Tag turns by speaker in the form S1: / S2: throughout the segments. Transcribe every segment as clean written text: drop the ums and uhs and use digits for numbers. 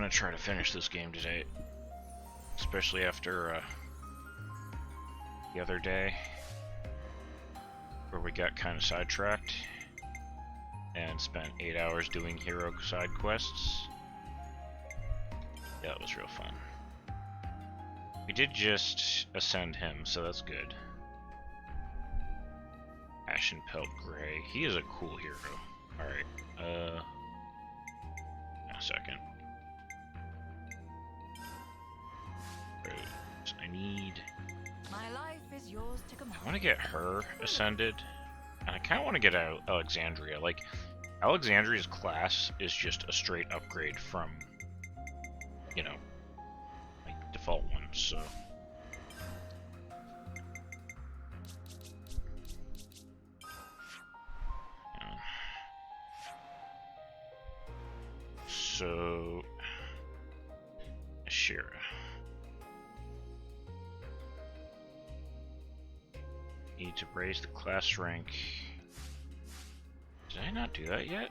S1: gonna try to finish this game today, especially after the other day where we got kind of sidetracked and spent 8 hours doing hero side quests. Yeah, it was real fun. We did just ascend him, so that's good. Ashen Pelt Gray. He is a cool hero. Alright, a second. Rose. I need...
S2: My life is yours to command.
S1: I want to get her ascended. And I kind of want to get out Alexandria. Like, Alexandria's class is just a straight upgrade from, you know, like default ones, so... So... Ashira. Need to raise the class rank. Did I not do that yet?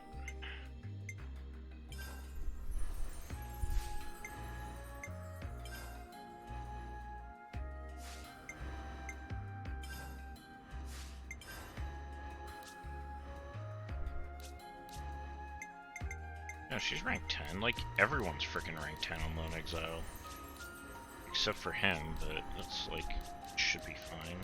S1: No, she's ranked 10. Like, everyone's freaking ranked 10 on Lone Exile. Except for him, but that's like, should be fine.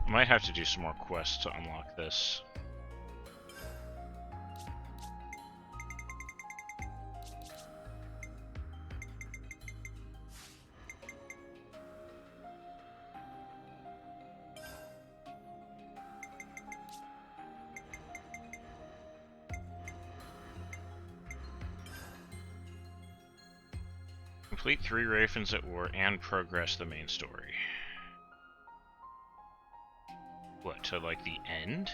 S1: Might have to do some more quests to unlock this. Complete 3 Ravens at War and progress the main story. What, to like the end?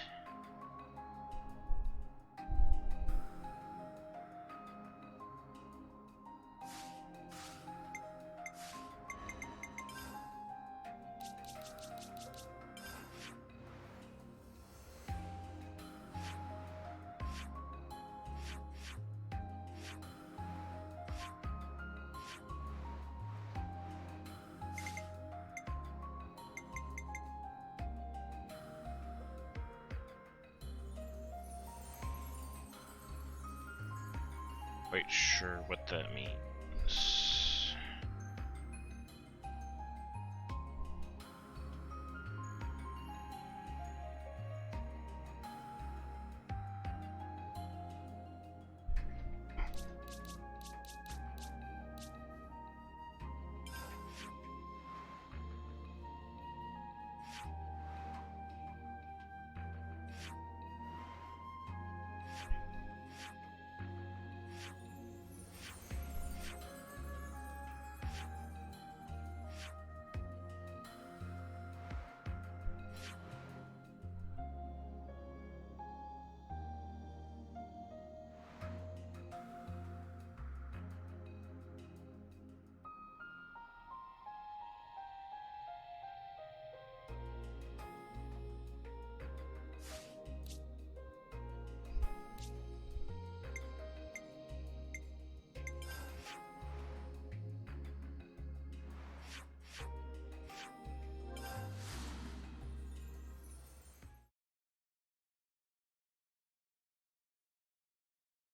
S1: Quite sure what that means.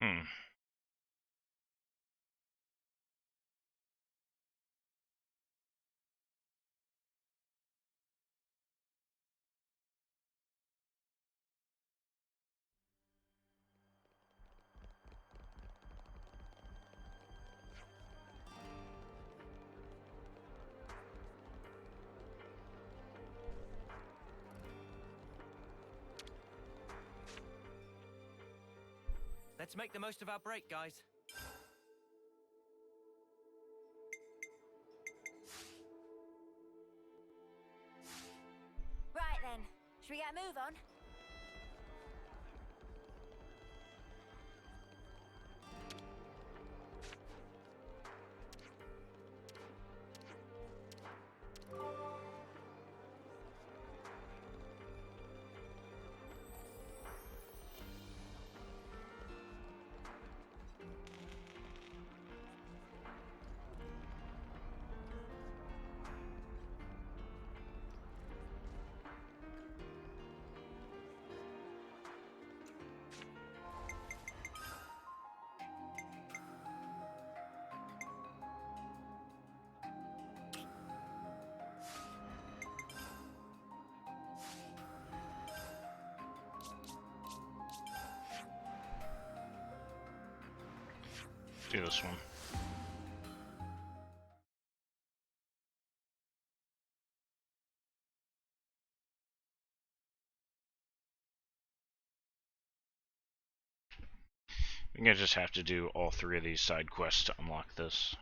S1: Hmm.
S3: Let's make the most of our break, guys.
S2: Right then, should we get a move on?
S1: Do this one. I'm gonna just have to do all 3 of these side quests to unlock this.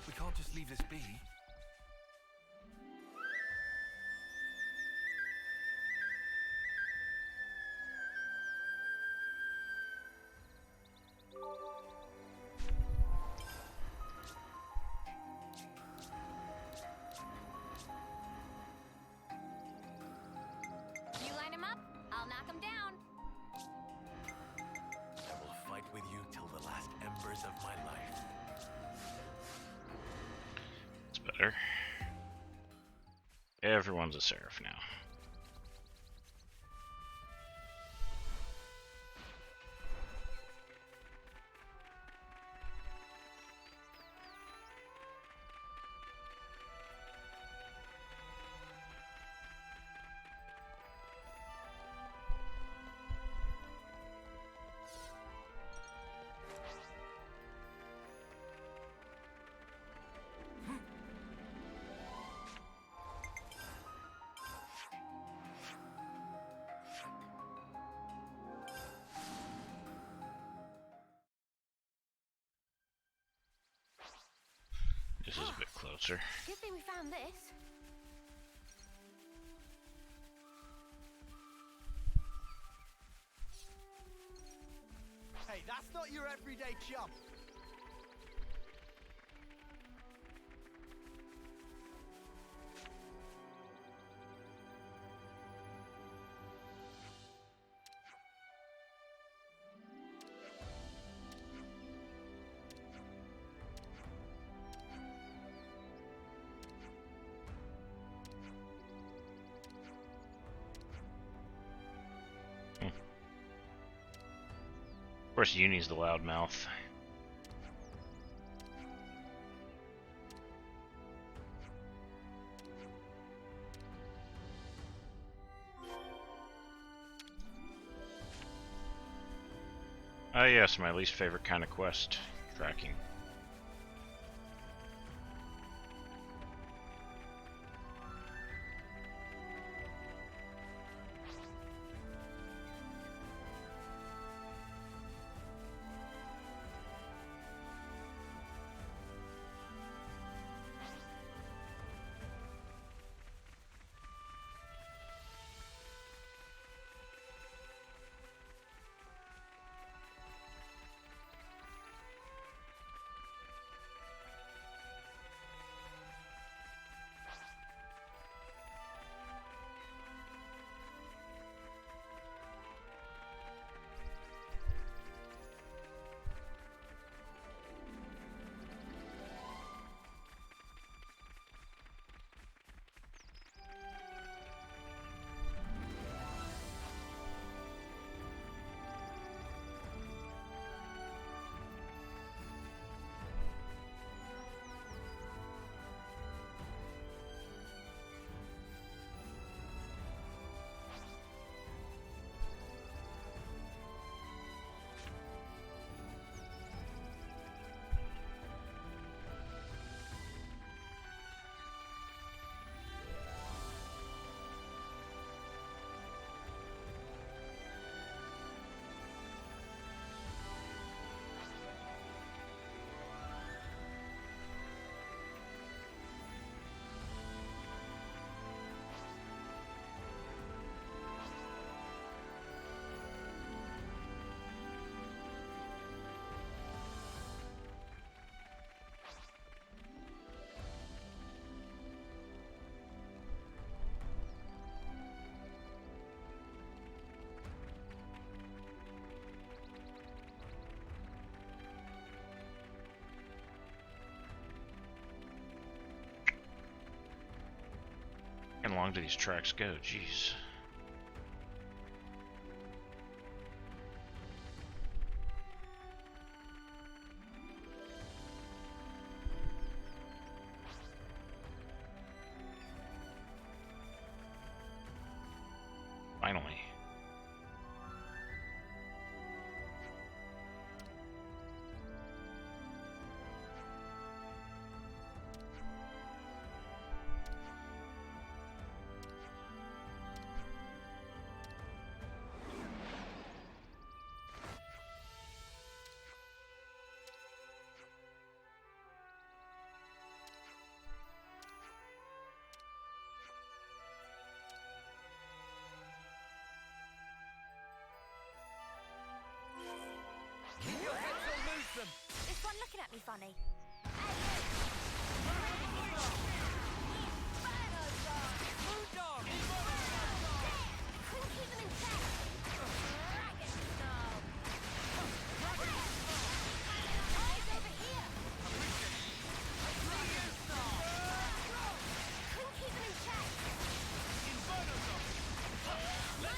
S3: We can't just leave this be.
S2: You line him up, I'll knock him down.
S3: I will fight with you till the last embers of my life.
S1: It's better. Everyone's a seraph now. This is a bit closer.
S2: Good thing we found this.
S3: Hey, that's not your everyday chump.
S1: Of course, Uni's the loudmouth. Ah, yes, my least favorite kind of quest. Tracking. long do these tracks go? Jeez. Finally.
S2: This one looking at me funny. Couldn't keep them in check. Dragon snow. Eyes over here. Couldn't keep them in check. 19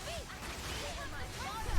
S2: feet. I can see it on my shoulder.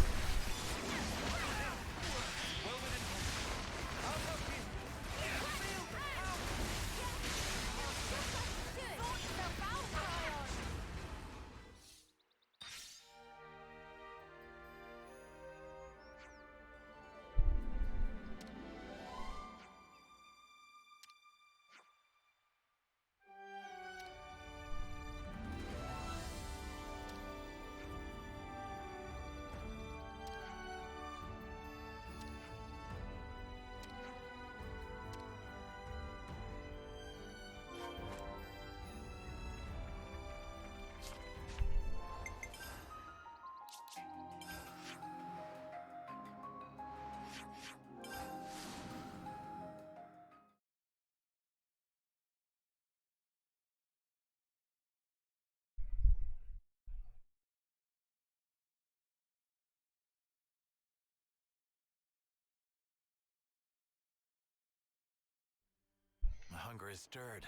S3: My hunger is stirred.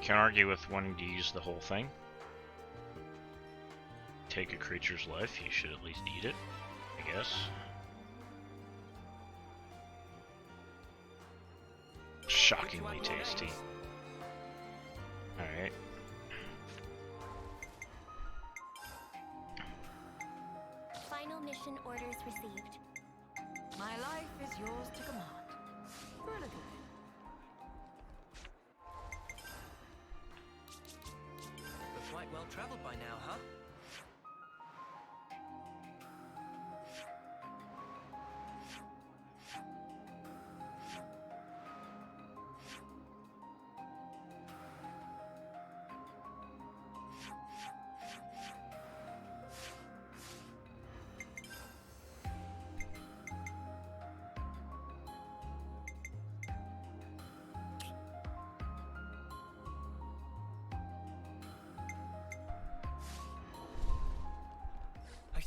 S1: Can't argue with wanting to use the whole thing. Take a creature's life, you should at least eat it, I guess. Shockingly tasty. Alright.
S2: Final mission orders received.
S4: My life is yours to command. For a little bit.
S5: We're quite well traveled by now, huh?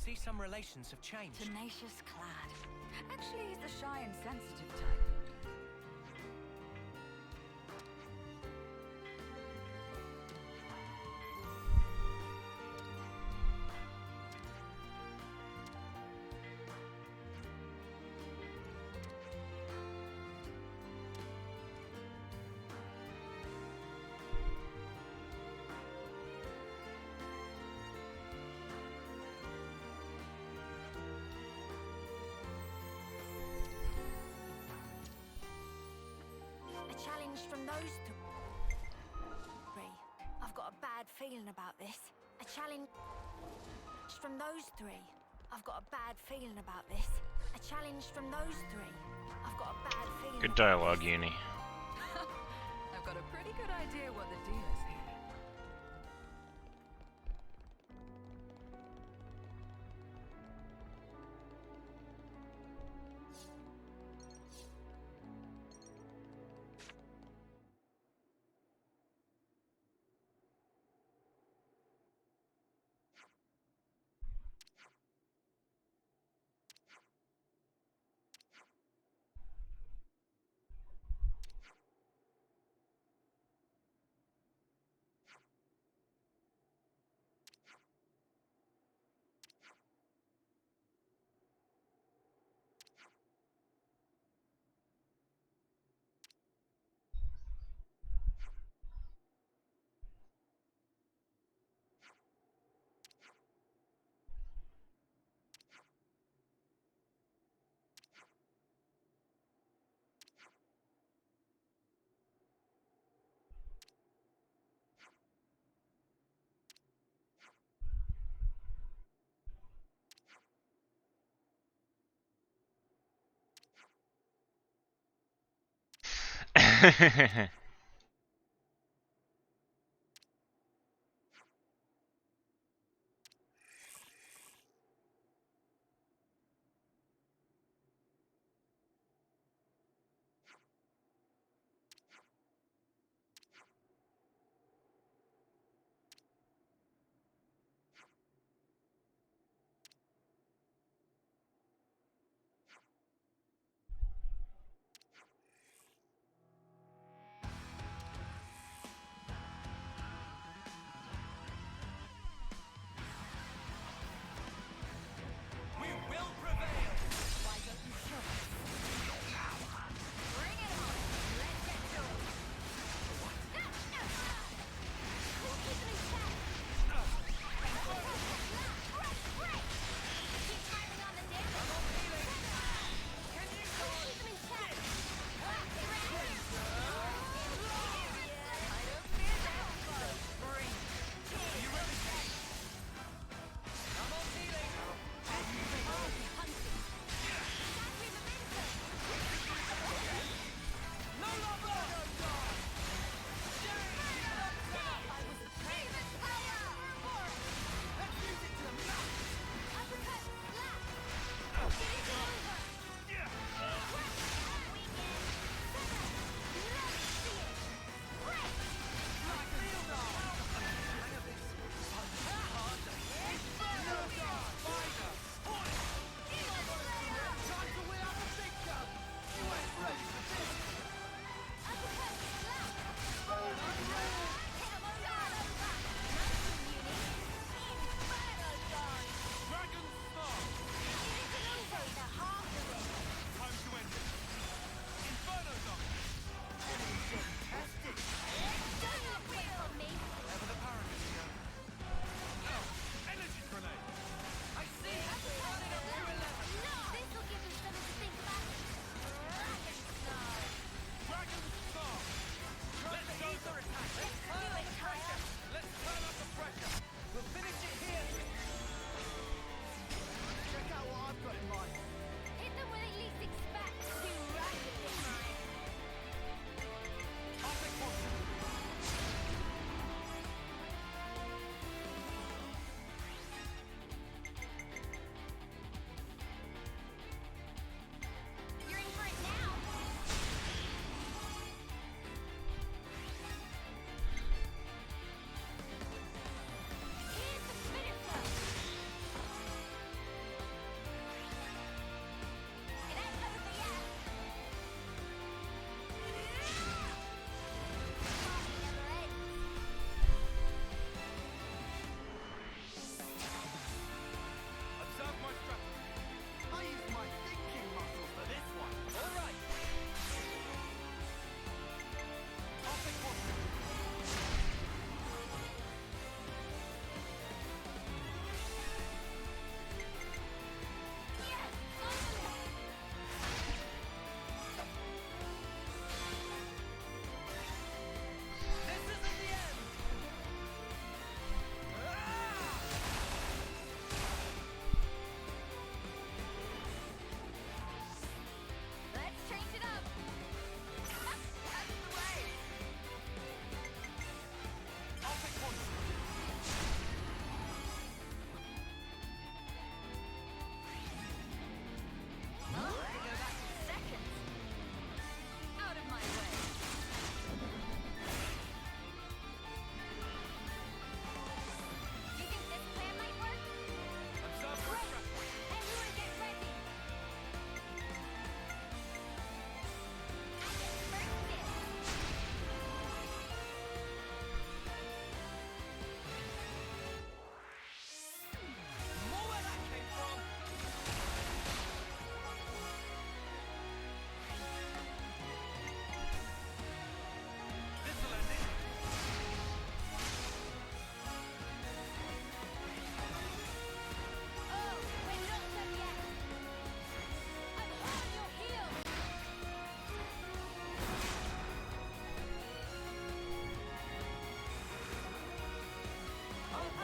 S5: see some relations have changed.
S4: Tenacious clad. Actually, he's the shy and sensitive type.
S2: A challenge from those three. I've got a bad feeling about this. A challenge from those three. I've got a bad feeling about this. A challenge from those three. I've got a bad feeling.
S1: Good
S2: about
S1: dialogue,
S2: this.
S1: Uni.
S4: I've got a pretty good idea what the deal is here.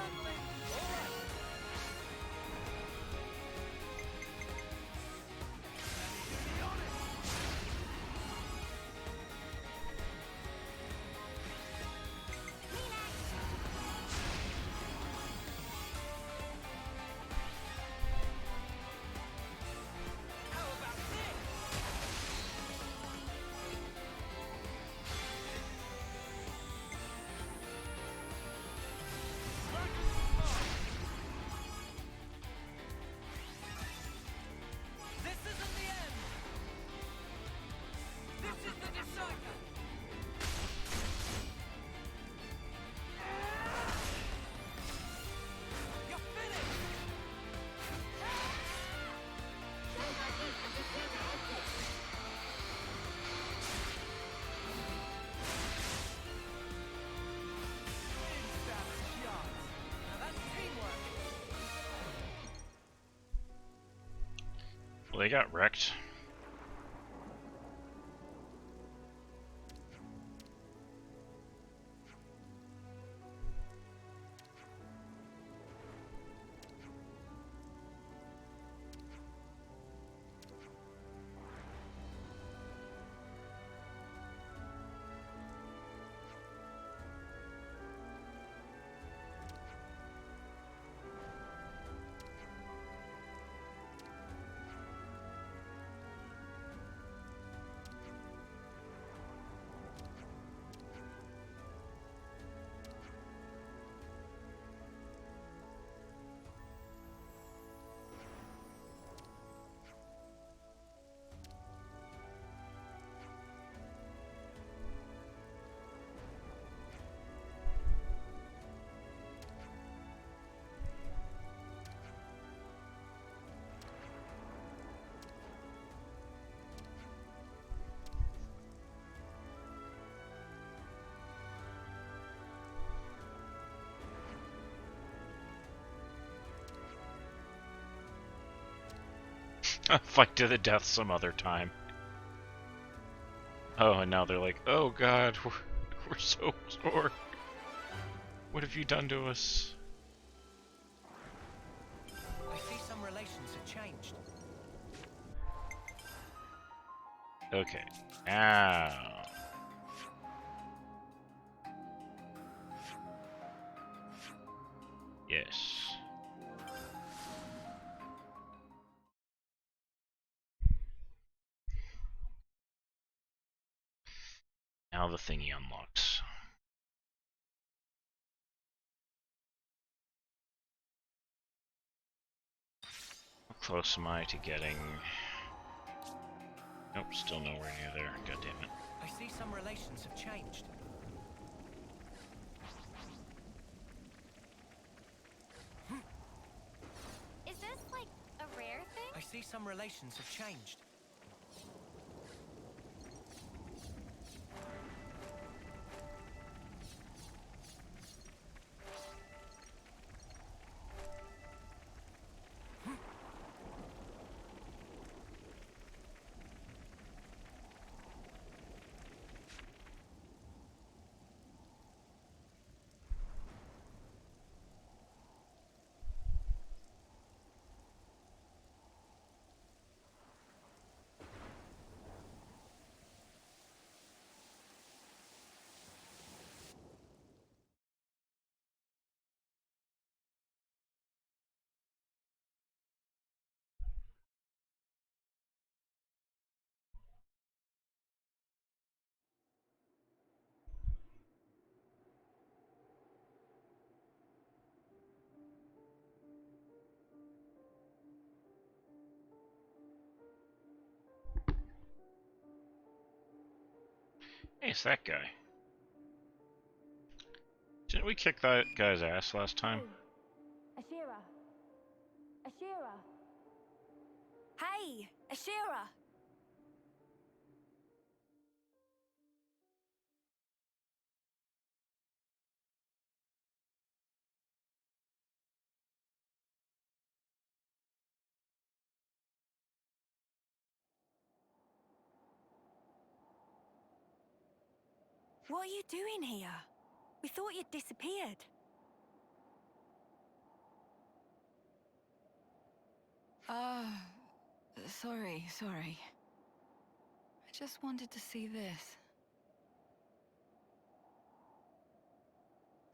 S5: that thing. All right. How about this? This isn't the end. This is the decider. You're finished. Now that's teamwork.
S1: Well, they got wrecked. Fight to the death some other time. Oh, and now they're like, oh god, we're so sore. What have you done to us?
S5: I see some relations have changed.
S1: Okay, now. Yes. Now the thingy unlocks. How close am I to getting... Nope, still nowhere near there. God damn it.
S5: I see some relations have changed.
S2: Is this like a rare thing?
S5: I see some relations have changed.
S1: Hey, it's that guy. Didn't we kick that guy's ass last time?
S2: Ashira. Ashira. Hey, Ashira. What are you doing here? We thought you'd disappeared.
S4: Sorry. I just wanted to see this.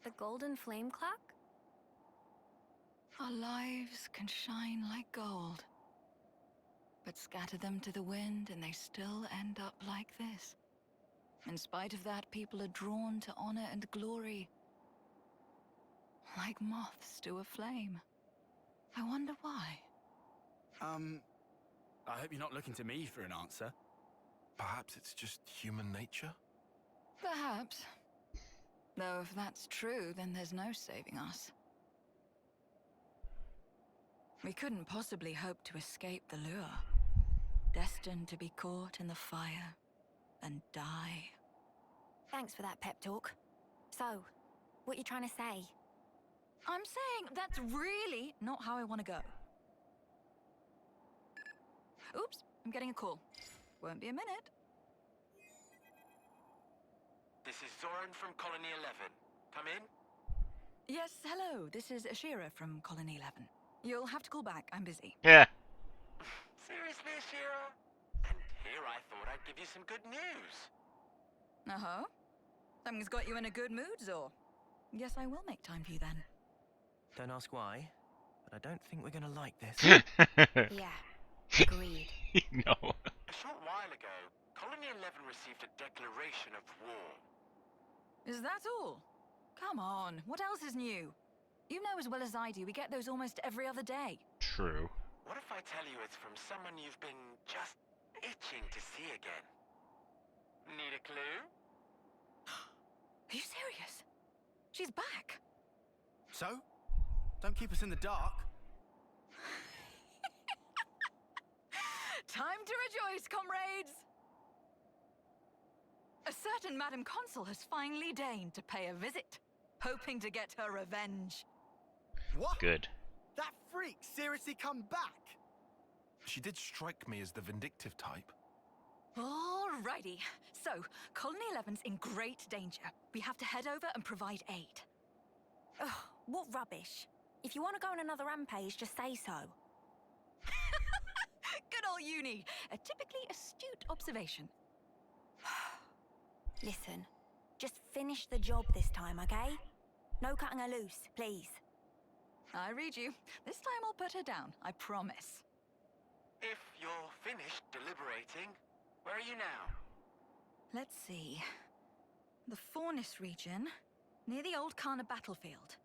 S2: The golden flame clock?
S4: Our lives can shine like gold. But scatter them to the wind and they still end up like this. In spite of that, people are drawn to honor and glory. Like moths to a flame. I wonder why.
S6: I hope you're not looking to me for an answer.
S3: Perhaps it's just human nature?
S4: Perhaps. Though if that's true, then there's no saving us. We couldn't possibly hope to escape the lure. Destined to be caught in the fire and die.
S2: Thanks for that pep talk. So, what you trying to say?
S4: I'm saying that's really not how I want to go. Oops, I'm getting a call. Won't be a minute.
S3: This is Zoran from Colony 11. Come in?
S4: Yes, hello. This is Ashira from Colony 11. You'll have to call back. I'm busy.
S1: Yeah.
S3: Seriously, Ashira? And here I thought I'd give you some good news.
S4: Uh-huh. Something's got you in a good mood, Zor. Yes, I will make time for you then.
S5: Don't ask why, but I don't think we're gonna like this.
S2: Yeah, agreed.
S1: No.
S3: A short while ago, Colony 11 received a declaration of war.
S4: Is that all? Come on, what else is new? You know as well as I do, we get those almost every other day.
S1: True.
S3: What if I tell you it's from someone you've been just itching to see again? Need a clue?
S4: Are you serious? She's back.
S6: So? Don't keep us in the dark.
S4: Time to rejoice, comrades! A certain Madam Consul has finally deigned to pay a visit, hoping to get her revenge.
S6: What?
S1: Good.
S6: That freak seriously come back?
S3: She did strike me as the vindictive type.
S4: Alrighty. So, Colony 11's in great danger. We have to head over and provide aid.
S2: Ugh, what rubbish. If you want to go on another rampage, just say so.
S4: Good old uni. A typically astute observation.
S2: Listen, just finish the job this time, okay? No cutting her loose, please.
S4: I read you. This time I'll put her down, I promise.
S3: If you're finished deliberating, where are you now?
S4: Let's see. The Faunus region, near the old Kana battlefield.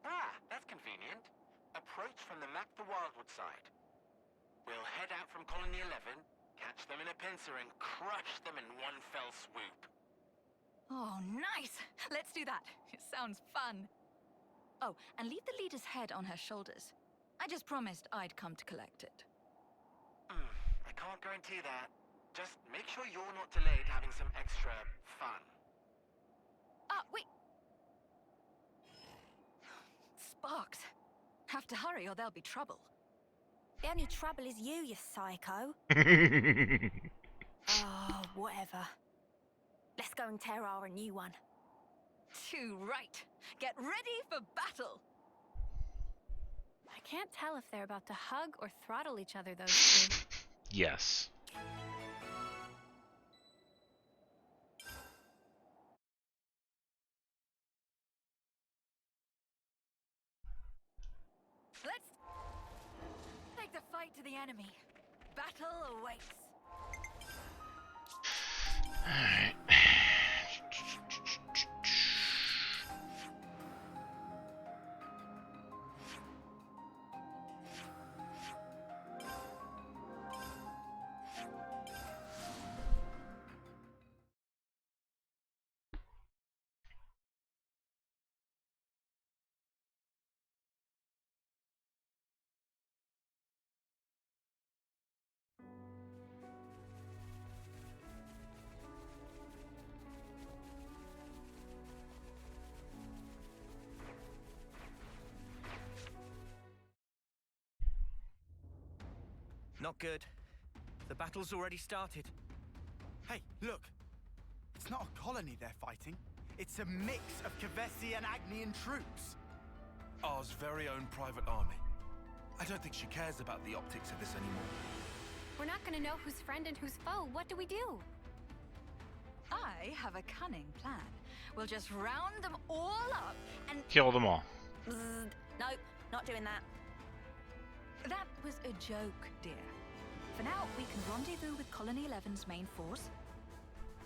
S3: Ah, that's convenient. Approach from the Map the Wildwood side. We'll head out from Colony 11, catch them in a pincer and crush them in one fell swoop.
S4: Oh, nice! Let's do that. It sounds fun. Oh, and leave the leader's head on her shoulders. I just promised I'd come to collect it.
S3: I can't guarantee that. Just make sure you're not delayed having some extra fun.
S4: Ah, wait! Sparks. Have to hurry or there'll be trouble.
S2: The only trouble is you psycho. Oh, whatever. Let's go and tear our new one.
S4: Too right. Get ready for battle!
S7: I can't tell if they're about to hug or throttle each other, those two.
S1: Yes.
S4: Let's take the fight to the enemy. Battle awaits.
S1: Alright.
S5: Not good. The battle's already started.
S6: Hey, look. It's not a colony they're fighting. It's a mix of Kavesi and Agnian troops.
S3: Ours very own private army.
S6: I don't think she cares about the optics of this anymore.
S7: We're not gonna know who's friend and who's foe. What do we do?
S4: I have a cunning plan. We'll just round them all up and...
S1: Kill them all.
S8: Nope, not doing that.
S4: That was a joke, dear. For now, we can rendezvous with Colony 11's main force.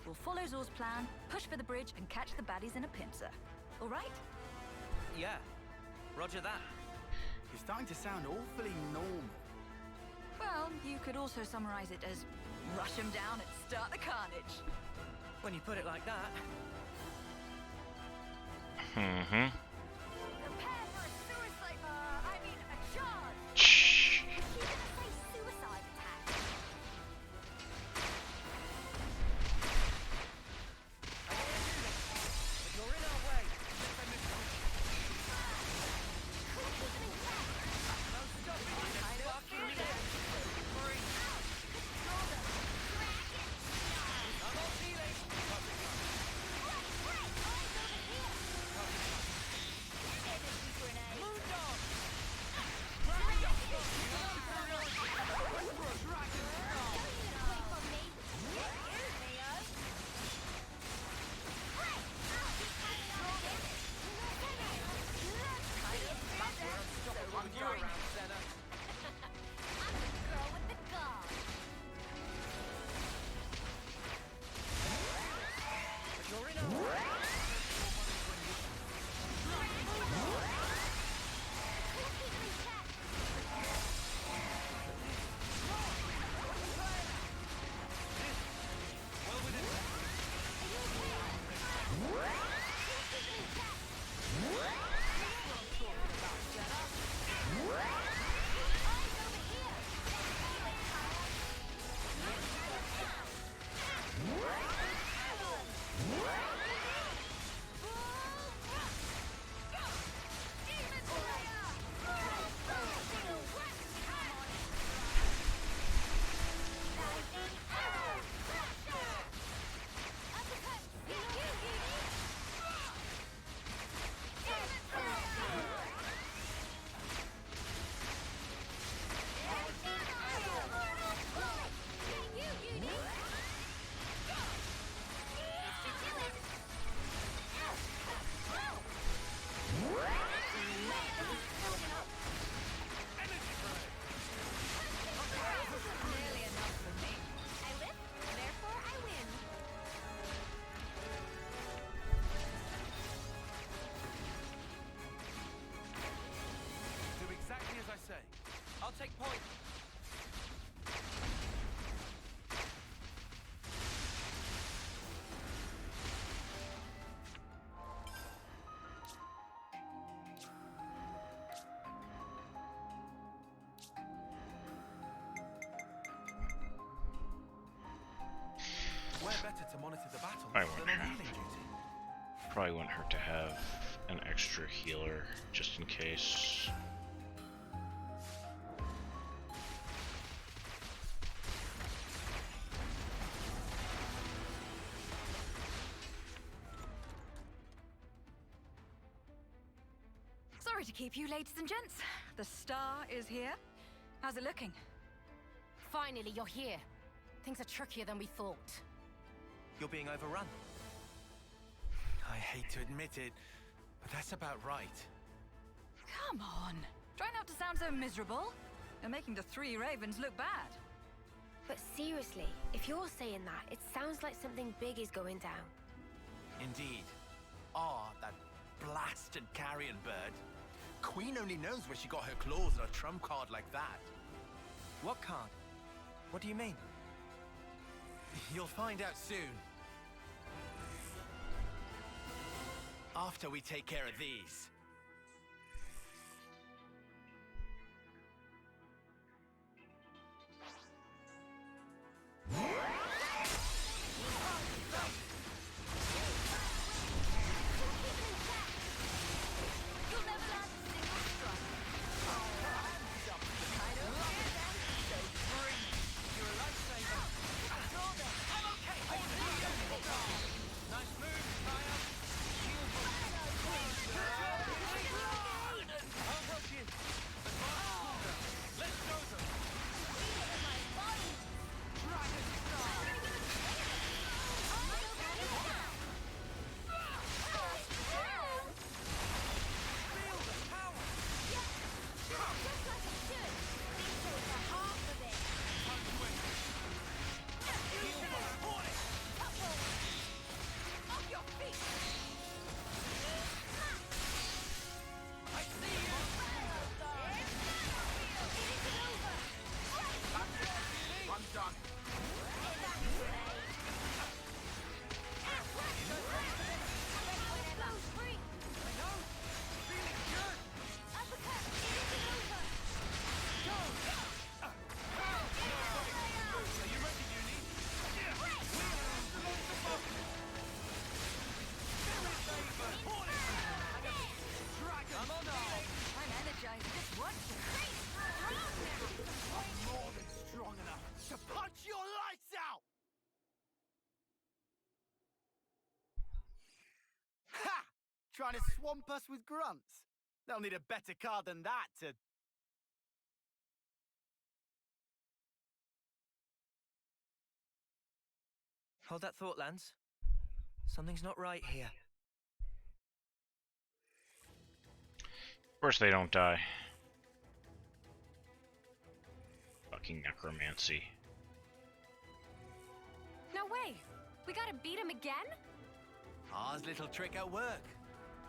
S4: We'll follow Zor's plan, push for the bridge, and catch the baddies in a pincer. All right?
S5: Yeah, roger that.
S6: You're starting to sound awfully normal.
S4: Well, you could also summarize it as rush them down and start the carnage.
S5: When you put it like that.
S1: Mm-hmm.
S2: Prepare for a suicide. A charge.
S1: Shh.
S2: Is she gonna say suicide attack?
S5: You're in our way. I'll take point.
S6: We're better to monitor the battle
S1: I
S6: than
S1: wonder.
S6: on healing duty.
S1: Probably wouldn't hurt to have an extra healer just in case.
S4: Sorry to keep you, ladies and gents. The star is here. How's it looking?
S2: Finally, you're here. Things are trickier than we thought.
S5: You're being overrun.
S6: I hate to admit it, but that's about right.
S4: Come on. Try not to sound so miserable. You're making the three ravens look bad.
S2: But seriously, if you're saying that, it sounds like something big is going down.
S6: Indeed. Ah, that blasted carrion bird. Queen only knows where she got her claws on a trump card like that.
S5: What card? What do you mean?
S6: You'll find out soon. After we take care of these. trying to swamp us with grunts? They'll need a better card than that to...
S5: Hold that thought, Lance. Something's not right here.
S1: Of course they don't die. Fucking necromancy.
S7: No way! We gotta beat him again?
S6: Ours little trick at work.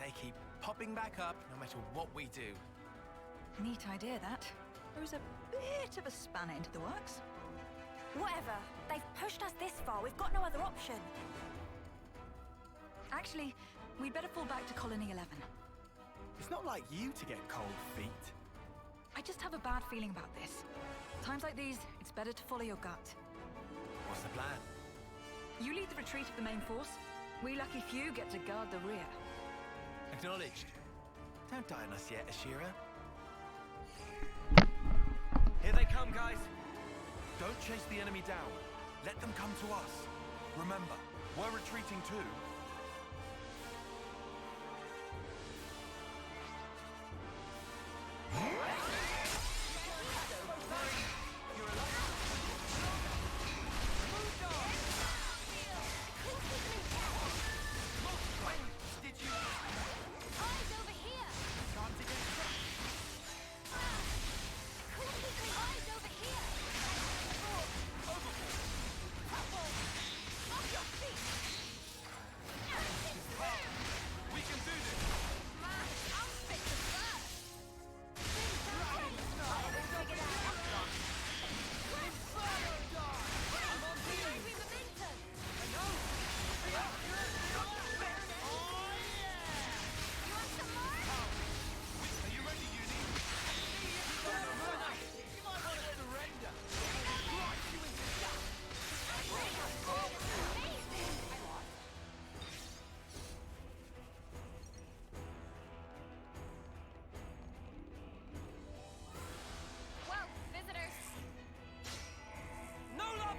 S6: They keep popping back up no matter what we do.
S4: Neat idea, that. Throws a bit of a spanner into the works.
S2: Whatever. They've pushed us this far. We've got no other option.
S4: Actually, we'd better fall back to Colony 11.
S6: It's not like you to get cold feet.
S4: I just have a bad feeling about this. Times like these, it's better to follow your gut.
S6: What's the plan?
S4: You lead the retreat of the main force. We lucky few get to guard the rear.
S6: Acknowledged. Don't die on us yet, Ashira. Here they come, guys. Don't chase the enemy down. Let them come to us. Remember, we're retreating too.
S7: Well, visitors.
S6: No love!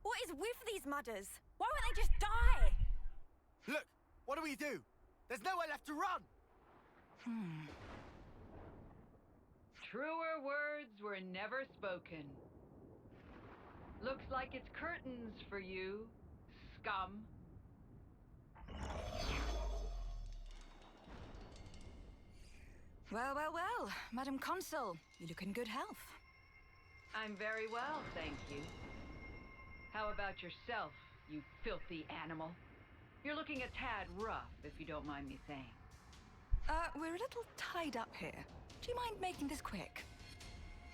S2: What is with these mudders? Why won't they just die?
S6: Look, what do? There's nowhere left to run!
S9: Truer words were never spoken. Looks like it's curtains for you, scum.
S4: Well, well, well, Madam Consul, you look in good health.
S9: I'm very well, thank you. How about yourself, you filthy animal? You're looking a tad rough, if you don't mind me saying.
S4: We're a little tied up here. Do you mind making this quick?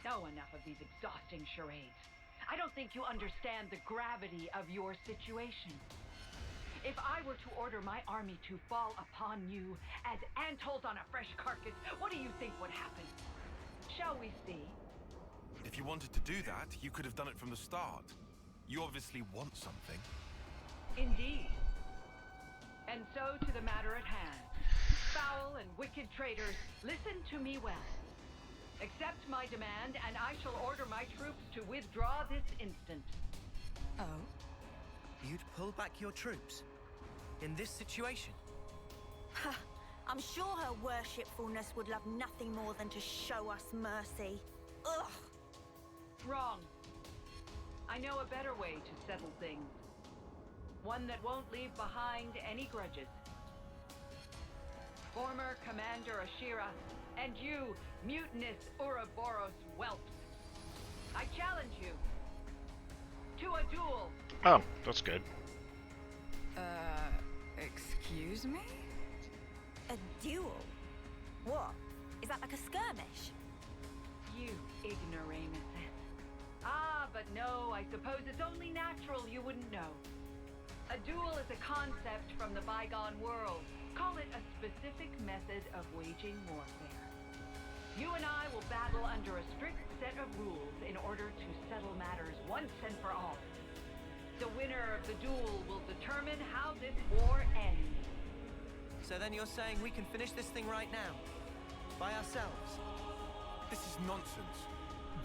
S9: Oh, enough of these exhausting charades. I don't think you understand the gravity of your situation. If I were to order my army to fall upon you as ant holes on a fresh carcass, what do you think would happen? Shall we see?
S6: If you wanted to do that, you could have done it from the start. You obviously want something.
S9: Indeed. And so to the matter at hand. Foul and wicked traitors, listen to me well. Accept my demand, and I shall order my troops to withdraw this instant.
S4: Oh?
S5: You'd pull back your troops? In this situation?
S8: I'm sure her worshipfulness would love nothing more than to show us mercy. Ugh!
S9: Wrong. I know a better way to settle things. One that won't leave behind any grudges. Former Commander Ashira, and you, mutinous Ouroboros whelps. I challenge you to a duel.
S1: Oh, that's good.
S4: Excuse me?
S8: A duel? What? Is that like a skirmish?
S9: You ignoramuses. Ah, but no, I suppose it's only natural you wouldn't know. A duel is a concept from the bygone world. Call it a specific method of waging warfare. You and I will battle under a strict set of rules in order to settle matters once and for all. The winner of the duel will determine how this war ends.
S5: So then you're saying we can finish this thing right now? By ourselves?
S6: This is nonsense.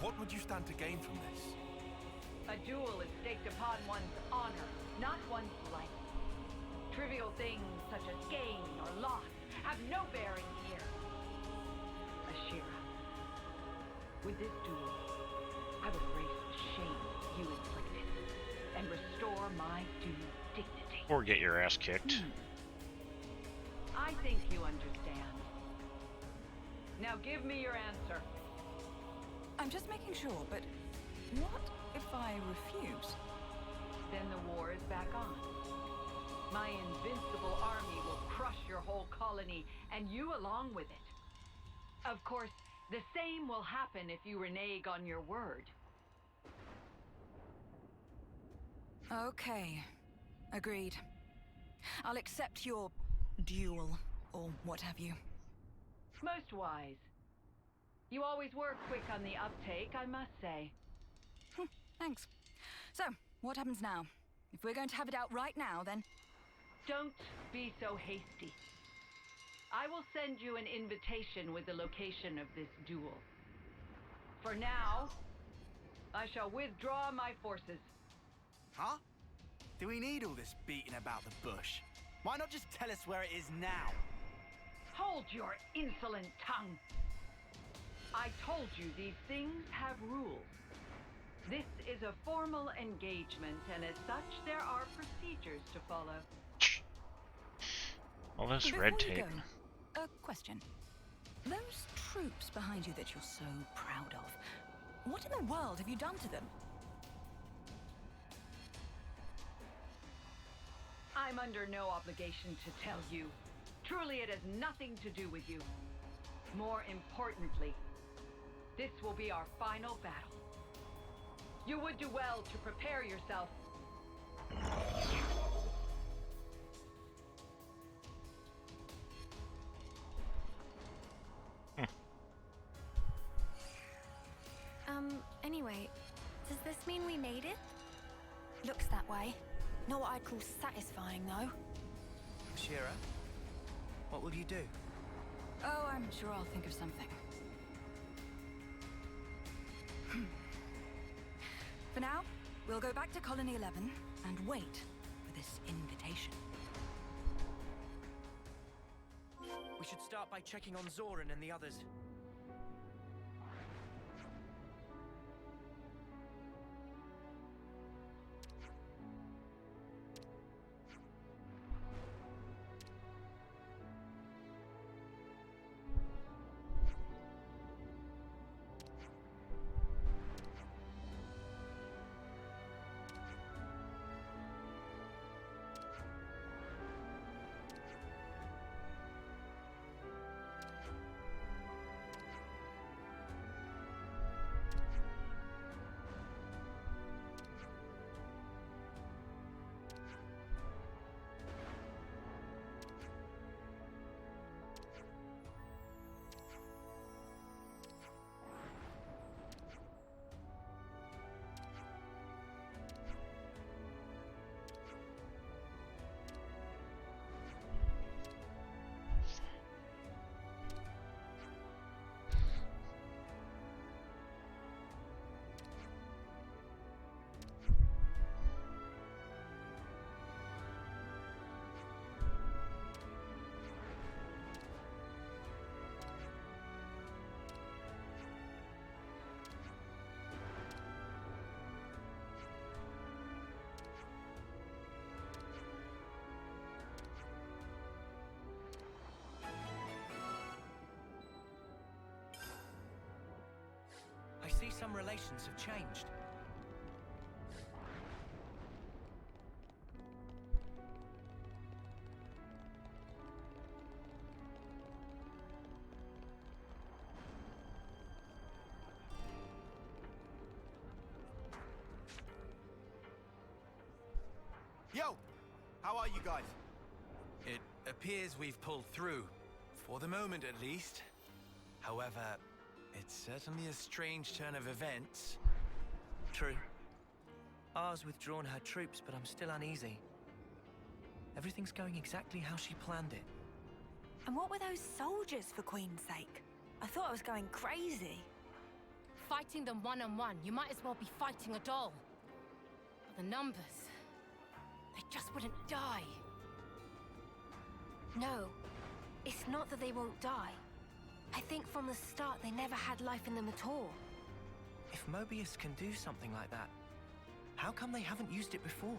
S6: What would you stand to gain from this?
S9: A duel is staked upon one's honor, not one's life. Trivial things such as gain or loss have no bearing here. Ashira, with this duel, I would erase the shame you inflicted and restore my due dignity.
S1: Or get your ass kicked.
S9: I think you understand. Now give me your answer.
S4: I'm just making sure, but what if I refuse?
S9: Then the war is back on. My invincible army will crush your whole colony, and you along with it. Of course, the same will happen if you renege on your word.
S4: Okay. Agreed. I'll accept your duel, or what have you.
S9: Most wise. You always were quick on the uptake, I must say.
S4: Thanks. So, what happens now? If we're going to have it out right now, then...
S9: Don't be so hasty. I will send you an invitation with the location of this duel. For now, I shall withdraw my forces.
S10: Huh? Do we need all this beating about the bush? Why not just tell us where it is now?
S9: Hold your insolent tongue! I told you these things have rules. This is a formal engagement, and as such, there are procedures to follow.
S1: All this
S4: Before
S1: red
S4: you
S1: tape.
S4: go, a question. Those troops behind you that you're so proud of, what in the world have you done to them?
S9: I'm under no obligation to tell you. Truly, it has nothing to do with you. More importantly, this will be our final battle. You would do well to prepare yourself.
S2: Anyway, does this mean we made it? Looks that way. Not what I'd call satisfying, though.
S5: Shira, what will you do?
S4: Oh, I'm sure I'll think of something. For now, we'll go back to Colony 11 and wait for this invitation.
S5: We should start by checking on Zoran and the others. some relations have changed.
S10: Yo! How are you guys?
S6: It appears we've pulled through, for the moment at least. However, it's certainly a strange turn of events.
S5: True. Ar's withdrawn her troops, but I'm still uneasy. Everything's going exactly how she planned it.
S8: And what were those soldiers, for Queen's sake? I thought I was going crazy.
S2: Fighting them one-on-one, you might as well be fighting a doll. But the numbers, they just wouldn't die. No, it's not that they won't die. I think from the start they never had life in them at all.
S5: If Mobius can do something like that, how come they haven't used it before?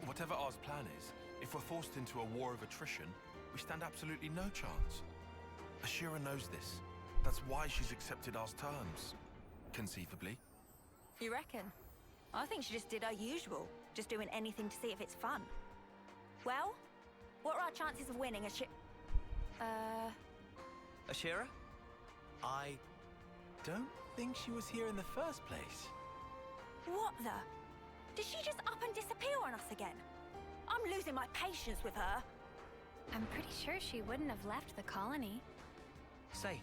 S11: Whatever R's plan is, if we're forced into a war of attrition, we stand absolutely no chance. Ashira knows this. That's why she's accepted R's terms. Conceivably.
S8: You reckon? I think she just did her usual, just doing anything to see if it's fun. Well, what are our chances of winning
S5: Ashira?
S6: I don't think she was here in the first place.
S8: What the? Did she just up and disappear on us again? I'm losing my patience with her.
S7: I'm pretty sure she wouldn't have left the colony.
S5: Say,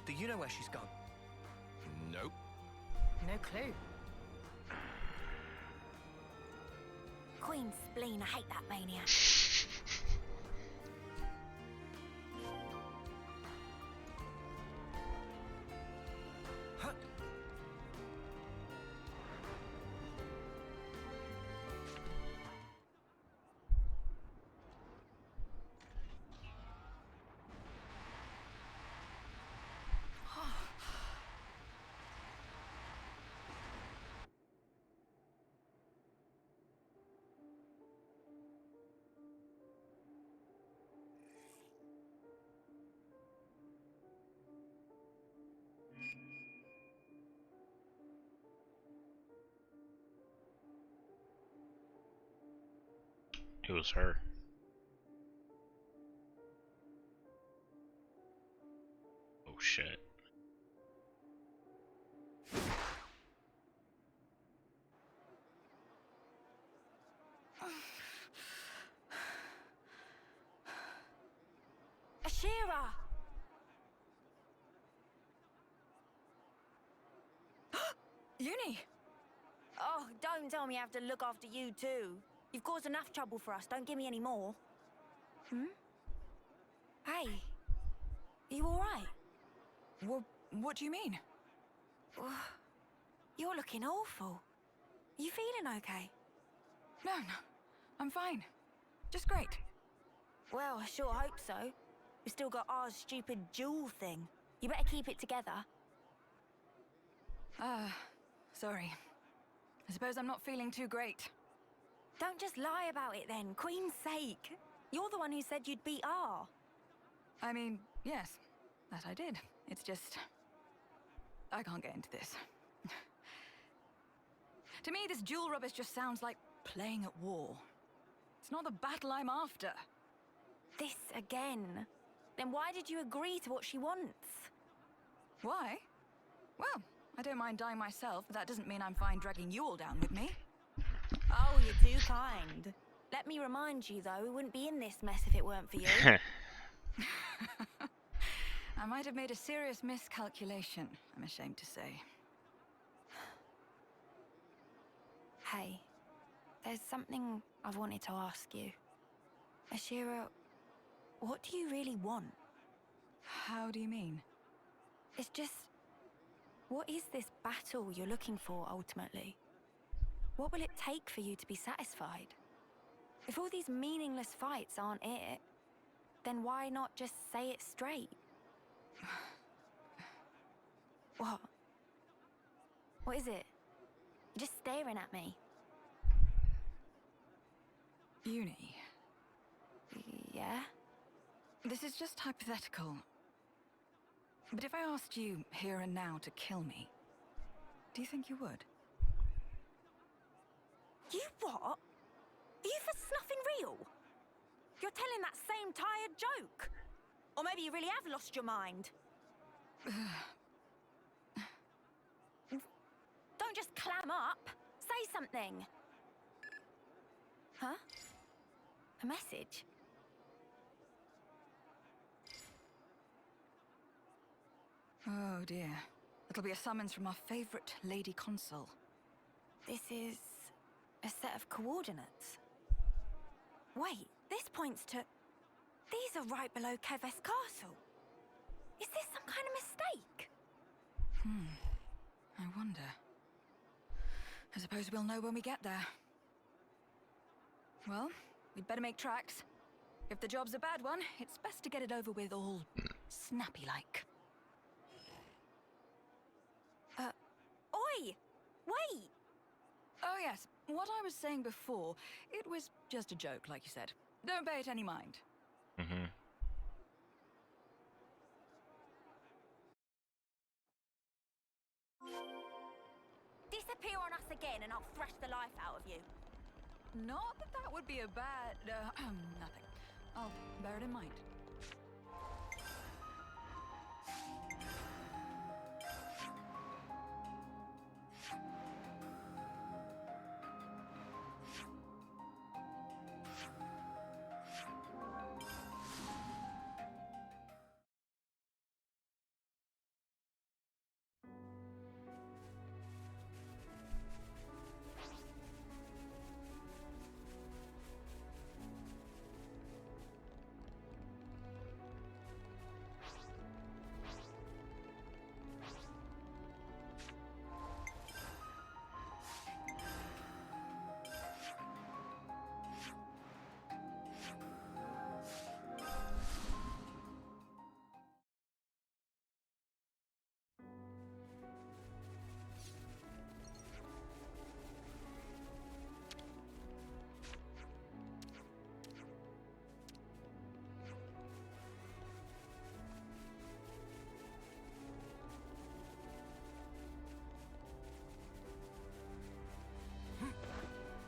S5: do you know where she's gone?
S11: Nope.
S7: No clue.
S8: Queen's spleen, I hate that mania.
S5: Huh?
S1: It was her. Oh shit.
S8: Ashira!
S4: Uni!
S8: Oh, don't tell me I have to look after you too. You've caused enough trouble for us, don't give me any more. Hey, you alright?
S4: What do you mean?
S8: You're looking awful. You feeling okay?
S4: No, I'm fine. Just great.
S8: Well, I sure hope so. We've still got our stupid jewel thing. You better keep it together.
S4: Sorry. I suppose I'm not feeling too great.
S8: Don't just lie about it then, Queen's sake. You're the one who said you'd beat R.
S4: I mean, yes, that I did. It's just... I can't get into this. To me, this jewel rubbish just sounds like playing at war. It's not the battle I'm after.
S8: This again. Then why did you agree to what she wants?
S4: Why? Well, I don't mind dying myself, but that doesn't mean I'm fine dragging you all down with me.
S8: Oh, you're too kind. Let me remind you, though, we wouldn't be in this mess if it weren't for you.
S4: I might have made a serious miscalculation, I'm ashamed to say.
S2: Hey, there's something I've wanted to ask you. Ashira, what do you really want?
S4: How do you mean?
S2: It's just... what is this battle you're looking for, ultimately? What will it take for you to be satisfied? If all these meaningless fights aren't it, then why not just say it straight? What? What is it? You're just staring at me.
S4: Uni.
S2: Yeah?
S4: This is just hypothetical. But if I asked you here and now to kill me, Do you think you would?
S8: You what? Are you for snuffing real? You're telling that same tired joke. Or maybe you really have lost your mind. Don't just clam up. Say something. Huh? A message?
S4: Oh dear. It'll be a summons from our favorite Lady Consul.
S8: This is a set of coordinates. Wait, this points to... These are right below Keves Castle. Is this some kind of mistake?
S4: I wonder. I suppose we'll know when we get there. Well, we'd better make tracks. If the job's a bad one, it's best to get it over with all snappy-like.
S8: Oi! Wait!
S4: Oh yes, what I was saying before, it was just a joke, like you said. Don't pay it any mind.
S1: Mm-hmm.
S8: Disappear on us again and I'll thrash the life out of you.
S4: Not that that would be a bad... nothing. I'll bear it in mind.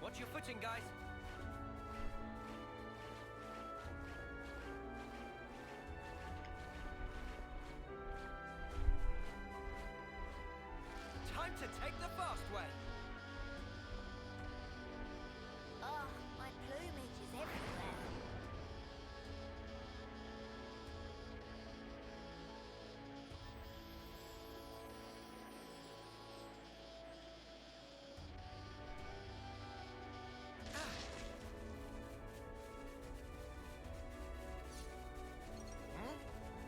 S5: Watch your footing, guys. Time to take the fast way.
S2: Oh, my plumage is everywhere.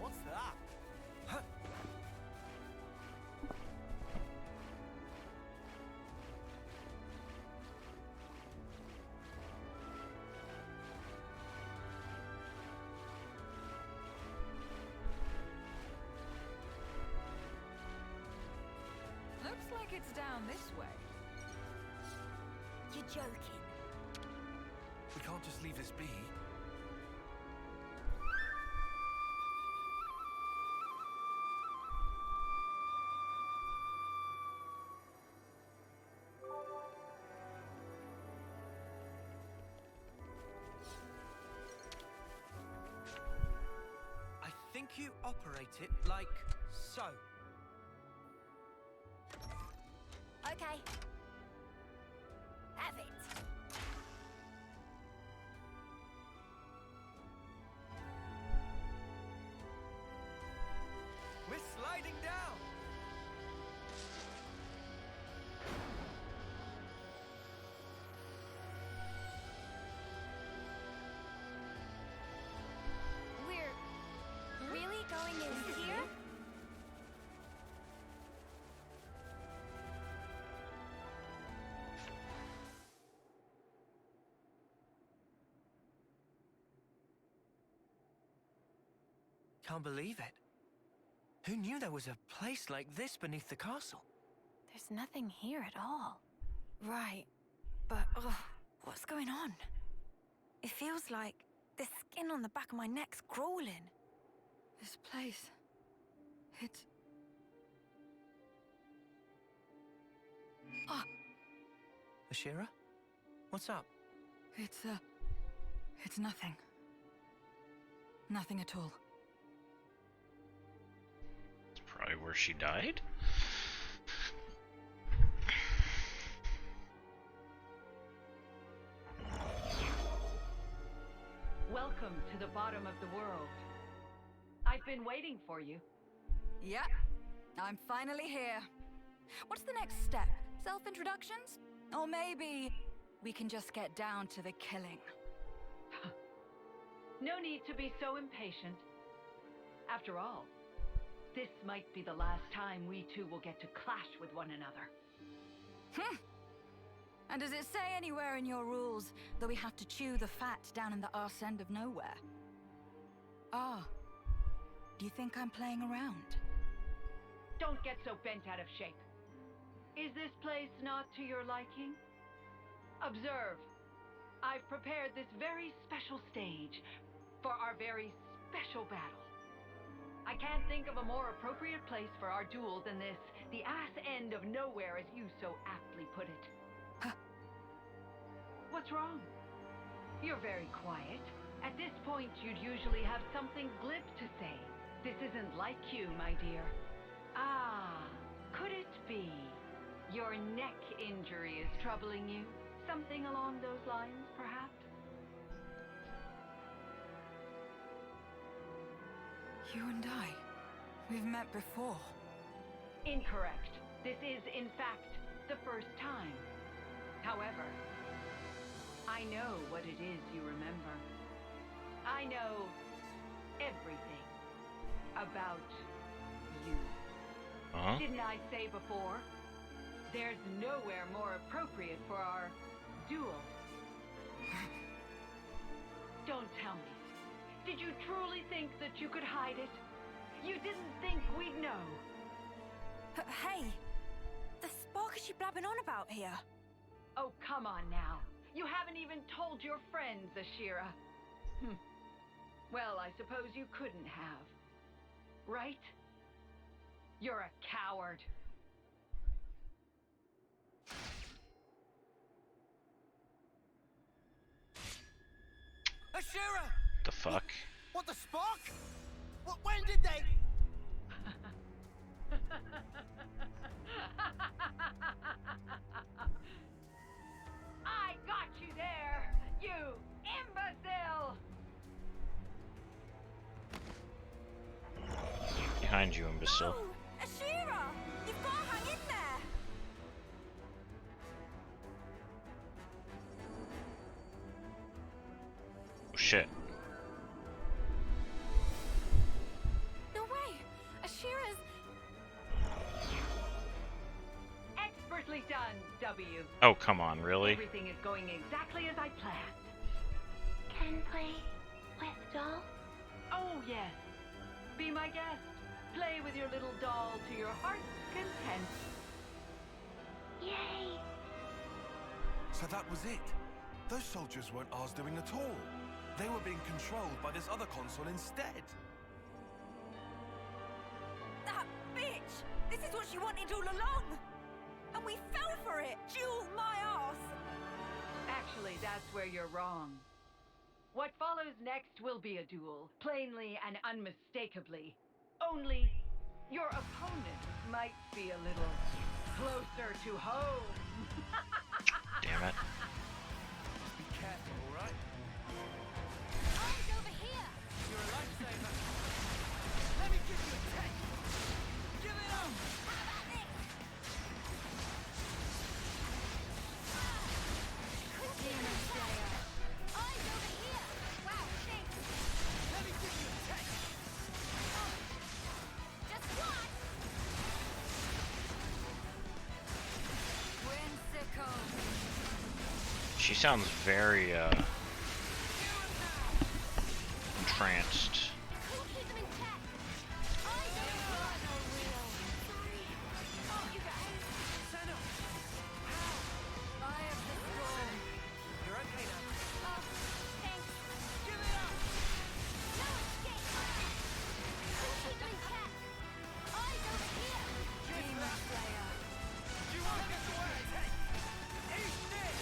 S10: What's that?
S4: Looks like it's down this way.
S8: You're joking.
S11: We can't just leave this be.
S5: I think you operate it like so.
S2: Okay. Have it.
S5: We're sliding down.
S2: We're really going in here?
S5: Can't believe it. Who knew there was a place like this beneath the castle?
S8: There's nothing here at all. Right. But, what's going on? It feels like the skin on the back of my neck's crawling.
S4: This place... It's...
S5: Ashira? What's up?
S4: It's nothing. Nothing at all.
S1: It's probably where she died.
S9: Welcome to the bottom of the world. I've been waiting for you.
S4: Yep, I'm finally here. What's the next step? Self-introductions? Or maybe we can just get down to the killing.
S9: No need to be so impatient. After all, this might be the last time we two will get to clash with one another.
S4: And does it say anywhere in your rules that we have to chew the fat down in the arse end of nowhere? Ah, do you think I'm playing around?
S9: Don't get so bent out of shape. Is this place not to your liking? Observe. I've prepared this very special stage for our very special battle. I can't think of a more appropriate place for our duel than this, the ass end of nowhere, as you so aptly put it.
S4: Huh.
S9: What's wrong? You're very quiet. At this point, you'd usually have something glib to say. This isn't like you, my dear. Ah, could it be your neck injury is troubling you? Something along those lines, perhaps?
S4: You and I, we've met before.
S9: Incorrect. This is, in fact, the first time. However, I know what it is you remember. I know everything about you.
S1: Huh?
S9: Didn't I say before? There's nowhere more appropriate for our duel. Don't tell me. Did you truly think that you could hide it? You didn't think we'd know?
S8: Hey, the spark is she blabbing on about here?
S9: Oh, come on now. You haven't even told your friends, Ashira. Well, I suppose you couldn't have. Right? You're a coward.
S10: Ashira!
S1: The fuck?
S10: What, the spark? When did they...
S9: I got you there, you imbecile!
S1: Behind you, imbecile.
S8: No! Ashira! You've got to hang in there!
S1: Oh shit.
S8: No way! Ashira's...
S9: Expertly done, W.
S1: Oh, come on, really?
S9: Everything is going exactly as I planned.
S2: Can play with doll?
S9: Oh, yes. Be my guest. Play with your little doll to your heart's content.
S2: Yay!
S11: So that was it. Those soldiers weren't ours doing at all. They were being controlled by this other console instead.
S8: That bitch! This is what she wanted all along! And we fell for it! Jewel my ass!
S9: Actually, that's where you're wrong. What follows next will be a duel, plainly and unmistakably. Only, your opponent might be a little closer to home.
S1: Damn it.
S10: Be careful, all right?
S2: Eyes over here!
S10: You're a lifesaver. Let me give you a taste. Give it up!
S2: How about this?
S4: Demon Slayer.
S2: Eyes over here! Wow, thanks!
S10: Let me give you a taste.
S2: Just one!
S4: Whimsical.
S1: She sounds very, entranced.
S2: Couldn't keep them in check! Eyes over here! Sorry. Oh, you guys!
S10: Senna!
S4: Eye of the storm.
S10: You're okay now.
S2: Oh, thanks.
S10: Give it up!
S2: No escape! Couldn't keep them in check! Eyes over here!
S4: Demon Slayer.
S10: You won't get to where it's headed. Eat this!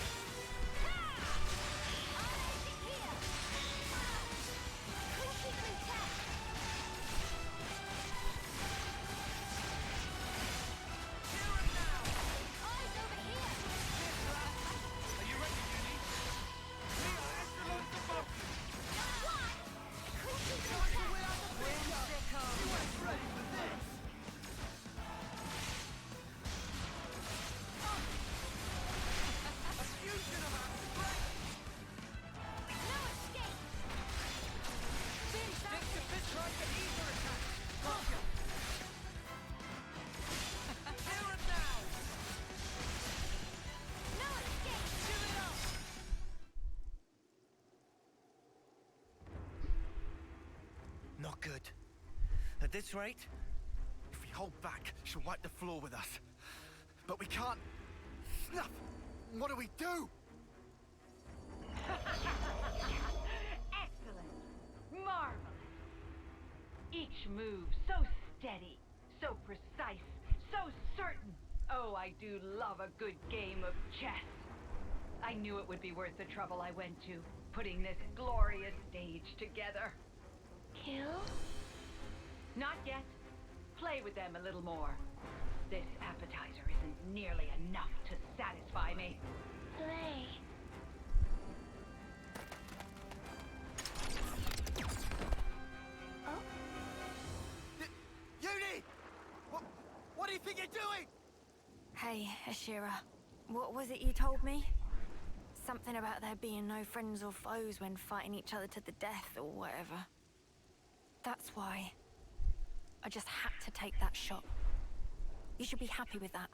S5: good. At this rate,
S10: If we hold back, she'll wipe the floor with us. But we can't... Snuff! What do we do?
S9: Excellent. Marvelous. Each move so steady, so precise, so certain. Oh, I do love a good game of chess. I knew it would be worth the trouble I went to, putting this glorious stage together.
S7: Kill?
S9: Not yet. Play with them a little more. This appetizer isn't nearly enough to satisfy me.
S7: Play.
S10: Uni! What do you think you're doing?
S8: Hey, Ashira. What was it you told me? Something about there being no friends or foes when fighting each other to the death or whatever. That's why I just had to take that shot. You should be happy with that,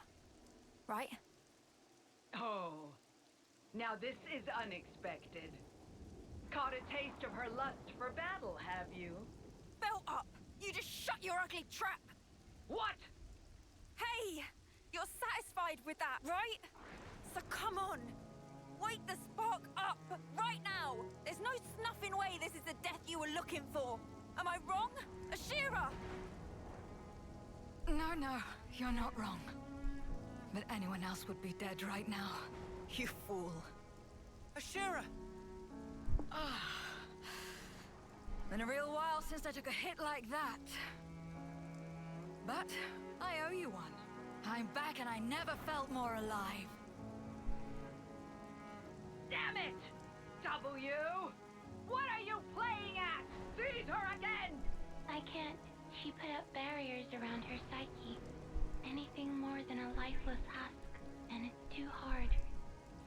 S8: right?
S9: Oh, now this is unexpected. Caught a taste of her lust for battle, have you?
S8: Belt up! You just shut your ugly trap!
S9: What?
S8: Hey! You're satisfied with that, right? So come on! Wake the spark up! Right now! There's no snuffing way this is the death you were looking for! Am I wrong? Ashira!
S4: No, you're not wrong. But anyone else would be dead right now. You fool.
S5: Ashira!
S4: Been a real while since I took a hit like that. But I owe you one. I'm back and I never felt more alive.
S9: Damn it! W! What are you playing at? Seize her again!
S7: I can't. She put up barriers around her psyche. Anything more than a lifeless husk, and it's too hard.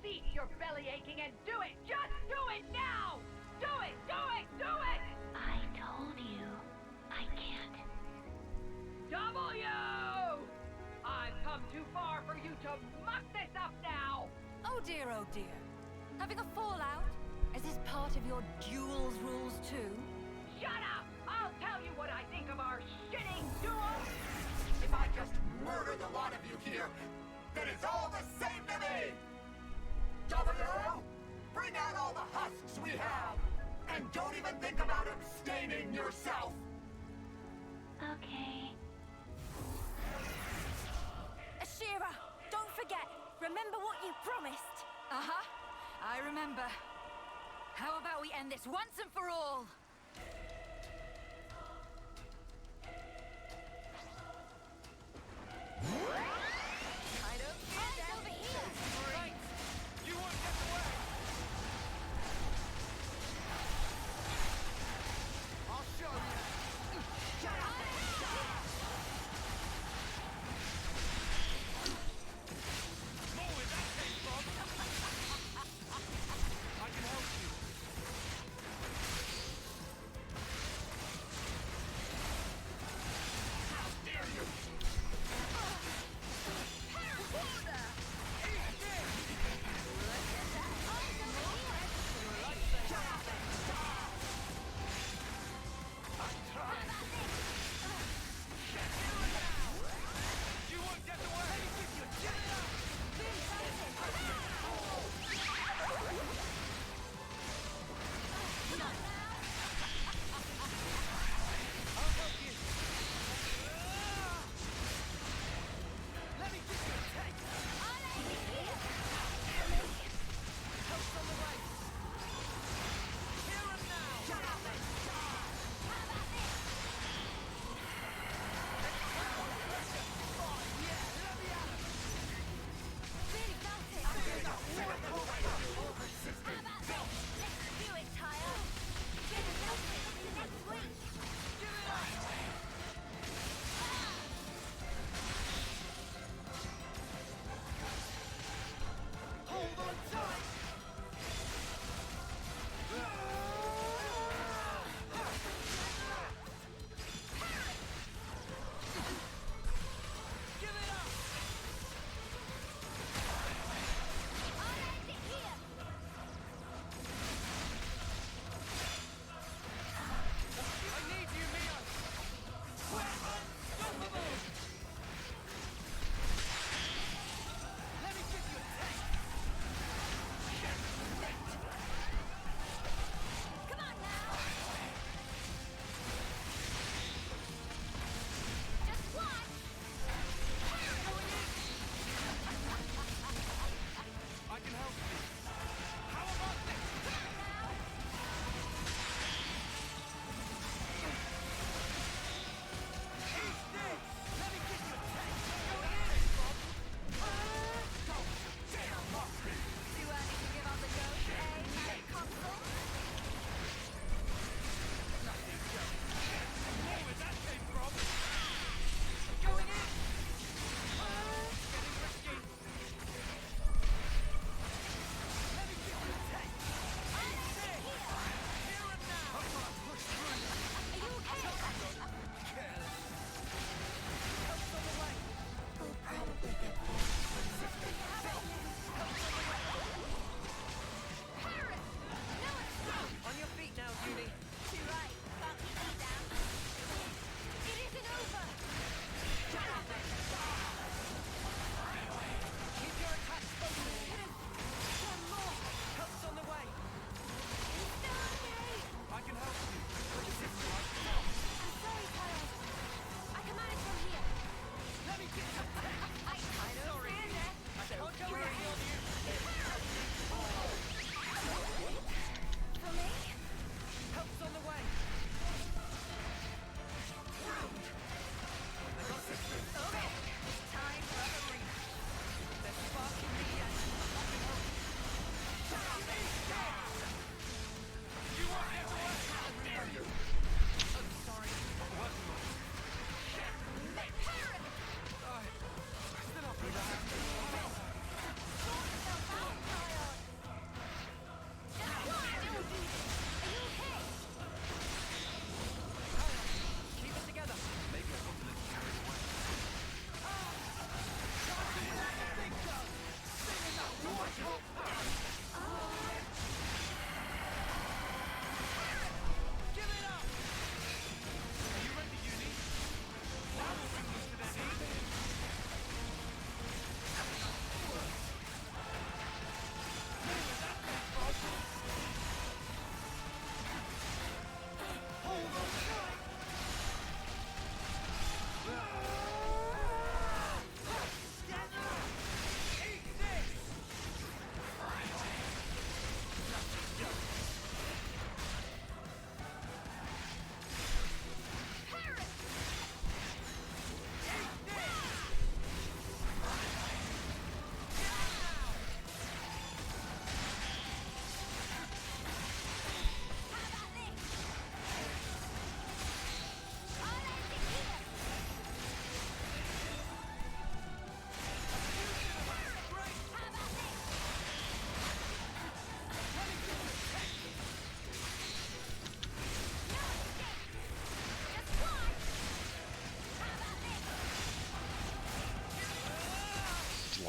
S9: Cease your belly aching and do it! Just do it now! Do it! Do it! Do it!
S7: I told you, I can't.
S9: W! I've come too far for you to muck this up now!
S4: Oh dear, oh dear. Having a fallout? Is this part of your duels rules too?
S9: Shut up! I'll tell you what I think of our shitting duel!
S3: If I just murder the lot of you here, then it's all the same to me! W! Bring out all the husks we have! And don't even think about abstaining yourself!
S7: Okay.
S8: Ashira! Don't forget! Remember what you promised!
S4: Uh-huh. I remember. How about we end this once and for all? I don't fear death.
S8: Over here!
S5: Right! You won't get away!
S10: I'll show you.
S5: More where that came from! I can help you.
S3: How dare you!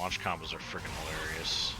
S1: launch combos are freaking hilarious.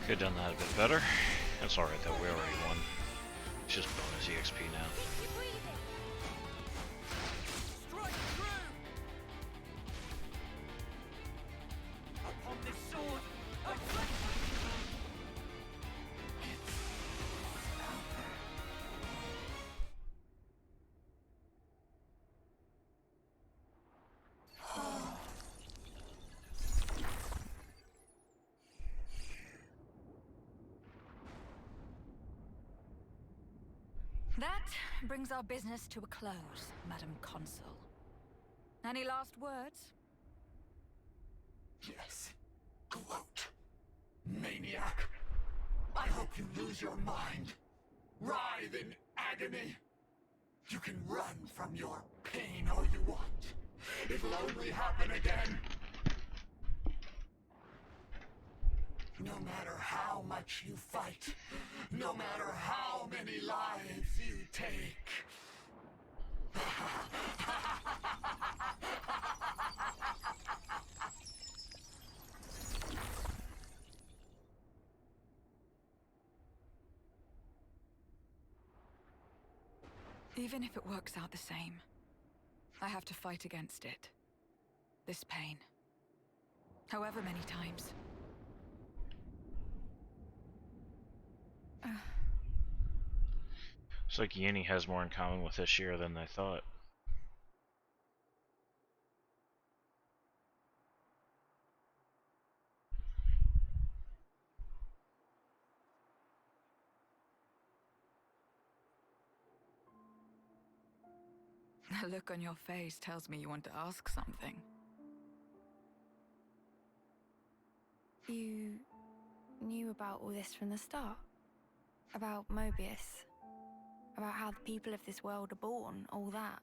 S1: Could have done that a bit better. That's alright though, we already won. It's just bonus EXP now.
S5: Strike through! Upon this sword, I flip!
S4: That brings our business to a close, Madam Consul. Any last words?
S3: Yes. Gloat. Maniac. I hope you lose your mind. Writhe in agony. You can run from your pain all you want. It'll only happen again. No matter how much you fight, no matter how many lives you take.
S4: Even if it works out the same, I have to fight against it. This pain. However many times.
S1: Looks like Yini has more in common with Ashira than I thought.
S4: The look on your face tells me you want to ask something.
S8: You knew about all this from the start? About Mobius? About how the people of this world are born, all that?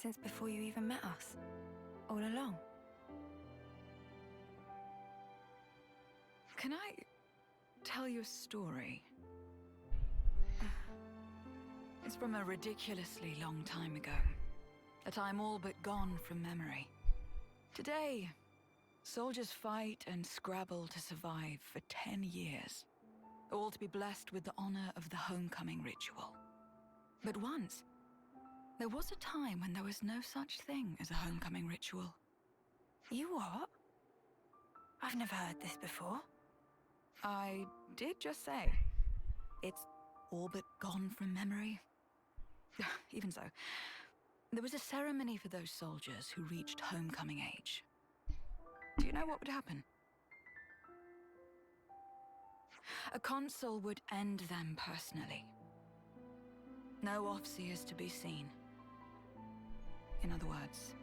S8: Since before you even met us? All along?
S4: Can I tell you a story? It's from a ridiculously long time ago. A time all but gone from memory. Today, soldiers fight and scrabble to survive for 10 years. All to be blessed with the honor of the homecoming ritual. But once, there was a time when there was no such thing as a homecoming ritual.
S8: You what? I've never heard this before.
S4: I did just say, it's all but gone from memory. Even so, there was a ceremony for those soldiers who reached homecoming age. Do you know what would happen? A consul would end them personally. No officers to be seen. In other words,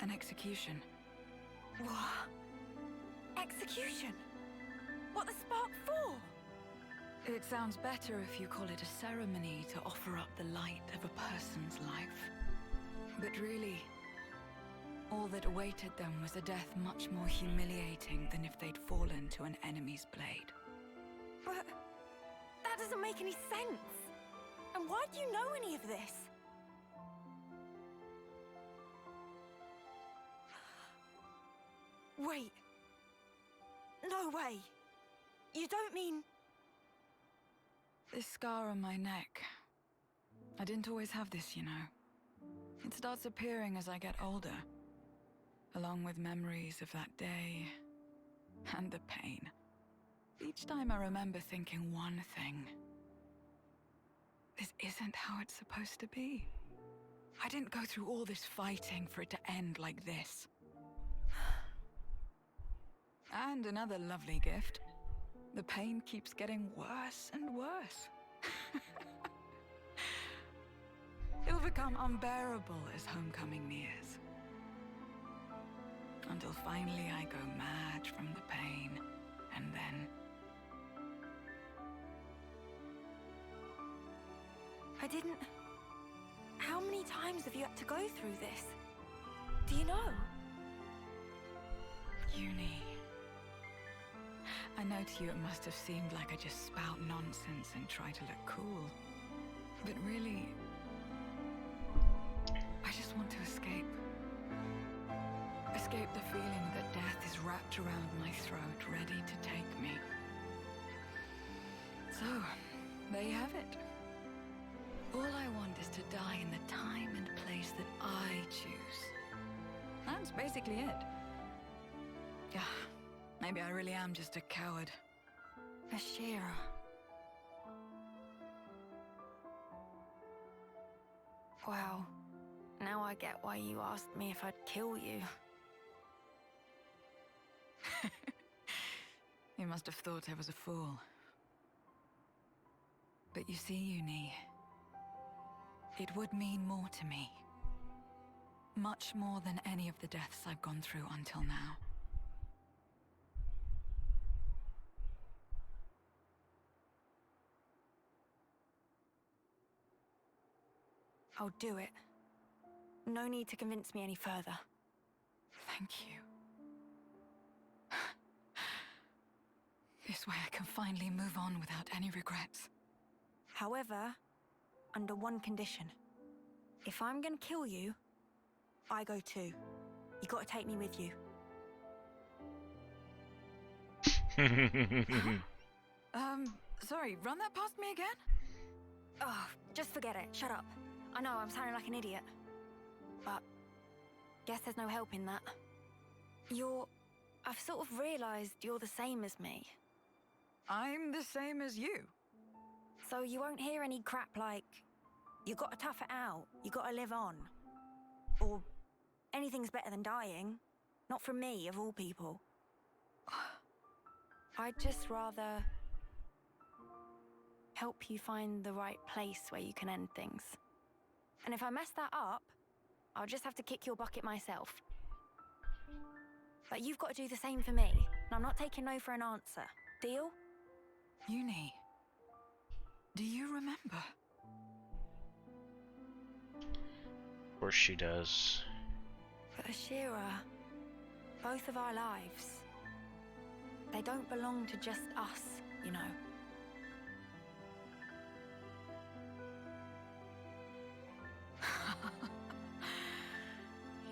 S4: an execution.
S8: What? Execution? What the spark for?
S4: It sounds better if you call it a ceremony to offer up the light of a person's life. But really, all that awaited them was a death much more humiliating than if they'd fallen to an enemy's blade.
S8: But that doesn't make any sense. And why do you know any of this? Wait. No way. You don't mean...
S4: This scar on my neck. I didn't always have this, you know. It starts appearing as I get older. Along with memories of that day. And the pain. Each time I remember thinking one thing. This isn't how it's supposed to be. I didn't go through all this fighting for it to end like this. And another lovely gift. The pain keeps getting worse and worse. It'll become unbearable as homecoming nears. Until finally I go mad from the pain, and then...
S8: I didn't... How many times have you had to go through this? Do you know?
S4: Uni. I know to you it must have seemed like I just spout nonsense and try to look cool. But really... I just want to escape. Escape the feeling that death is wrapped around my throat, ready to take me. So, there you have it. All I want is to die in the time and place that I choose. That's basically it. Yeah, maybe I really am just a coward.
S8: Ashira. Well, now I get why you asked me if I'd kill you.
S4: You must have thought I was a fool. But you see, Uni, it would mean more to me. Much more than any of the deaths I've gone through until now.
S8: I'll do it. No need to convince me any further.
S4: Thank you. This way I can finally move on without any regrets.
S8: However, under one condition. If I'm gonna kill you, I go too. You gotta take me with you.
S4: Sorry, run that past me again?
S8: Oh, just forget it. Shut up. I know I'm sounding like an idiot. But guess there's no help in that. I've sort of realized you're the same as me.
S4: I'm the same as you.
S8: So you won't hear any crap like, you gotta tough it out, you gotta live on. Or, anything's better than dying. Not from me, of all people. I'd just rather help you find the right place where you can end things. And if I mess that up, I'll just have to kick your bucket myself. But you've got to do the same for me, and I'm not taking no for an answer. Deal?
S4: Uni, do you remember?
S1: Of course she does.
S8: But Ashira, both of our lives, they don't belong to just us, you know.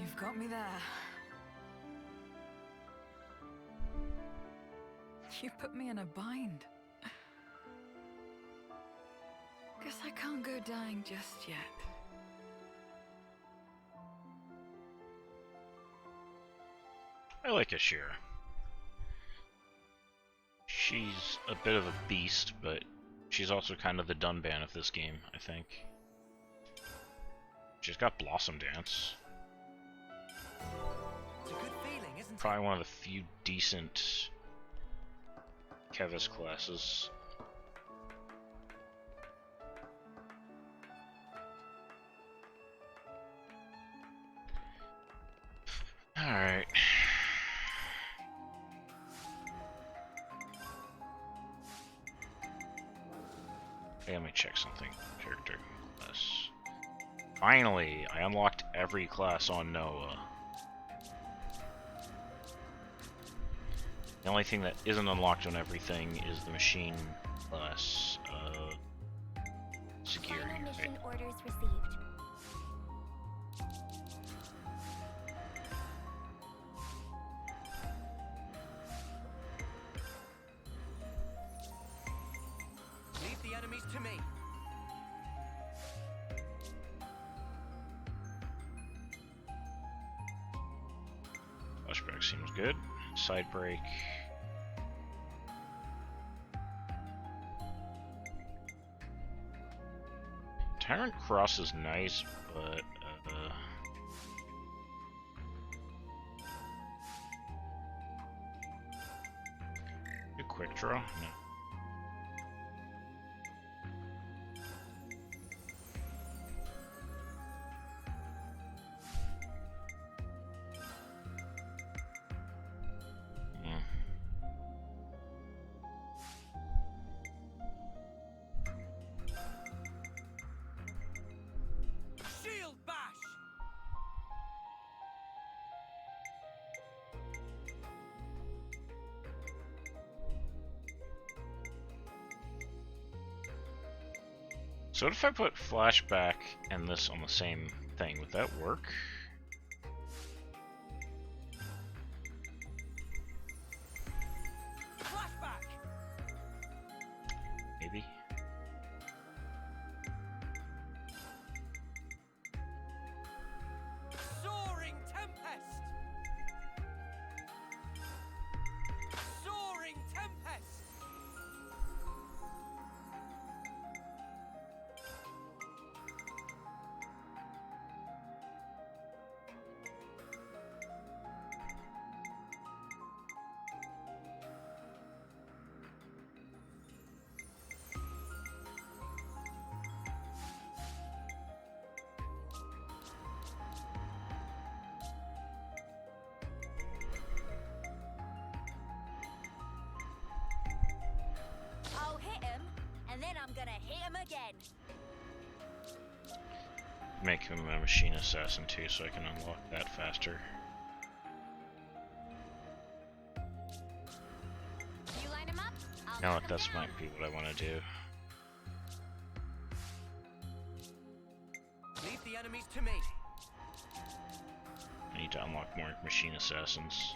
S4: You've got me there. You put me in a bind. Guess I can't go dying just yet.
S1: I like Ashira. She's a bit of a beast, but she's also kind of the Dunban of this game, I think. She's got Blossom Dance.
S5: It's a good feeling, isn't it?
S1: Probably one of the few decent Kevis classes. Alright. Hey, let me check something. Character class. Finally, I unlocked every class on Noah. The only thing that isn't unlocked on everything is the machine class. Security.
S2: Final mission
S1: Right?
S2: orders received.
S5: Leave the enemies to me.
S1: Flashback seems good. Side break. Tyrant Cross is nice, but a quick draw? No.
S5: Shield bash!
S1: So what if I put flashback and this on the same thing? Would that work?
S5: Flashback!
S1: Maybe. maybe.
S5: Soaring Tempest! Soaring Tempest!
S2: I'll hit him, and then I'm gonna hit him again.
S1: Make him a machine assassin too, so I can unlock that faster.
S2: You line him up, I'll
S1: Now
S2: knock
S1: that
S2: him
S1: that's
S2: down.
S1: might be what I want to do.
S5: Leave the enemies to me.
S1: I need to unlock more machine assassins.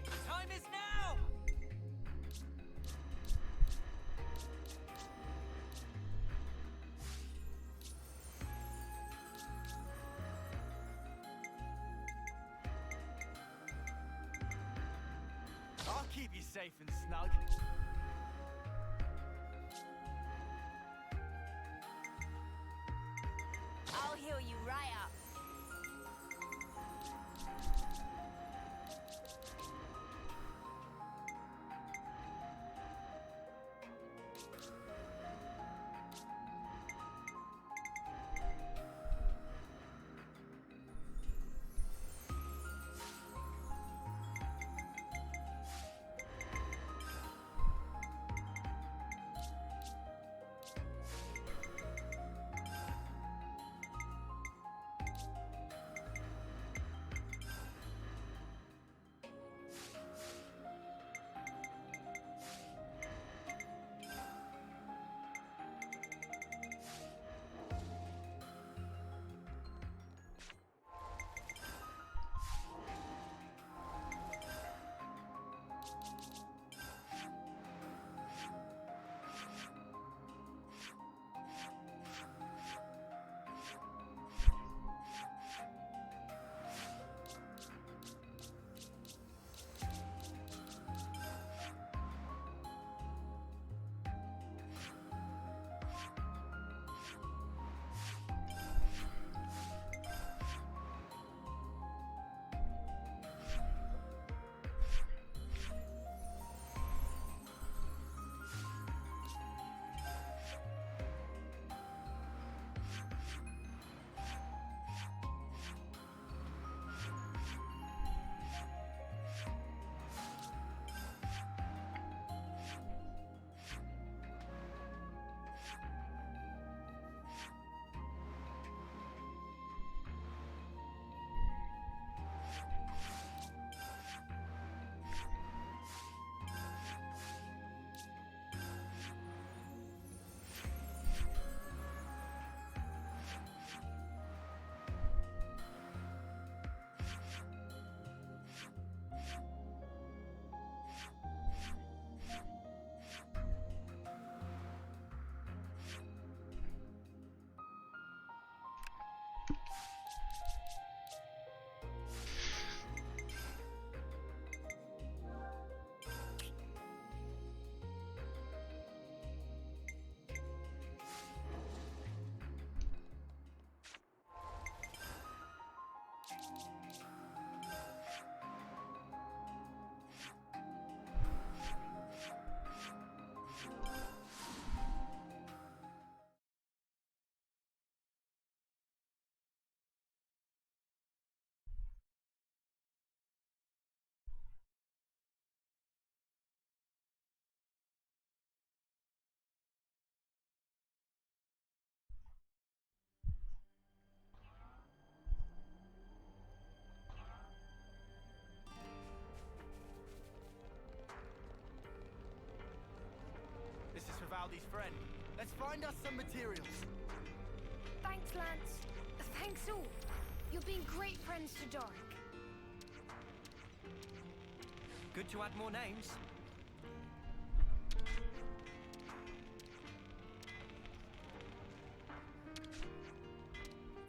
S5: The time is now!
S10: I'll keep you safe and snug.
S2: I'll heal you right up.
S10: Baldi's friend. Let's find us some materials.
S2: Thanks, Lance. Thanks all. You're being great friends to Doric.
S5: Good to add more names.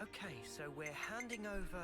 S5: Okay, so we're handing over...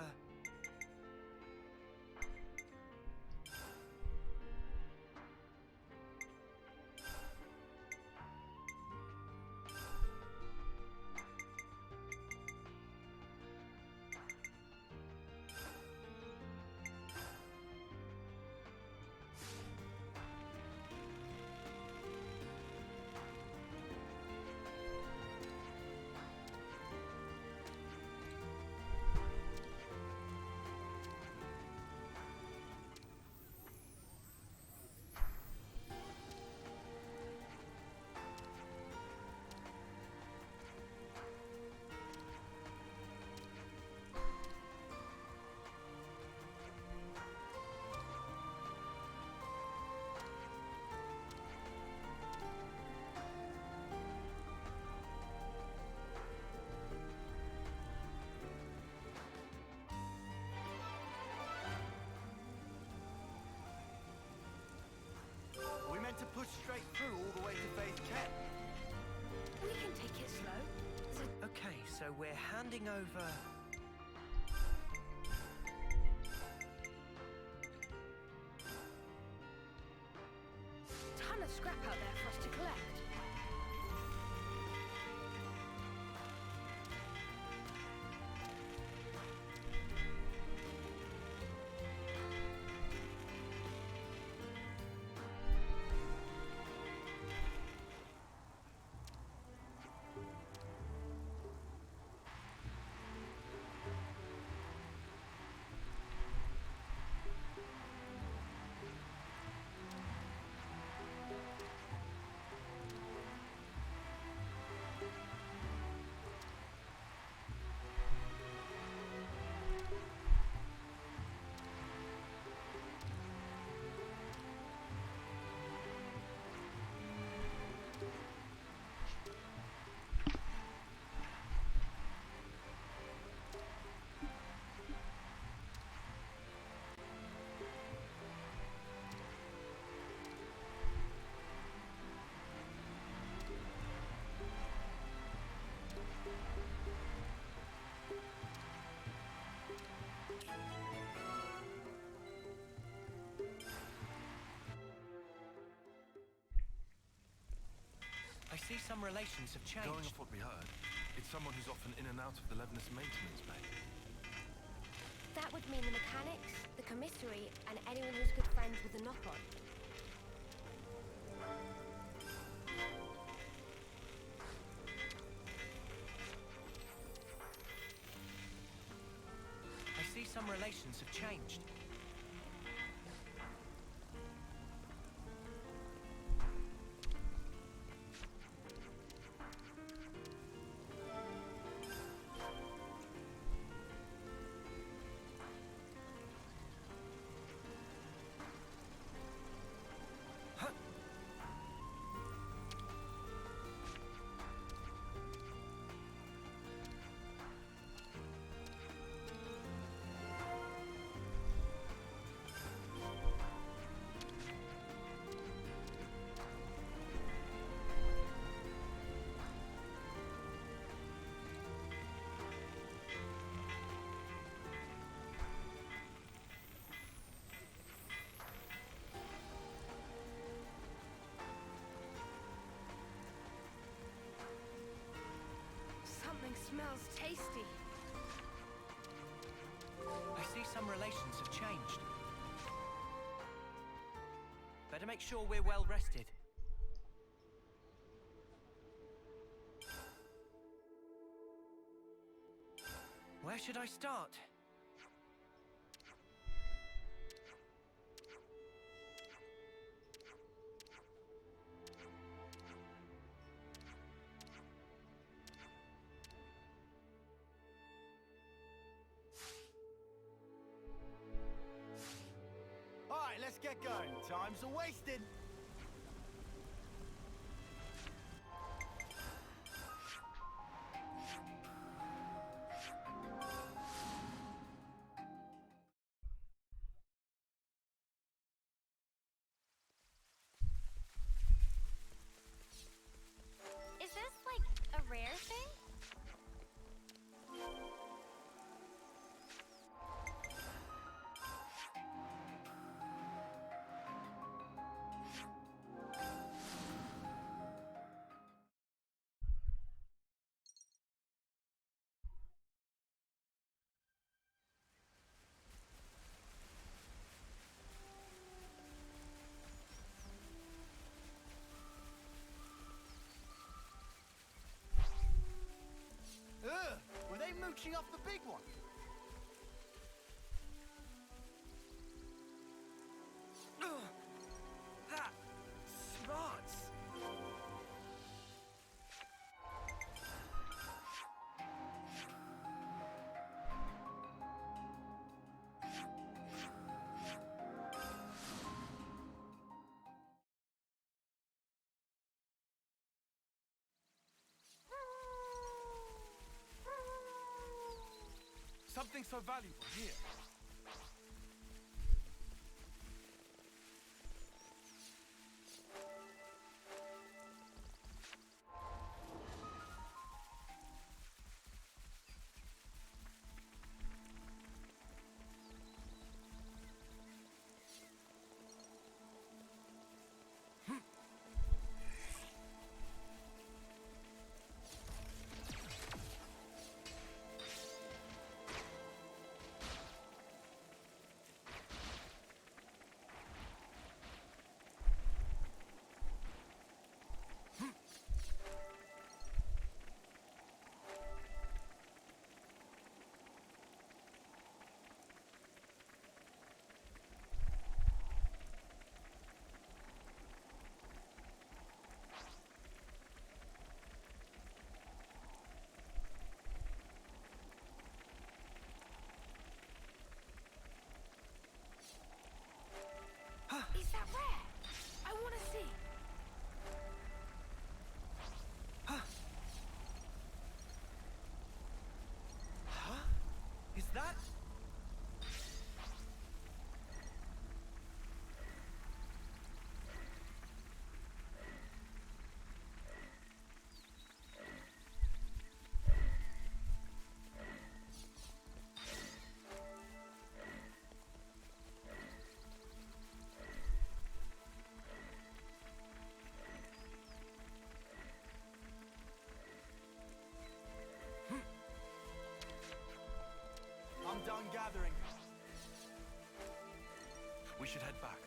S10: Are we meant to push straight through all the way to Faith Ket?
S2: We can take it slow.
S5: Okay, so we're handing over...
S2: Ton of scrap out there for us to collect.
S5: I see some relations have changed.
S11: Going off what we heard, it's someone who's often in and out of the Levinus maintenance bay.
S2: That would mean the mechanics, the commissary, and anyone who's good friends with the knock-on.
S5: I see some relations have changed.
S2: Something smells tasty.
S5: I see some relations have changed. Better make sure we're well rested. Where should I start?
S10: Alright, let's get going. Time's a wasted.
S11: something so valuable here.
S8: Is that rare? I want to see.
S5: Huh? Is that?
S10: I'm done gathering.
S11: We should head back.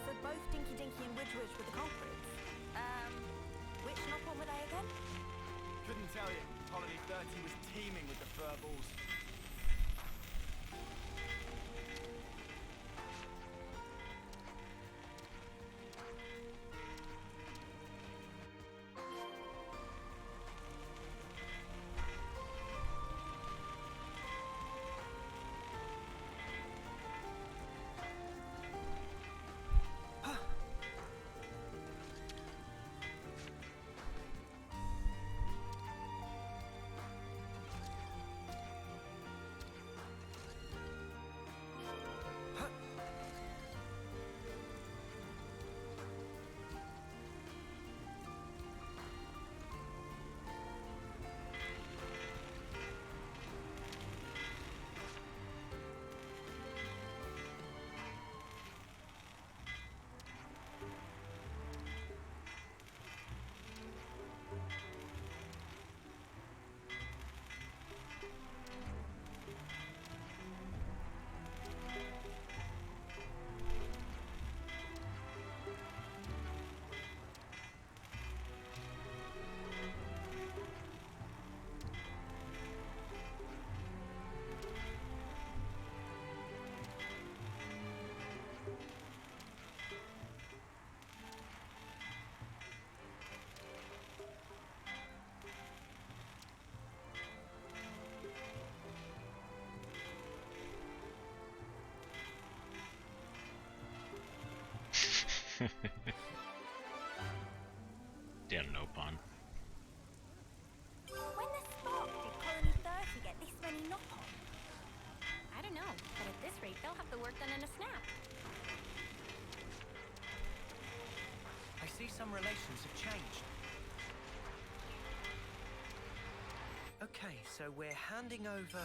S8: So both Dinky Dinky and Widge Widge were the culprits. Which knockout were they again?
S10: Couldn't tell you. Colony 30 was teeming with the furballs.
S5: some relations have changed. Okay, so we're handing over...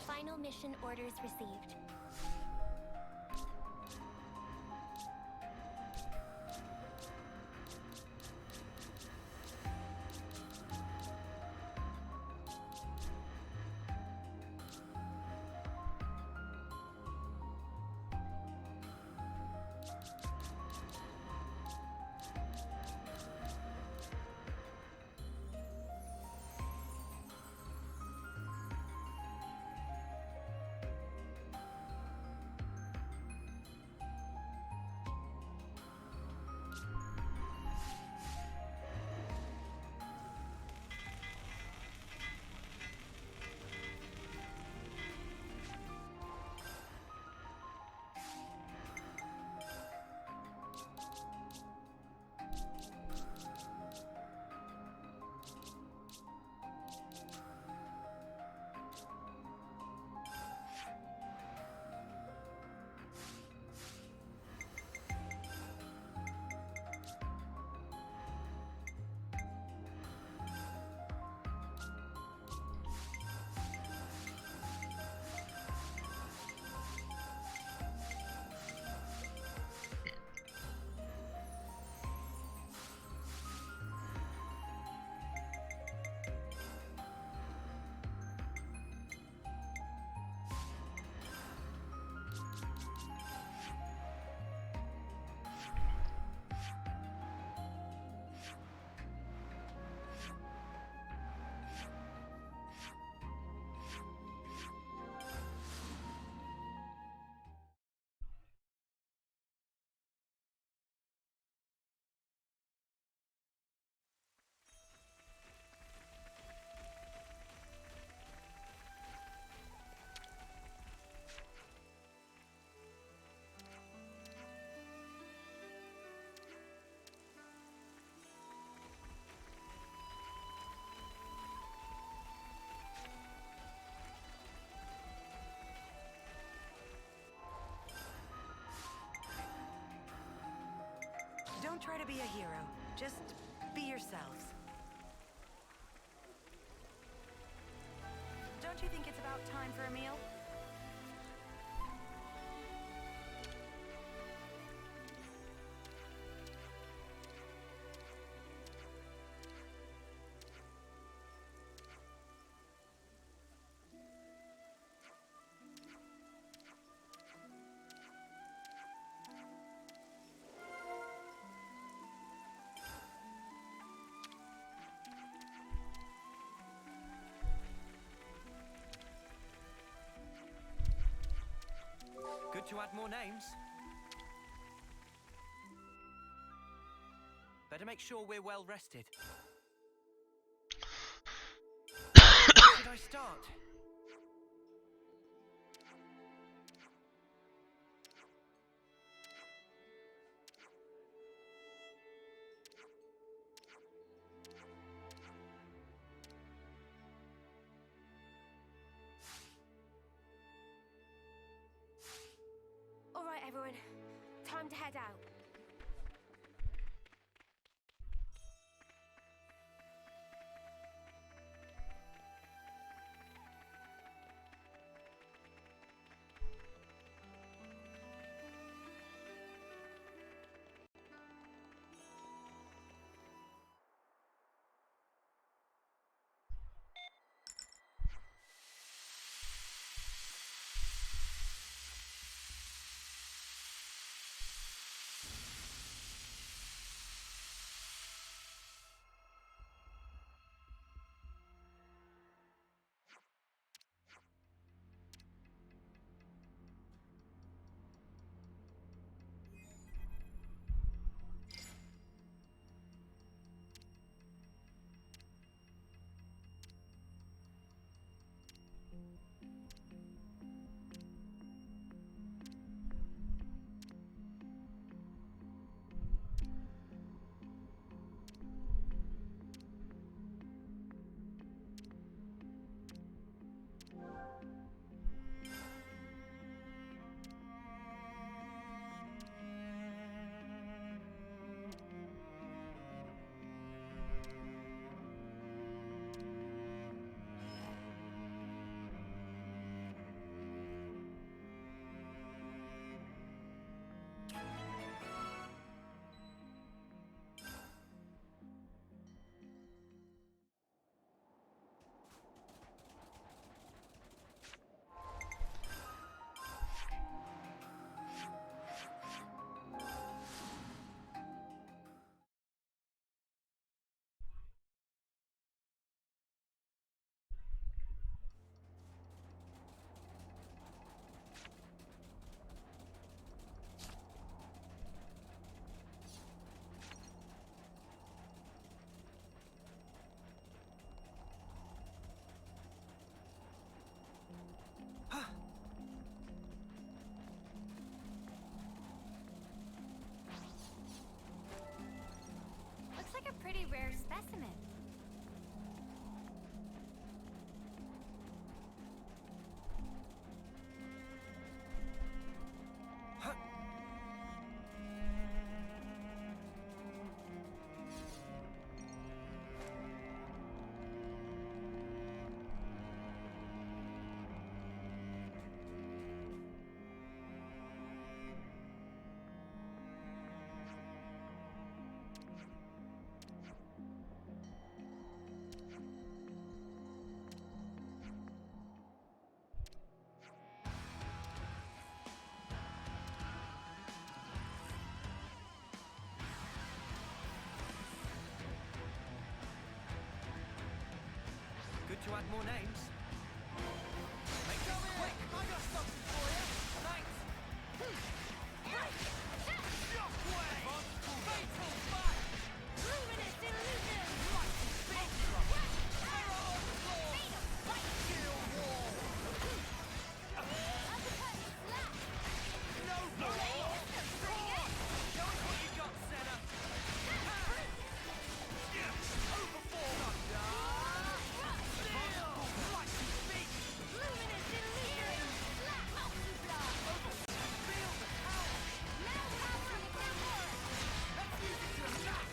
S2: Final mission orders received.
S8: Don't try to be a hero. Just be yourselves. Don't you think it's about time for a meal?
S5: Good to add more names. Better make sure we're well rested. Where should I start?
S2: Time to head out. Looks like a pretty rare specimen.
S5: Good to add more names. Make this quick! I got something for you! Thanks! Shockwave! Fatal Fight!
S2: Luminous illusion!
S5: Mighty Spectrum! Terror on the floor! Steel Wall!
S2: Uppercut slap!
S5: No more! Show us what you got, Senna! Overform! Steel! Mighty Beat!
S2: Luminous illusion! Slap! Multi-blast!
S5: Feel the power!
S2: Now power of Gamora!
S5: Let's use it to the max!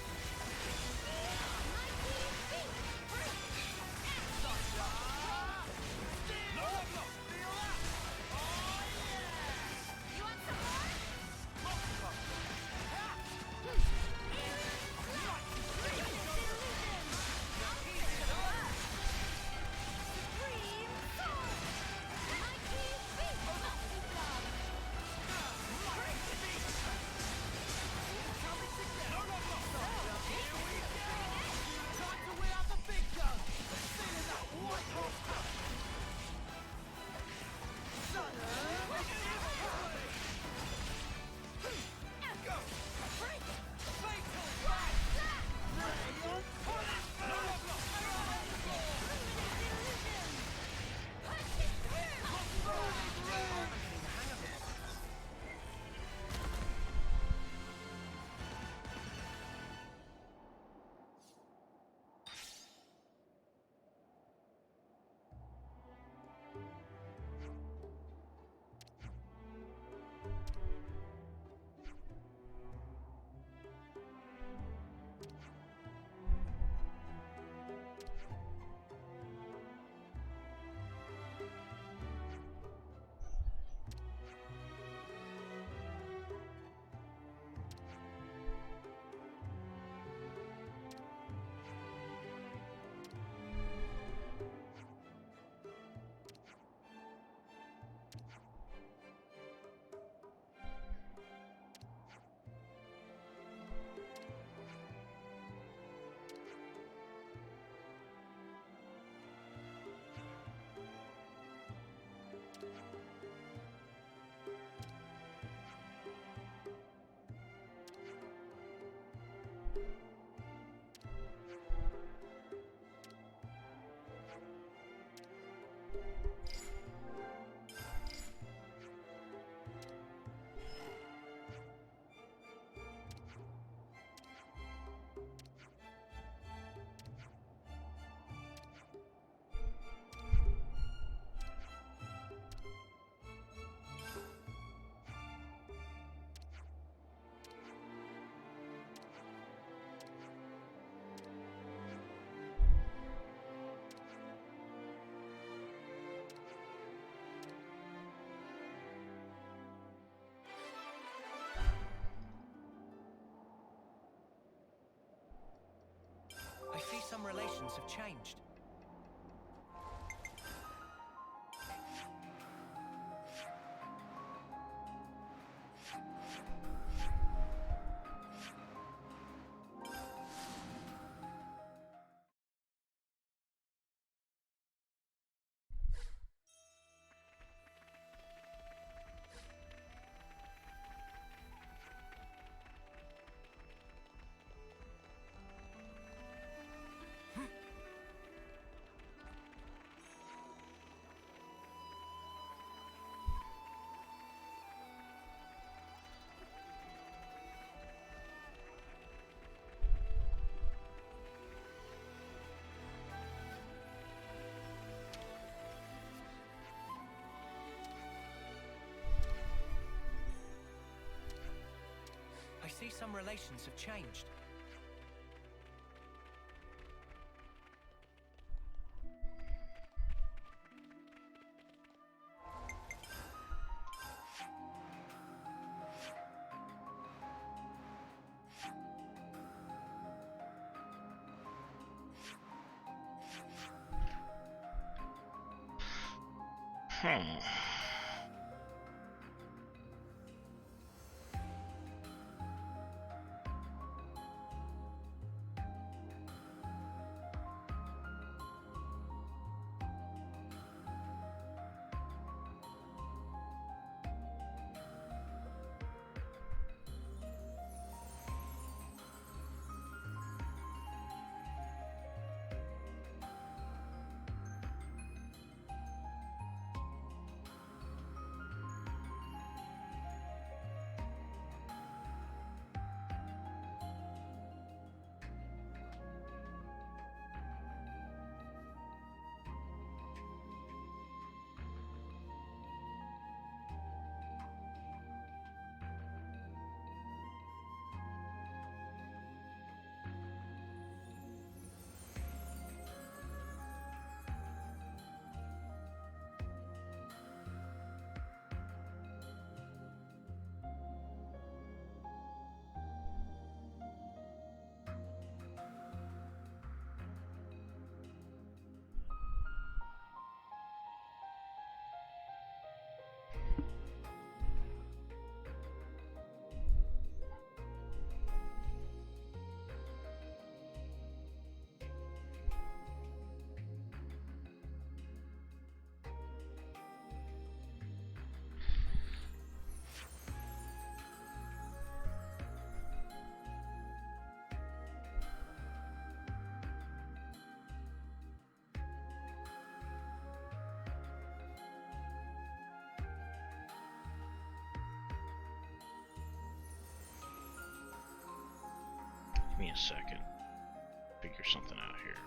S5: relations have changed. I see some relations have changed.
S1: Give me a second. Figure something out here.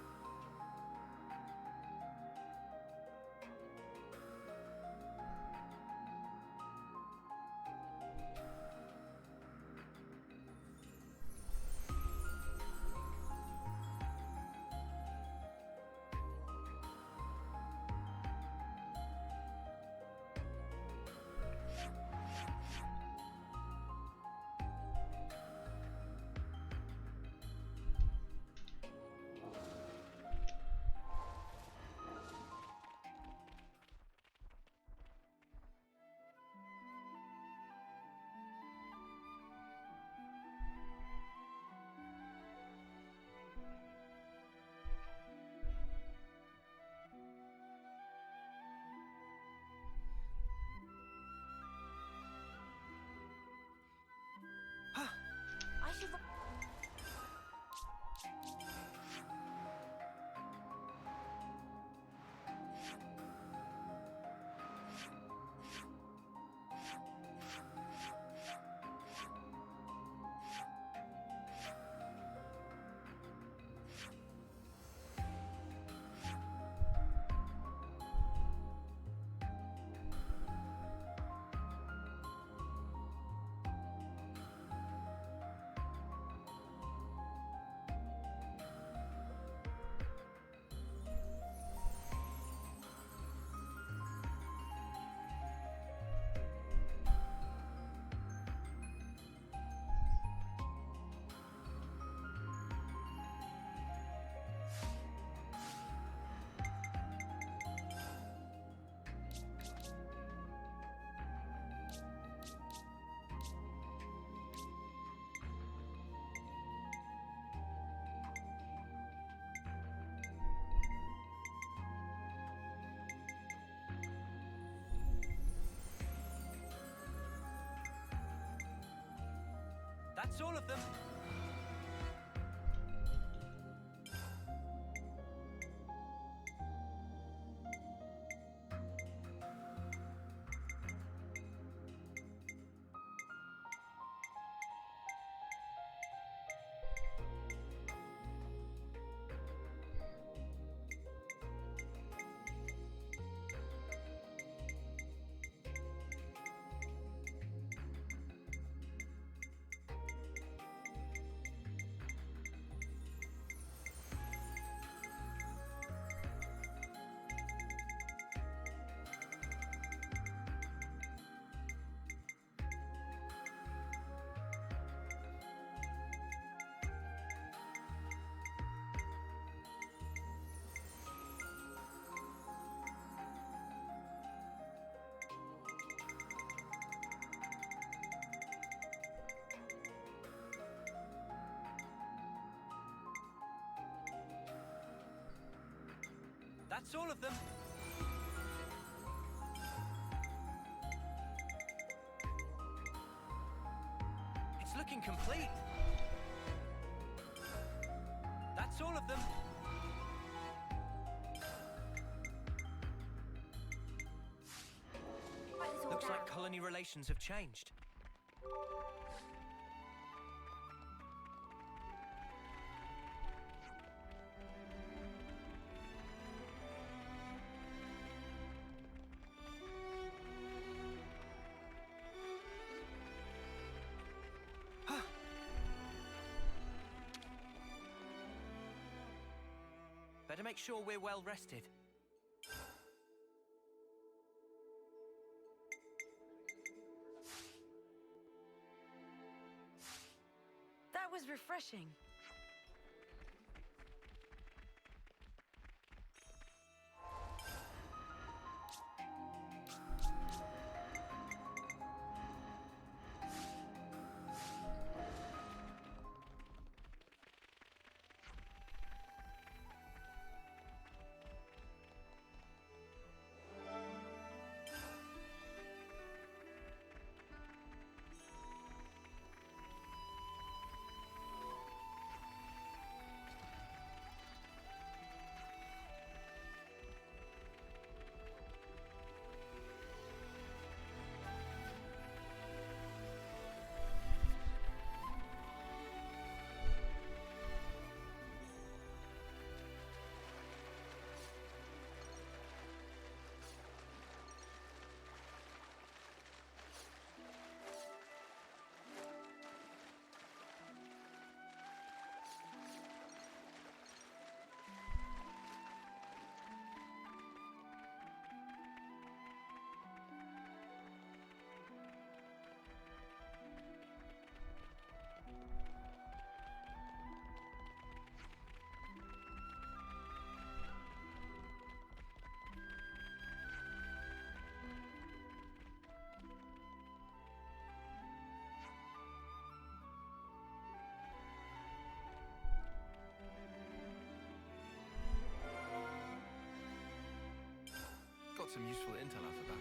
S5: That's all of them. That's all of them. It's looking complete. That's all of them. Looks like colony relations have changed. Better make sure we're well rested.
S9: That was refreshing.
S11: Got some useful intel out of that.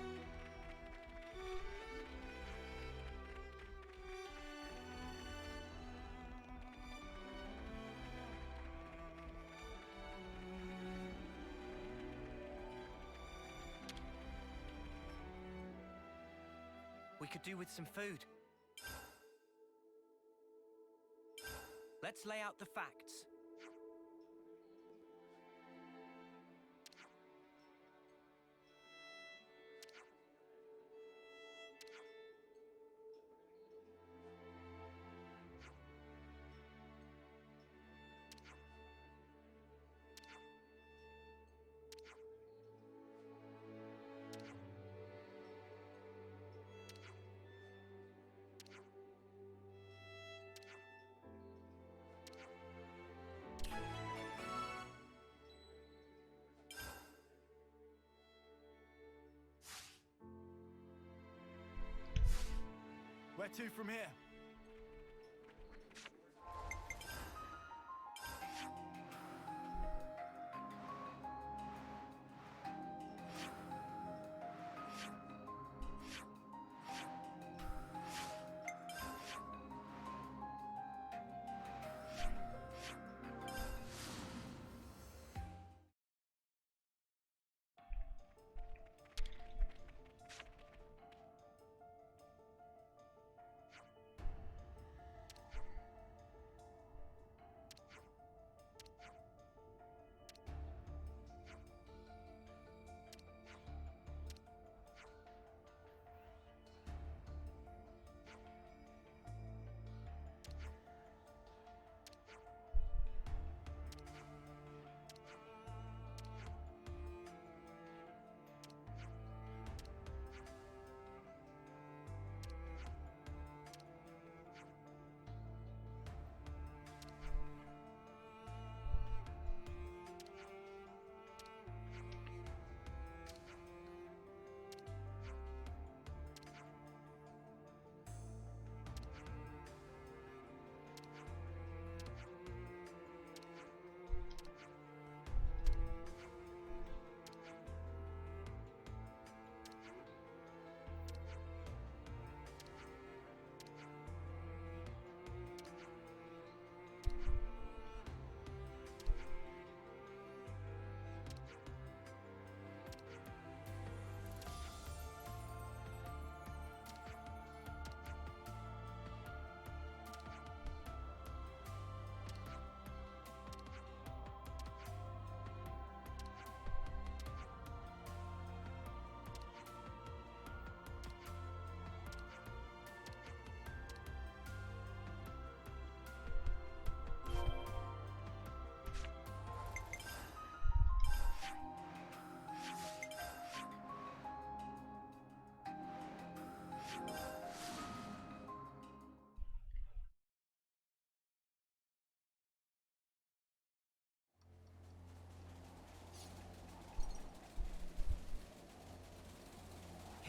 S5: We could do with some food. Let's lay out the facts.
S10: Where to from here?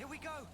S5: Here we go!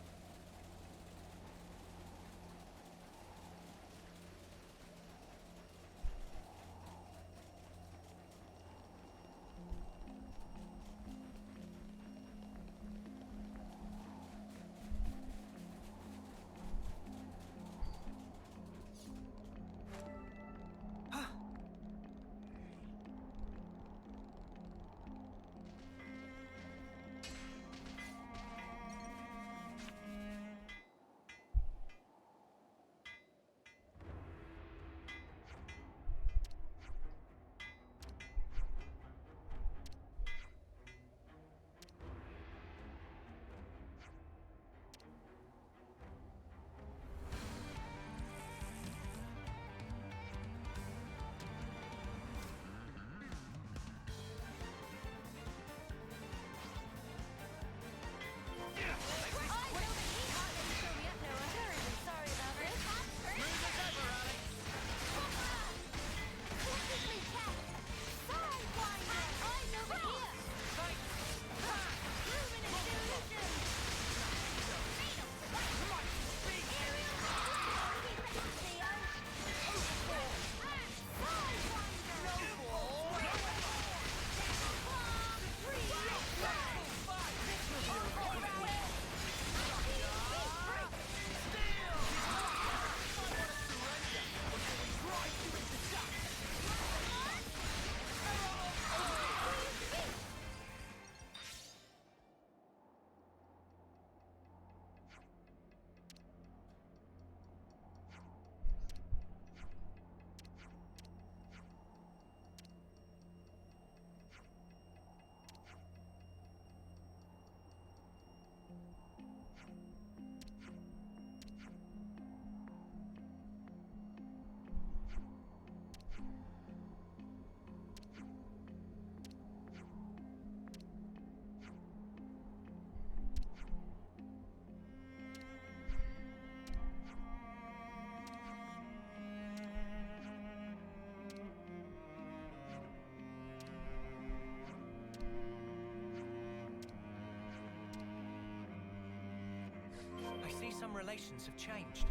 S5: Some relations have changed.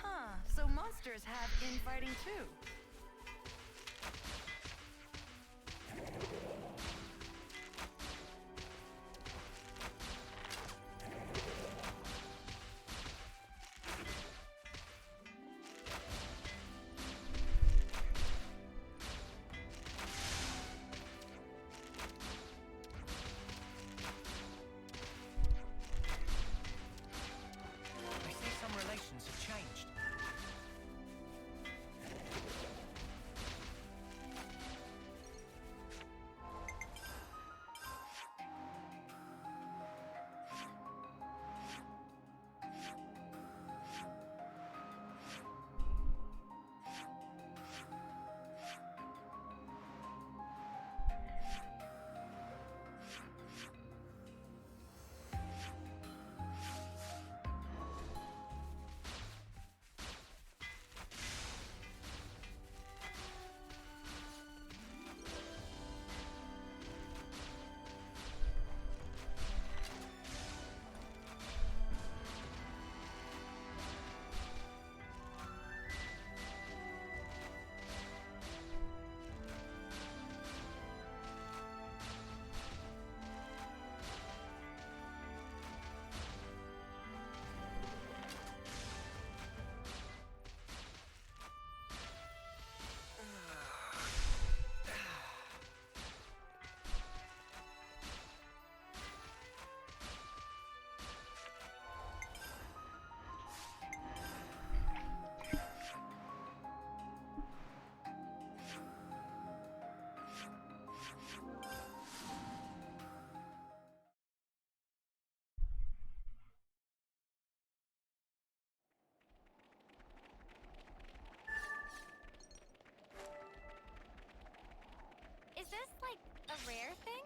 S9: Huh, so monsters have infighting too.
S5: I see some relations have changed.
S8: rare thing?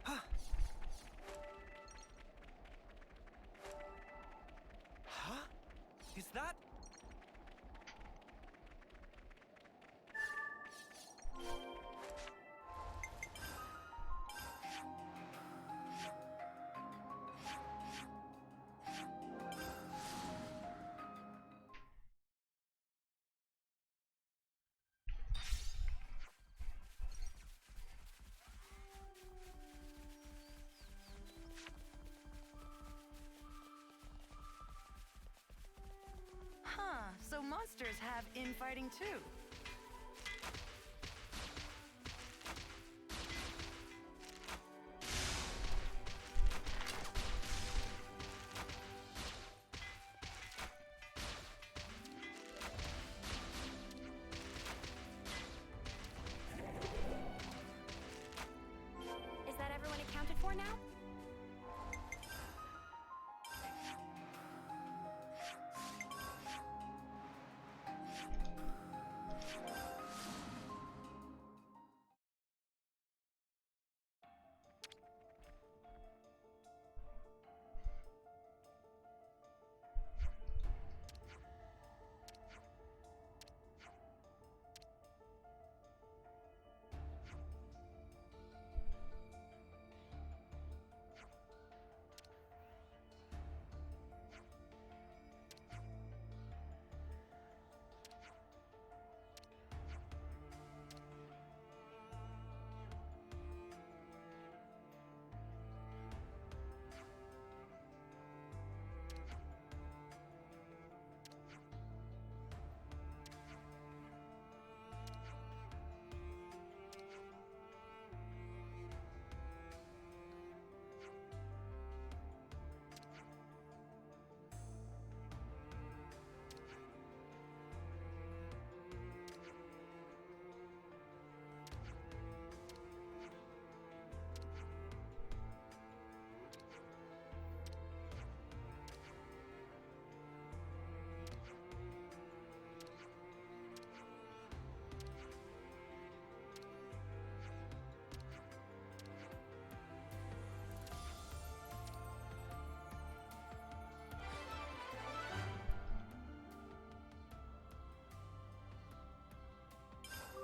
S5: Huh? Is that?
S9: Huh, so monsters have infighting too.
S8: Is that everyone accounted for now?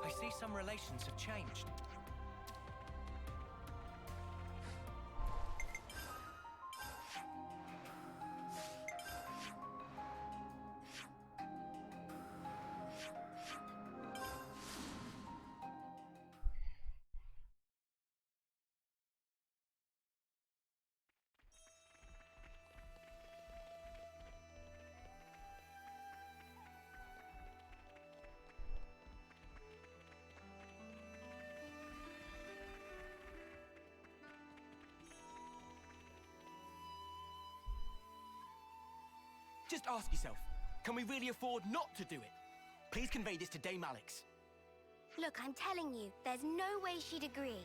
S5: I see some relations have changed. Just ask yourself, can we really afford not to do it? Please convey this to Dame Alex.
S2: Look, I'm telling you, there's no way she'd agree.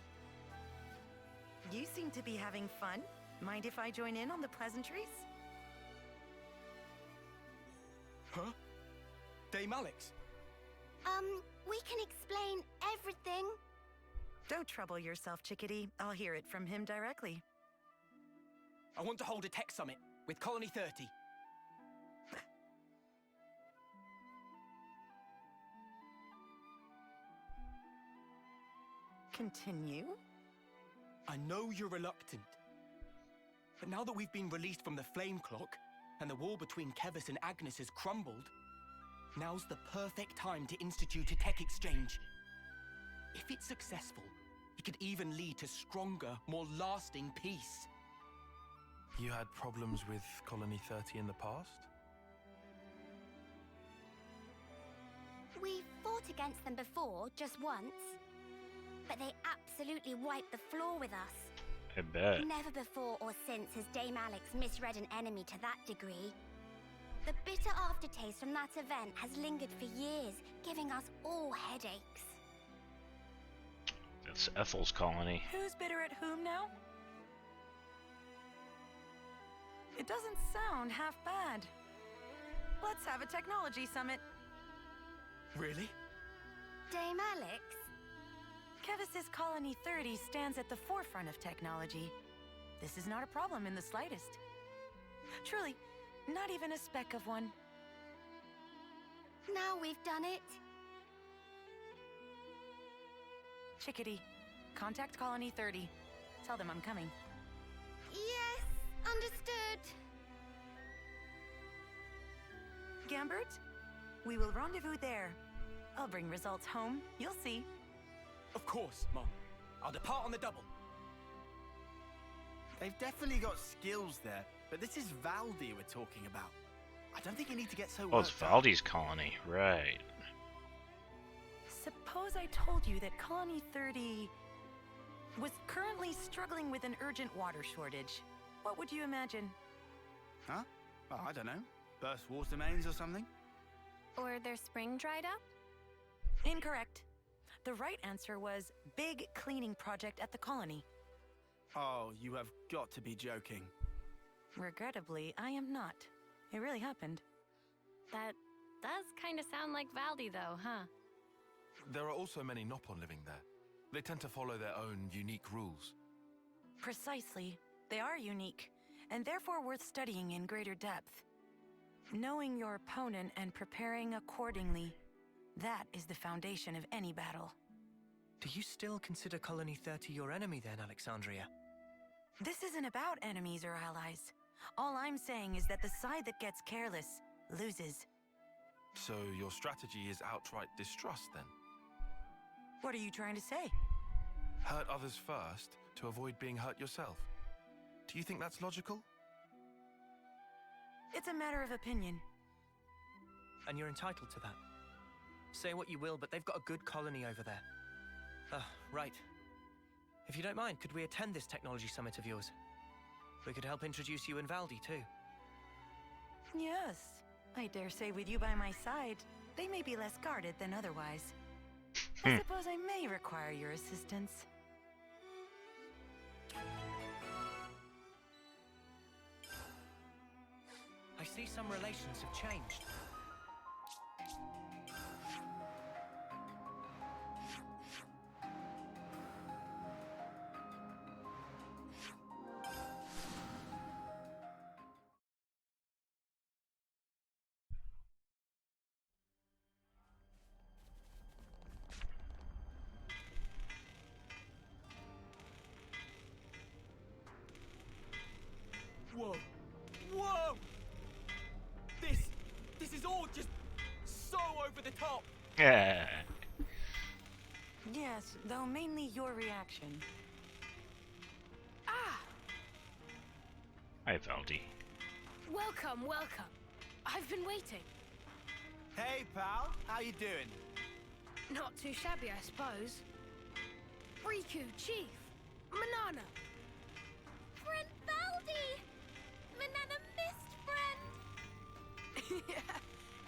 S9: You seem to be having fun. Mind if I join in on the pleasantries?
S5: Huh? Dame Alex?
S2: We can explain everything.
S9: Don't trouble yourself, chickadee. I'll hear it from him directly.
S5: I want to hold a tech summit with Colony 30.
S9: Continue?
S5: I know you're reluctant. But now that we've been released from the Flame Clock, and the wall between Kevis and Agnes has crumbled, now's the perfect time to institute a tech exchange. If it's successful, it could even lead to stronger, more lasting peace.
S11: You had problems with Colony 30 in the past?
S2: We fought against them before, just once. But they absolutely wiped the floor with us.
S1: I bet.
S2: Never before or since has Dame Alex misread an enemy to that degree. The bitter aftertaste from that event has lingered for years, giving us all headaches.
S1: That's Ethel's colony.
S9: Who's bitter at whom now? It doesn't sound half bad. Let's have a technology summit.
S5: Really?
S2: Dame Alex?
S8: Kevis's Colony 30 stands at the forefront of technology. This is not a problem in the slightest. Truly, not even a speck of one.
S2: Now we've done it.
S8: Chickadee, contact Colony 30. Tell them I'm coming.
S2: Yes, understood.
S8: Gambert, we will rendezvous there. I'll bring results home, you'll see.
S5: Of course, Mom. I'll depart on the double.
S10: They've definitely got skills there, but this is Valdi we're talking about. I don't think you need to get so
S1: Oh, it's
S10: worked up.
S1: Valdi's colony, right?
S8: Suppose I told you that Colony 30 was currently struggling with an urgent water shortage. What would you imagine?
S10: Huh? Oh, I don't know. Burst water mains or something?
S2: Or their spring dried up?
S8: Incorrect. The right answer was big cleaning project at the colony.
S10: Oh, you have got to be joking.
S8: Regrettably, I am not. It really happened.
S2: That does kind of sound like Valdi, though, huh?
S11: There are also many Nopon living there. They tend to follow their own unique rules.
S8: Precisely. They are unique, and therefore worth studying in greater depth. Knowing your opponent and preparing accordingly, that is the foundation of any battle.
S12: Do you still consider Colony 30 your enemy then, Alexandria?
S8: This isn't about enemies or allies. All I'm saying is that the side that gets careless loses.
S11: So your strategy is outright distrust then?
S8: What are you trying to say?
S11: Hurt others first to avoid being hurt yourself. Do you think that's logical?
S8: It's a matter of opinion.
S12: And you're entitled to that. Say what you will, but they've got a good colony over there. Ah, right. If you don't mind, could we attend this technology summit of yours? We could help introduce you and Valdi, too.
S8: Yes. I dare say with you by my side, they may be less guarded than otherwise. I suppose I may require your assistance.
S12: I see some relations have changed.
S5: Whoa! Whoa! This is all just so over the top.
S1: Yeah.
S8: Yes, though mainly your reaction.
S2: Ah!
S1: Hi, Valdi.
S2: Welcome, welcome. I've been waiting.
S10: Hey, pal. How you doing?
S2: Not too shabby, I suppose. Riku, Chief, Manana. Friend Valdi! Manana missed friend! Yeah,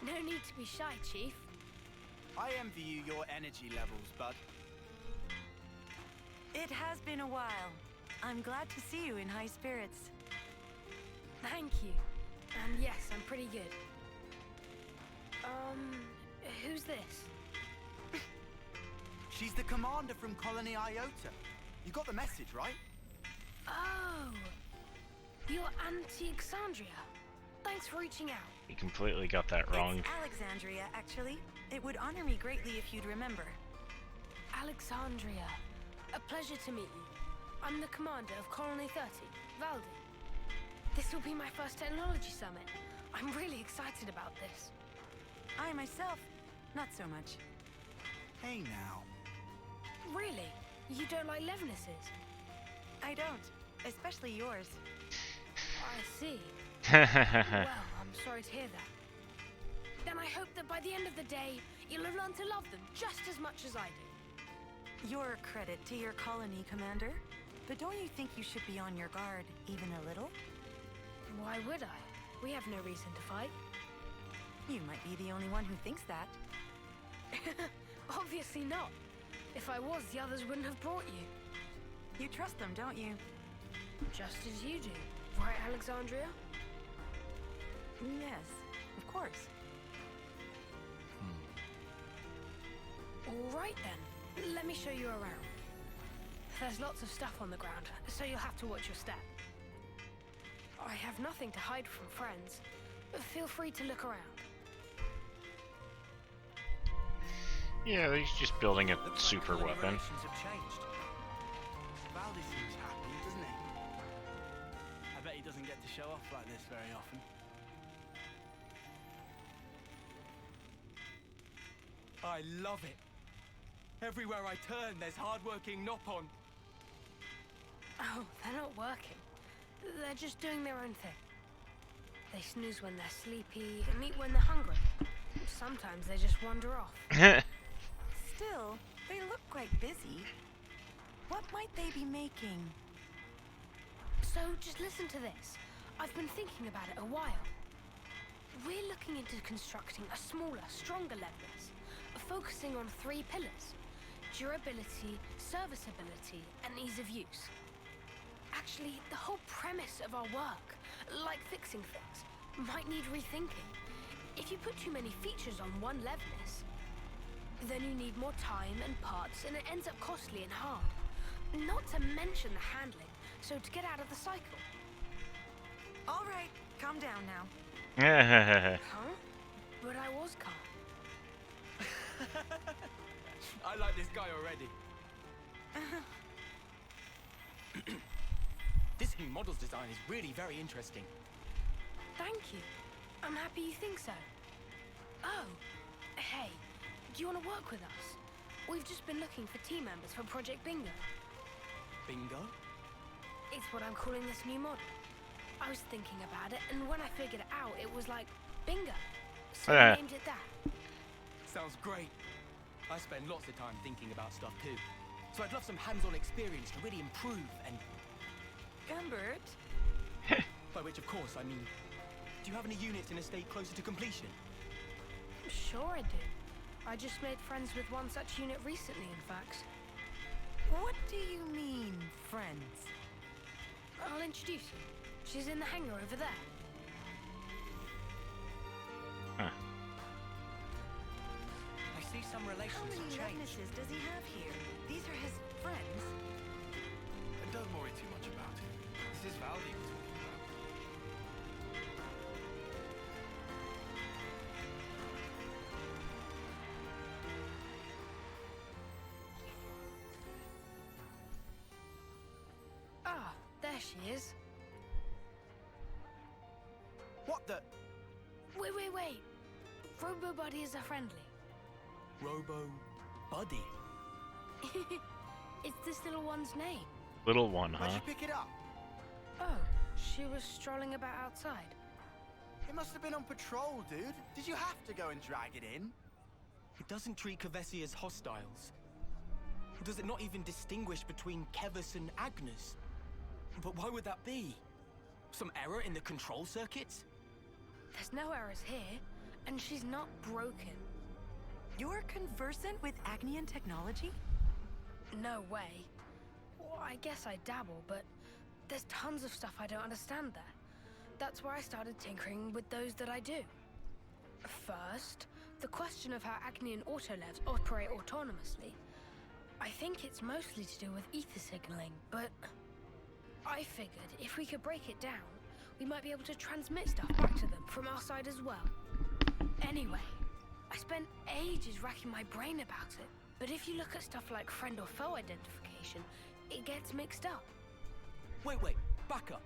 S2: no need to be shy, Chief.
S10: I envy you your energy levels, bud.
S8: It has been a while. I'm glad to see you in high spirits.
S2: Thank you. Yes, I'm pretty good. Who's this?
S10: She's the commander from Colony Iota. You got the message, right?
S2: Oh, you're Anti-Exandria. Thanks for reaching out.
S1: He completely got that wrong.
S8: It's Alexandria, actually. It would honor me greatly if you'd remember.
S2: Alexandria, a pleasure to meet you. I'm the commander of Colony 30, Valdi. This will be my first technology summit. I'm really excited about this.
S8: I myself, not so much.
S10: Hey now.
S2: Really? You don't like Levnesses?
S8: I don't, especially yours.
S2: I see. Well, I'm sorry to hear that. Then I hope that by the end of the day, you'll have learned to love them just as much as I do.
S8: You're a credit to your colony, Commander. But don't you think you should be on your guard, even a little?
S2: Why would I? We have no reason to fight.
S8: You might be the only one who thinks that.
S2: Obviously not. If I was, the others wouldn't have brought you.
S8: You trust them, don't you?
S2: Just as you do. Right, Alexandria?
S8: Yes, of course.
S2: All right then.
S13: Let me show you around. There's lots of stuff on the ground, so you'll have to watch your step. I have nothing to hide from friends. Feel free to look around.
S1: Yeah, he's just building a super
S10: colony
S1: weapon.
S10: relations have changed. Valdi seems happy, doesn't he? I bet he doesn't get to show off like this very often.
S5: I love it. Everywhere I turn, there's hard-working Nopon.
S13: Oh, they're not working. They're just doing their own thing. They snooze when they're sleepy and eat when they're hungry. Sometimes they just wander off.
S8: Still, they look quite busy. What might they be making?
S13: So just listen to this. I've been thinking about it a while. We're looking into constructing a smaller, stronger Leviathan, focusing on 3 pillars: durability, serviceability, and ease of use. Actually, the whole premise of our work, like fixing things, might need rethinking. If you put too many features on one Leviathan, then you need more time and parts, and it ends up costly and hard. Not to mention the handling, so to get out of the cycle.
S8: All right, calm down now.
S13: Huh? But I was calm.
S5: I like this guy already. This new model's design is really very interesting.
S13: Thank you. I'm happy you think so. Oh, hey, do you want to work with us? We've just been looking for team members for Project Bingo.
S5: Bingo?
S13: It's what I'm calling this new model. I was thinking about it, and when I figured it out, it was like bingo. So I named it that.
S5: Sounds great. I spend lots of time thinking about stuff too. So I'd love some hands-on experience to really improve and...
S8: Gumbert?
S5: By which, of course, I mean... Do you have any units in a state closer to completion?
S13: Sure I do. I just made friends with one such unit recently, in fact.
S8: What do you mean, friends?
S13: I'll introduce you. She's in the hangar over there.
S1: Huh.
S12: I see some relations
S8: How many
S12: have changed.
S8: Levnesses does he have here? These are his friends.
S11: And don't worry too much about it. This is Valdi we're talking about.
S13: Ah, there she is.
S10: What the?
S13: Wait. Robo Buddy is a friendly.
S5: Robo... Buddy?
S13: It's this little one's name.
S1: Little one,
S10: Where'd
S1: huh?
S10: you pick it up?
S13: Oh, she was strolling about outside.
S10: It must have been on patrol, dude. Did you have to go and drag it in?
S5: It doesn't treat Kevesi as hostiles. Does it not even distinguish between Kevis and Agnes? But why would that be? Some error in the control circuits?
S13: There's no errors here, and she's not broken.
S8: You're conversant with Agnian technology?
S13: No way. Well, I guess I dabble, but there's tons of stuff I don't understand there. That's why I started tinkering with those that I do. First, the question of how Agnian autolevs operate autonomously. I think it's mostly to do with ether signaling, but I figured if we could break it down, we might be able to transmit stuff back to them from our side as well. Anyway, I spent ages racking my brain about it, but if you look at stuff like friend or foe identification, it gets mixed up.
S5: Wait, back up.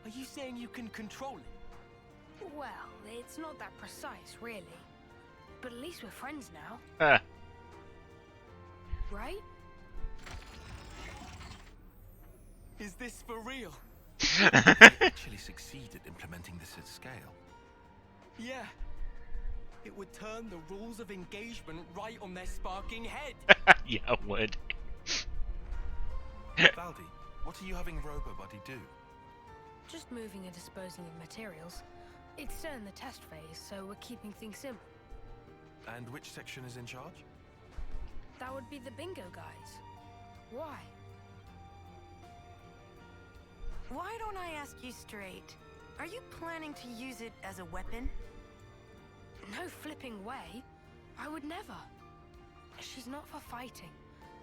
S5: Are you saying you can control it?
S13: Well, it's not that precise, really. But at least we're friends now,
S1: Ah.
S13: right?
S5: Is this for real?
S11: Actually succeed at implementing this at scale.
S5: Yeah. It would turn the rules of engagement right on their sparking head.
S1: Yeah, it would.
S11: Valdi, what are you having Robo Buddy do?
S13: Just moving and disposing of materials. It's still in the test phase, so we're keeping things simple.
S11: And which section is in charge?
S13: That would be the bingo guys. Why?
S8: Why don't I ask you straight? Are you planning to use it as a weapon?
S13: No flipping way. I would never. She's not for fighting.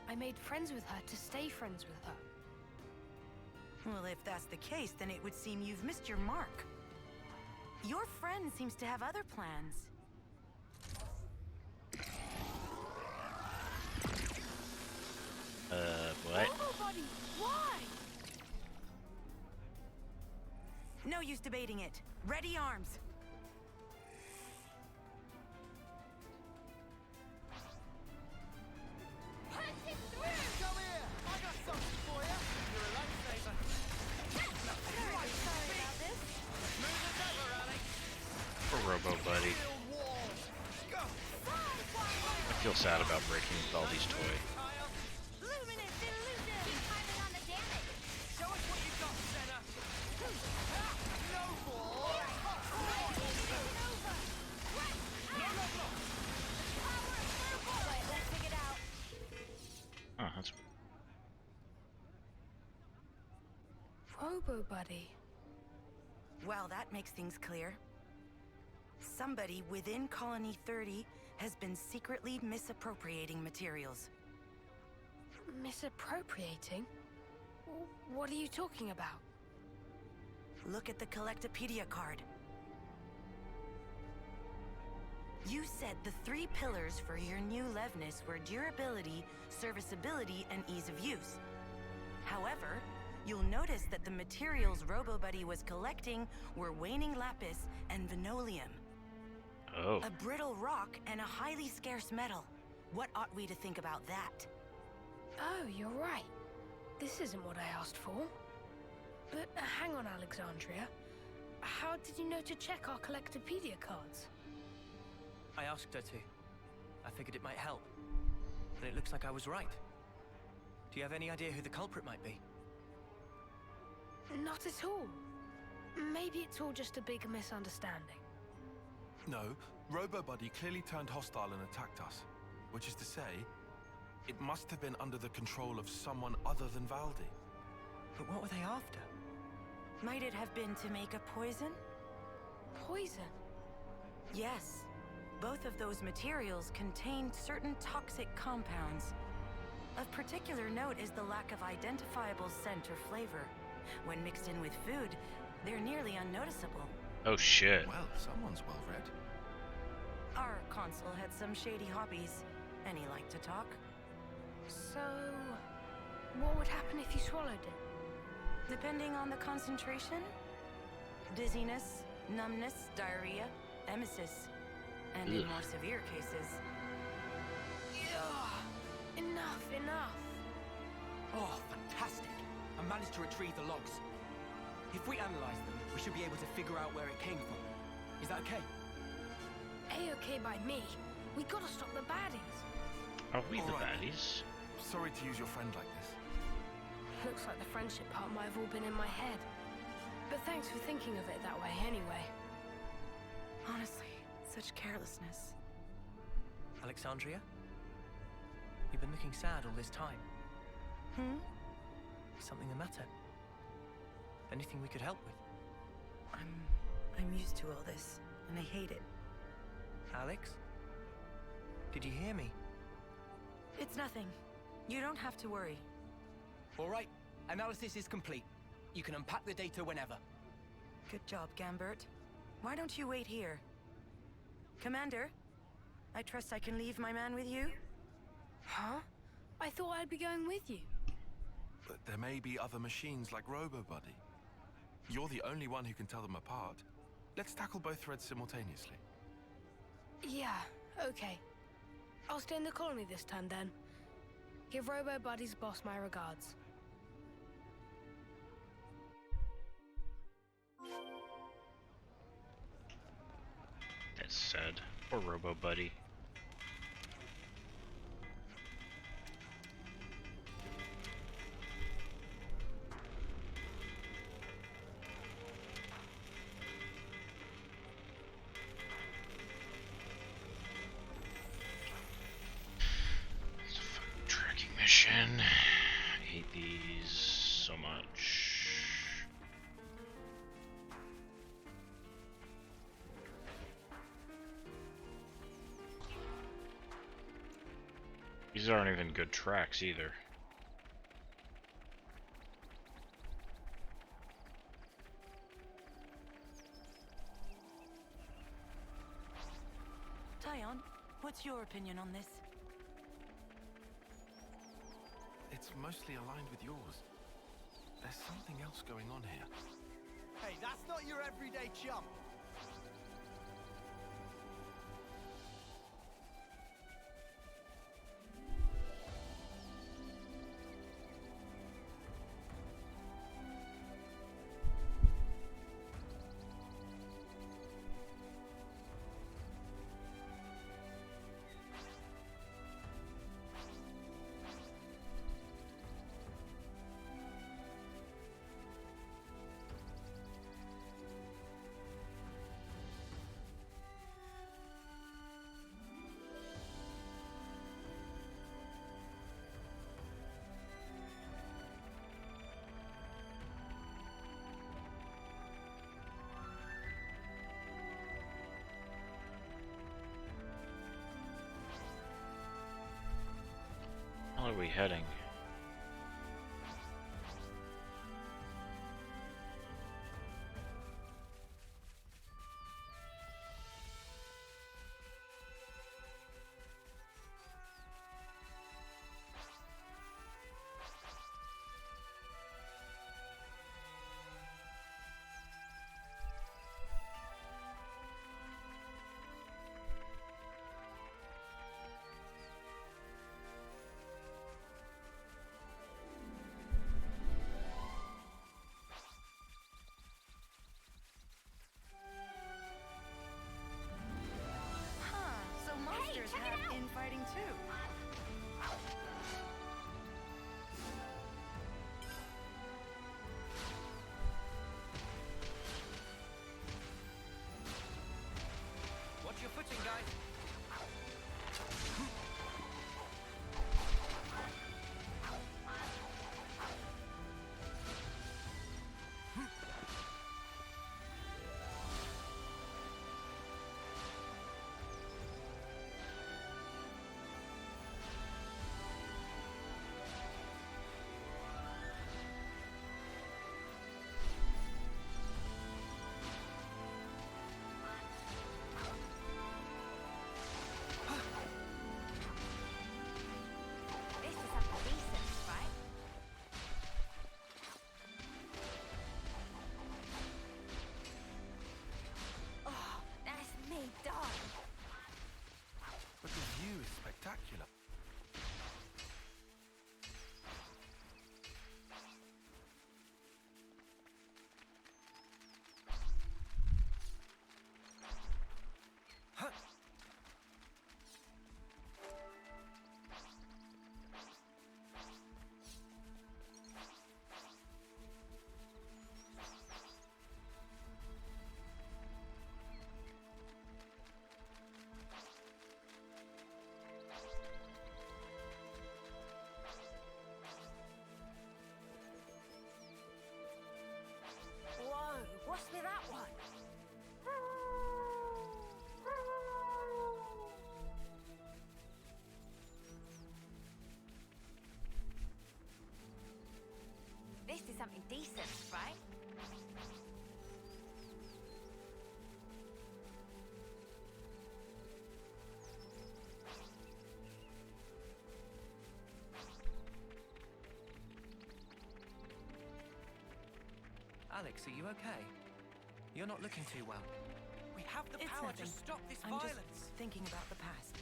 S13: I made friends with her to stay friends with her.
S14: Well, if that's the case, then it would seem you've missed your mark. Your friend seems to have other plans.
S1: What?
S8: Nobody! Why?
S14: No use debating it. Ready arms.
S8: Punch it through!
S3: Come here! I got something for you!
S12: You're a lifesaver.
S8: Sorry about this.
S12: Smooth as ever, Alex.
S1: Poor Robo Buddy. I feel sad about breaking Baldi's toy.
S8: Luminous illusion! Keep piling on the damage!
S12: Show us what you've got, Senna.
S3: No more!
S8: Wait, let's dig it out.
S1: Oh, that's
S13: Robo Buddy.
S14: Well, that makes things clear. Somebody within Colony 30 has been secretly misappropriating materials.
S13: Misappropriating? What are you talking about?
S14: Look at the Collectopedia card. You said the 3 pillars for your new Levnis were durability, serviceability, and ease of use. However, you'll notice that the materials RoboBuddy was collecting were waning lapis and venolium.
S1: Oh.
S14: A brittle rock and a highly scarce metal. What ought we to think about that?
S13: Oh, you're right. This isn't what I asked for. But hang on, Alexandria. How did you know to check our Collectopedia cards?
S12: I asked her to. I figured it might help. And it looks like I was right. Do you have any idea who the culprit might be?
S13: Not at all. Maybe it's all just a big misunderstanding.
S11: No, RoboBuddy clearly turned hostile and attacked us. Which is to say, it must have been under the control of someone other than Valdi.
S12: But what were they after?
S14: Might it have been to make a poison?
S13: Poison?
S14: Yes. Both of those materials contained certain toxic compounds. Of particular note is the lack of identifiable scent or flavor. When mixed in with food, they're nearly unnoticeable.
S1: Oh shit.
S11: Well, someone's well read.
S14: Our consul had some shady hobbies, and he liked to talk.
S13: So, what would happen if you swallowed it?
S14: Depending on the concentration, dizziness, numbness, diarrhea, emesis, and in more severe cases.
S13: Ugh. Enough.
S5: Oh, fantastic. I managed to retrieve the logs. If we analyze them, we should be able to figure out where it came from. Is that okay?
S13: A-okay by me. We gotta stop the baddies.
S1: Are we the
S11: All right.
S1: baddies?
S11: Sorry to use your friend like this.
S13: Looks like the friendship part might have all been in my head. But thanks for thinking of it that way anyway.
S14: Honestly, such carelessness.
S12: Alexandria? You've been looking sad all this time. Something the matter? Anything we could help with?
S14: I'm used to all this, and I hate it.
S12: Alex? Did you hear me?
S14: It's nothing. You don't have to worry.
S5: All right, analysis is complete. You can unpack the data whenever.
S14: Good job, Gambert. Why don't you wait here? Commander, I trust I can leave my man with you?
S13: Huh? I thought I'd be going with you.
S11: But there may be other machines like RoboBuddy. You're the only one who can tell them apart. Let's tackle both threads simultaneously.
S13: Yeah, okay. I'll stay in the colony this time then. Give Robo Buddy's boss my regards.
S1: That's sad. Poor Robo Buddy. It's a fucking tracking mission. I hate these so much. These aren't even good tracks either.
S14: Tyon, what's your opinion on this?
S11: It's mostly aligned with yours. There's something else going on here.
S10: Hey, that's not your everyday chum.
S1: Where are we heading?
S14: So monsters have infighting too.
S12: Watch your footing, guys.
S8: This is something decent, right? Oh, that's me done.
S11: But the view is spectacular.
S8: Whoa, what's with that one? This is something decent, right?
S12: Alex, are you okay? You're not looking too well. We have the
S14: It's
S12: power
S14: nothing.
S12: to stop this
S14: I'm
S12: violence.
S14: just thinking about the past.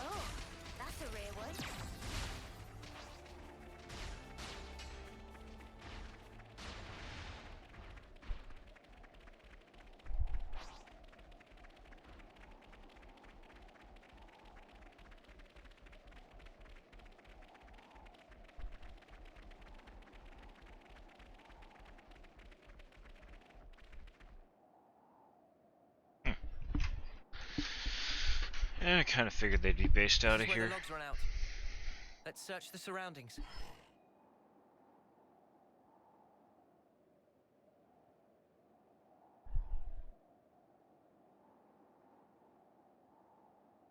S8: Oh, that's a rare one.
S1: I kind of figured they'd be based out of
S12: This is where
S1: here.
S12: the logs run out. Let's search the surroundings.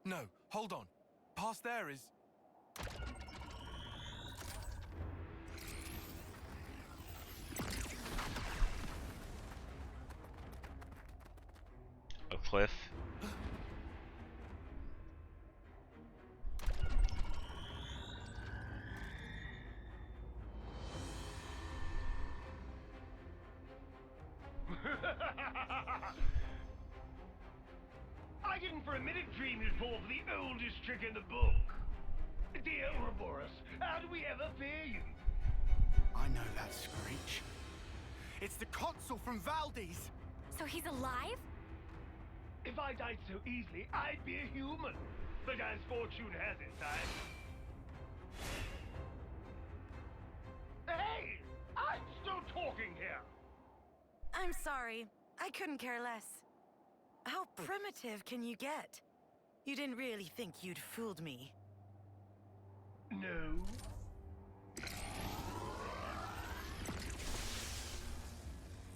S11: No, hold on. Past there is...
S1: A cliff.
S15: I didn't for a minute dream you'd fall for the oldest trick in the book. Dear Ouroboros, how do we ever fear you?
S5: I know that screech. It's the consul from Valdez.
S8: So he's alive?
S15: If I died so easily, I'd be a human. But as fortune has it, Hey! I'm still talking here!
S14: I'm sorry. I couldn't care less. How primitive can you get? You didn't really think you'd fooled me.
S15: No.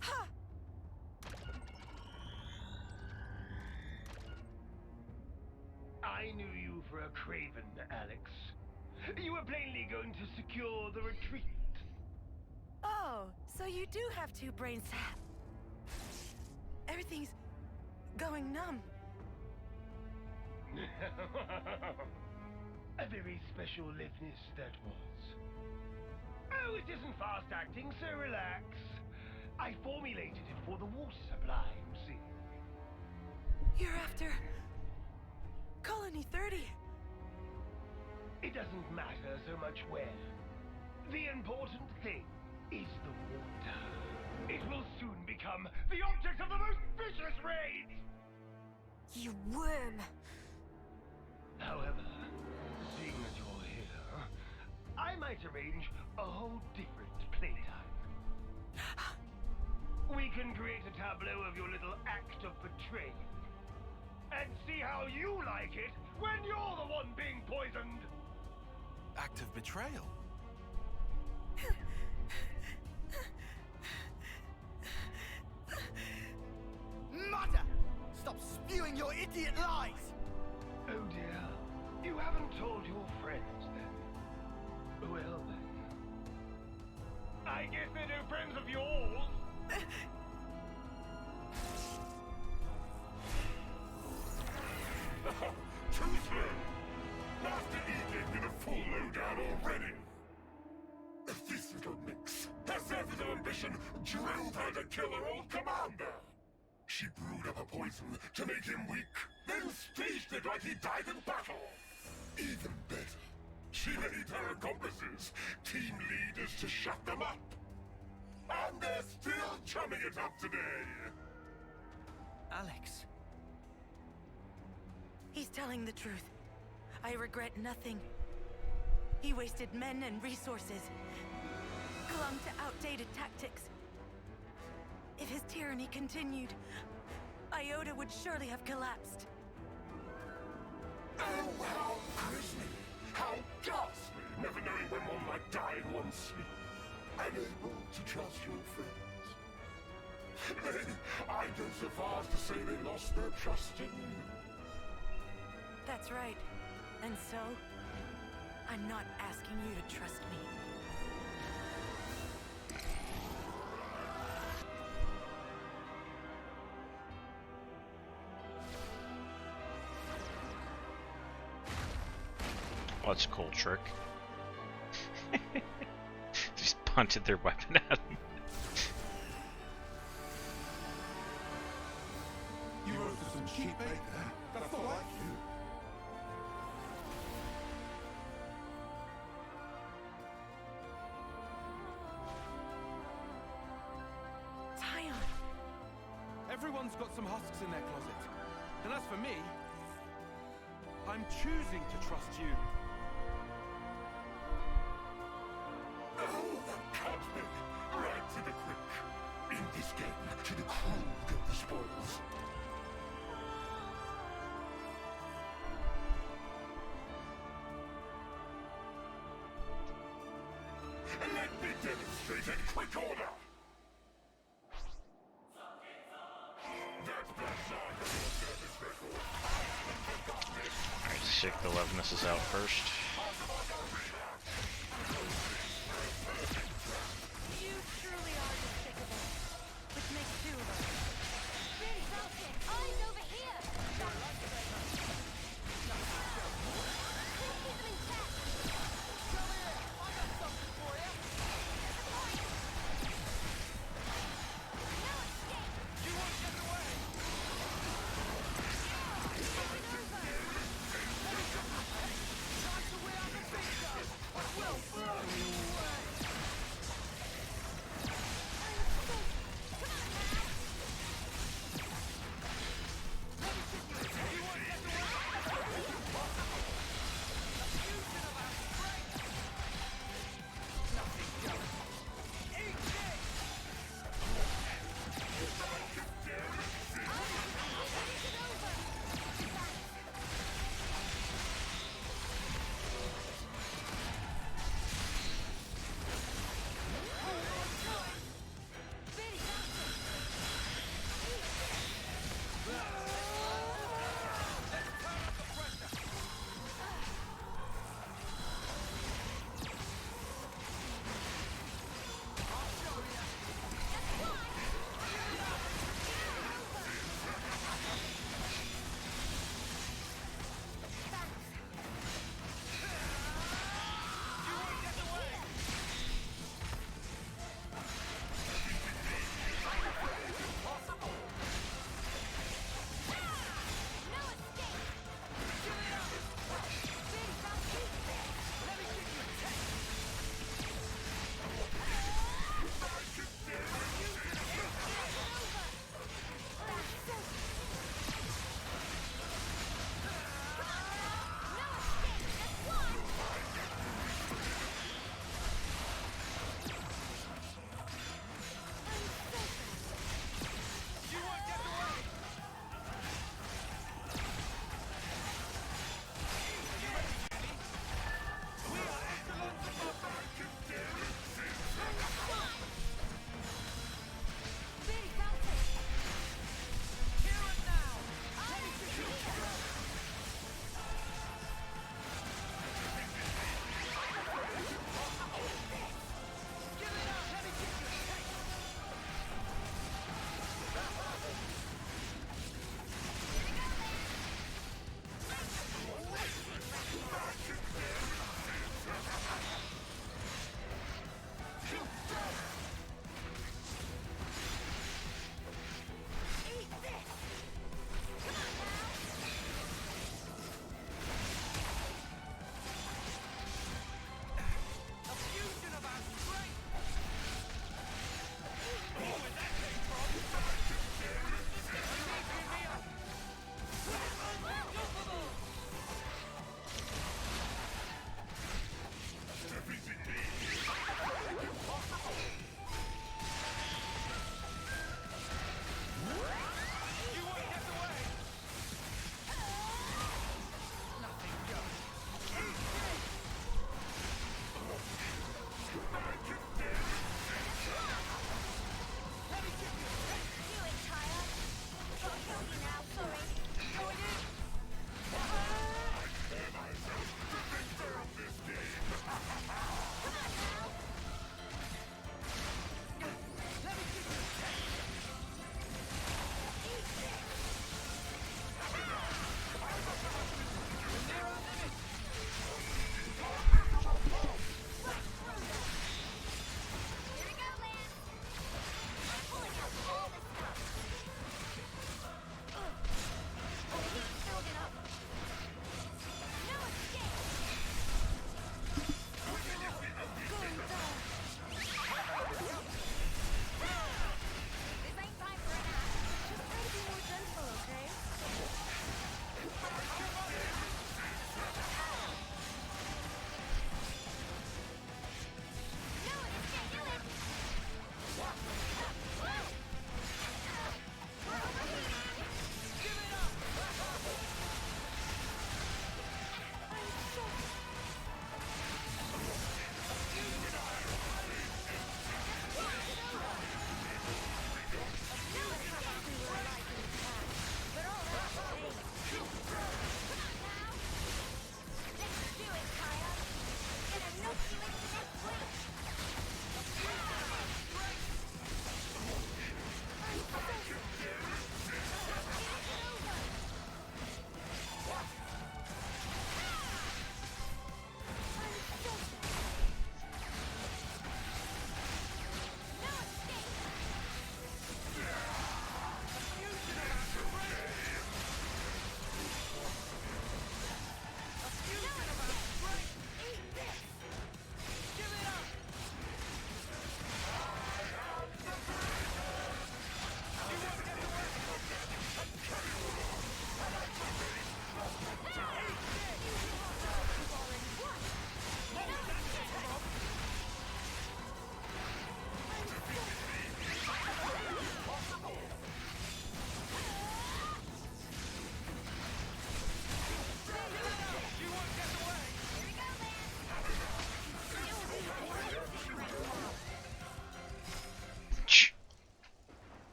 S14: Ha!
S15: I knew you for a craven, Alex. You were plainly going to secure the retreat.
S14: Oh, so you do have two brains. Everything's going numb.
S15: A very special liveness that was. Oh, it isn't fast acting, so relax. I formulated it for the water sublime, see?
S14: You're after... Colony 30.
S15: It doesn't matter so much where. The important thing is the water. It will soon become the object of the most vicious rage!
S8: You worm!
S15: However, seeing as you're here, I might arrange a whole different playtime. We can create a tableau of your little act of betrayal. And see how you like it when you're the one being poisoned!
S11: Act of betrayal?
S5: Mother! Stop spewing your idiot lies!
S15: Oh dear. You haven't told your friends then. Well then. I guess they're no friends of yours.
S3: Too slow! Master Eden did a full lowdown already! This little minx has said with her ambition drilled her to kill her old commander! She brewed up a poison to make him weak, then staged it like he died in battle! Even better, she made her accomplices team leaders to shut them up! And they're still chumming it up today!
S12: Alex.
S14: He's telling the truth. I regret nothing. He wasted men and resources, clung to outdated tactics. If his tyranny continued, Iota would surely have collapsed.
S3: Oh, how grisly! How ghastly! Never knowing when one might die in one's sleep. Unable to trust your friends. I'd go so far as to say they lost their trust in you.
S14: That's right. And so, I'm not asking you to trust me.
S1: Oh, that's a cool trick. Just punted their weapon at him.
S3: You rose to some cheap bait there. That's not like you.
S14: Tyon!
S11: Everyone's got some husks in their closet. And as for me, I'm choosing to trust you.
S3: Oh, that can't be. Right to the quick. In this game, to the cruel go the spoils. Let me demonstrate in quick order! That black mark on your service record hasn't forgotten it!
S1: take the Levinuses out first.
S14: You truly are despicable. Which makes two of us.
S2: Really well hit. Eyes over here. Keep them in check.
S3: Come here! I got something for you!
S2: No escape.
S3: You won't get away!
S2: Taking over.
S3: Time to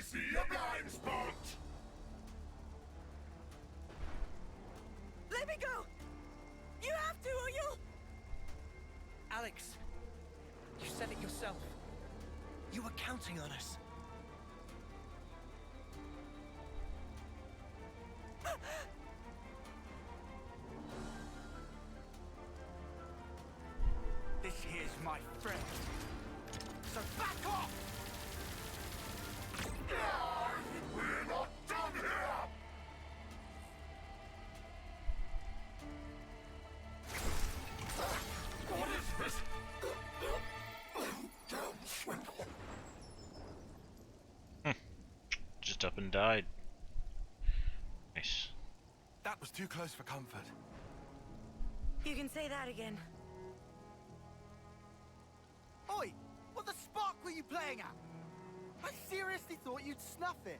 S3: see a blind spot!
S12: Let me go! You have to, or you'll... Alex, you said it yourself. You were counting on us.
S10: This here's my friend. So back off!
S3: We're not done here! What is this?
S1: Just up and died. Nice.
S11: That was too close for comfort.
S14: You can say that again.
S10: Oi! What the spark were you playing at? I seriously thought you'd snuff it.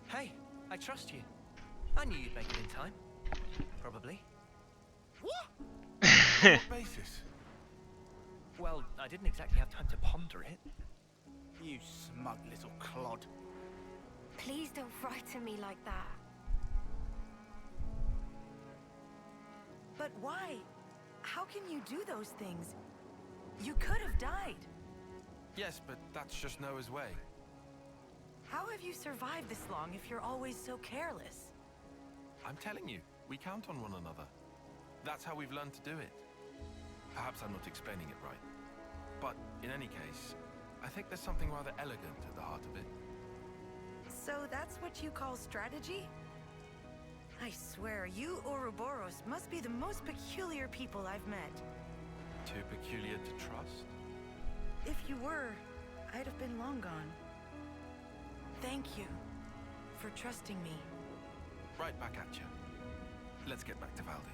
S12: Hey, I trust you. I knew you'd make it in time. Probably.
S10: What?
S11: On what basis?
S12: Well, I didn't exactly have time to ponder it.
S10: You smug little clod.
S2: Please don't frighten me like that.
S14: But why? How can you do those things? You could have died.
S11: Yes, but that's just Noah's way.
S14: How have you survived this long if you're always so careless?
S11: I'm telling you, we count on one another. That's how we've learned to do it. Perhaps I'm not explaining it right. But in any case, I think there's something rather elegant at the heart of it.
S14: So that's what you call strategy? I swear, you Ouroboros must be the most peculiar people I've met.
S11: Too peculiar to trust?
S14: If you were, I'd have been long gone. Thank you for trusting me.
S11: Right back at you. Let's get back to Valdi.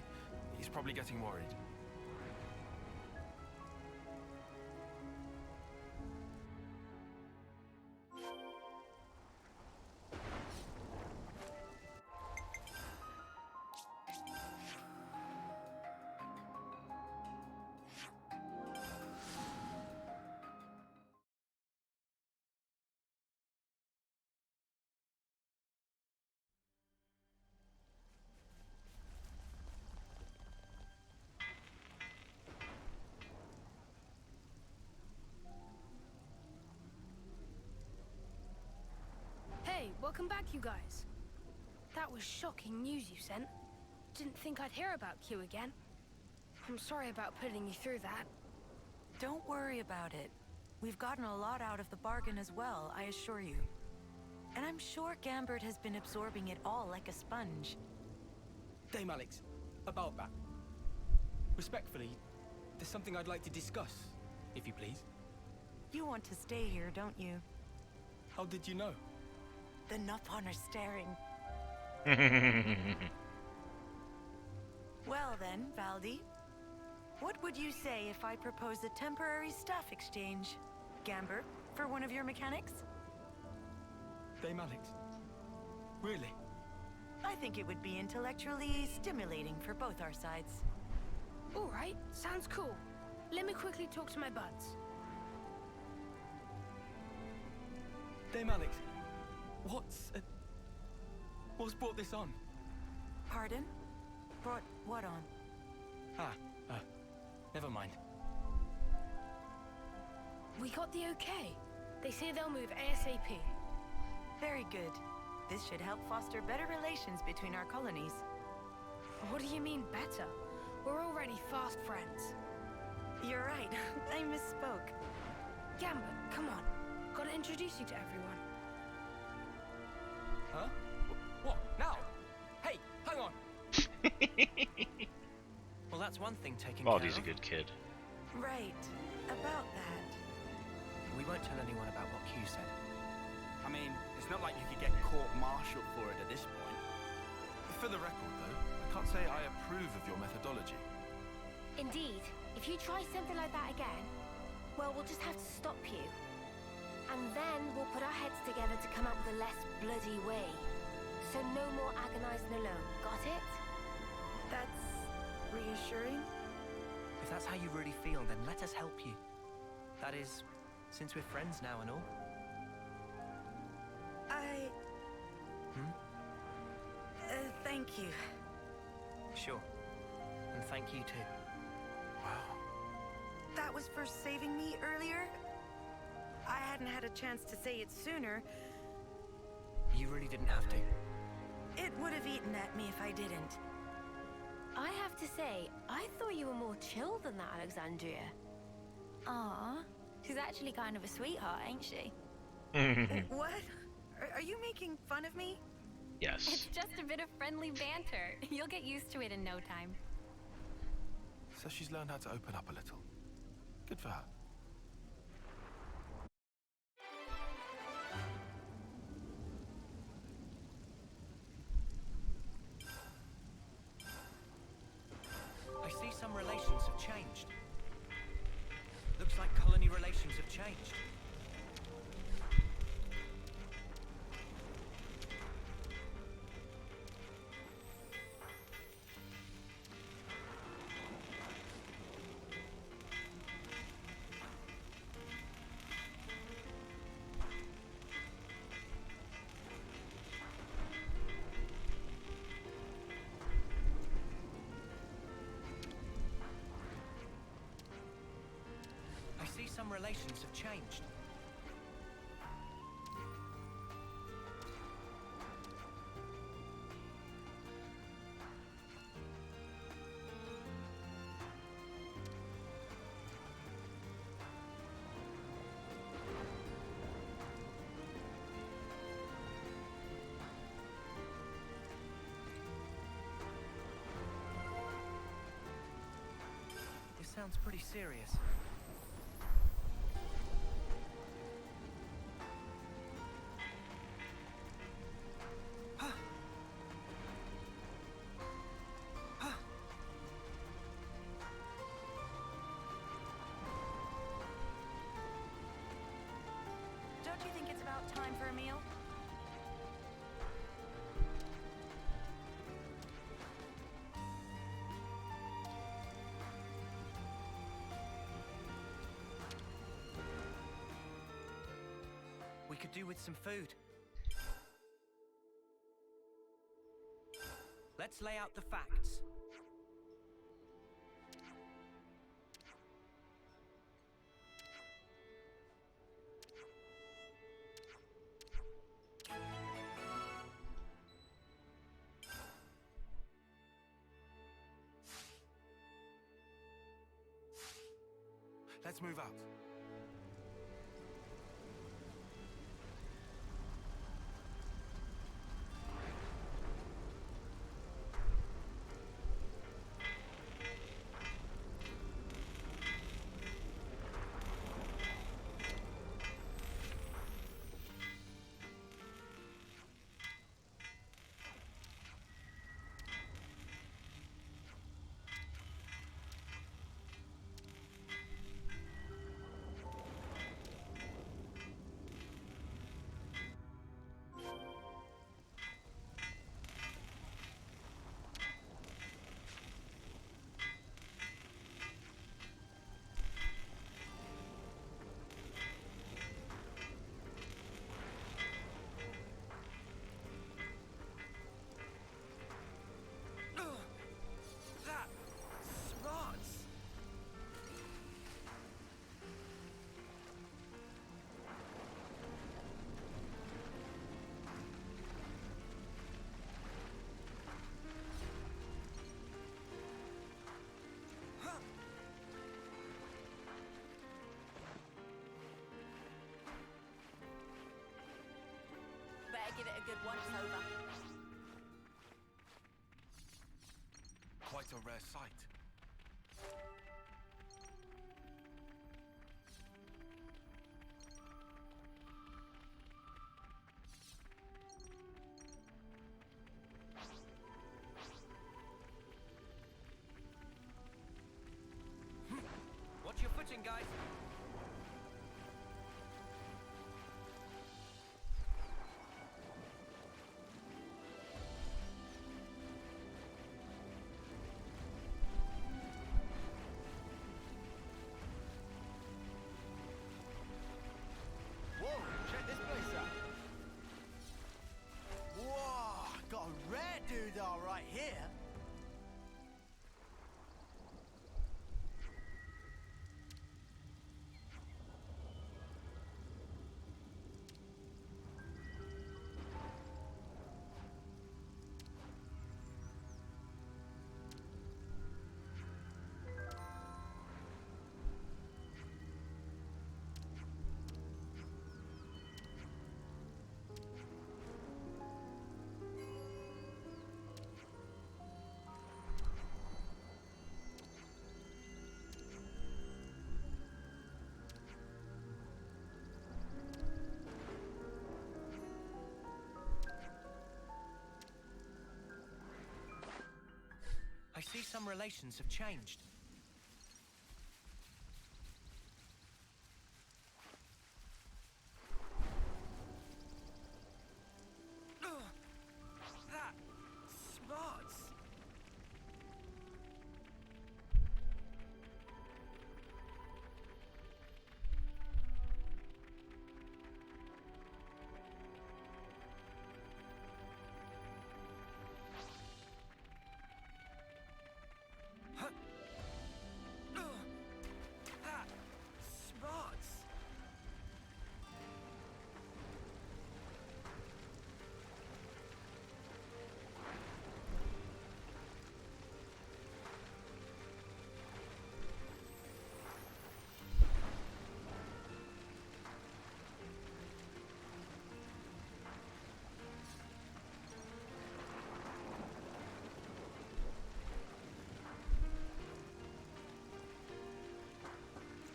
S11: He's probably getting worried.
S13: Hey, welcome back, you guys. That was shocking news you sent. Didn't think I'd hear about Q again. I'm sorry about putting you through that.
S14: Don't worry about it. We've gotten a lot out of the bargain as well, I assure you. And I'm sure Gambert has been absorbing it all like a sponge.
S5: Dame Alex, about that. Respectfully, there's something I'd like to discuss, if you please.
S14: You want to stay here, don't you?
S5: How did you know?
S14: The Nopon are staring. Well then, Valdi. What would you say if I propose a temporary staff exchange? Gambert, for one of your mechanics?
S5: Dame Alex, really?
S14: I think it would be intellectually stimulating for both our sides.
S13: All right, sounds cool. Let me quickly talk to my buds.
S5: Dame Alex, what's brought this on?
S14: Pardon? Brought what on?
S5: Never mind.
S13: We got the okay. They say they'll move ASAP.
S14: Very good. This should help foster better relations between our colonies.
S13: What do you mean better? We're already fast friends.
S14: You're right. I misspoke.
S13: Gambit, come on. Gotta introduce you to everyone.
S5: Huh? What? Now? Hey, hang on!
S12: Well, that's one thing taken
S1: Oh,
S12: care
S1: he's a
S12: of.
S1: good kid.
S14: Right. About that.
S12: We won't tell anyone about what Q said.
S10: I mean, it's not like you could get court-martialed for it at this point.
S11: For the record, though, I can't say I approve of your methodology.
S2: Indeed, if you try something like that again, well, we'll just have to stop you. And then we'll put our heads together to come up with a less bloody way. So no more agonizing alone, got it?
S14: That's reassuring.
S12: If that's how you really feel, then let us help you. That is, since we're friends now and all.
S14: Thank you.
S12: Sure. And thank you too.
S11: Wow.
S14: That was for saving me earlier? I hadn't had a chance to say it sooner.
S12: You really didn't have to.
S14: It would have eaten at me if I didn't.
S16: I have to say, I thought you were more chill than that, Alexandria.
S8: Aw, she's actually kind of a sweetheart, ain't she?
S14: What? Are you making fun of me?
S1: Yes.
S16: It's just a bit of friendly banter. You'll get used to it in no time.
S11: So she's learned how to open up a little. Good for her.
S12: I see some relations have changed. Looks like colony relations have changed. I see some relations have changed. This sounds pretty serious.
S14: Don't you think it's about time for a meal?
S12: We could do with some food. Let's lay out the facts.
S11: Let's move out.
S12: That smarts.
S14: Better give it a good once-over.
S11: Quite a rare sight.
S12: Watch your footing, guys.
S10: Whoa, check this place out.
S12: Whoa! some relations have changed. That smarts. That smarts.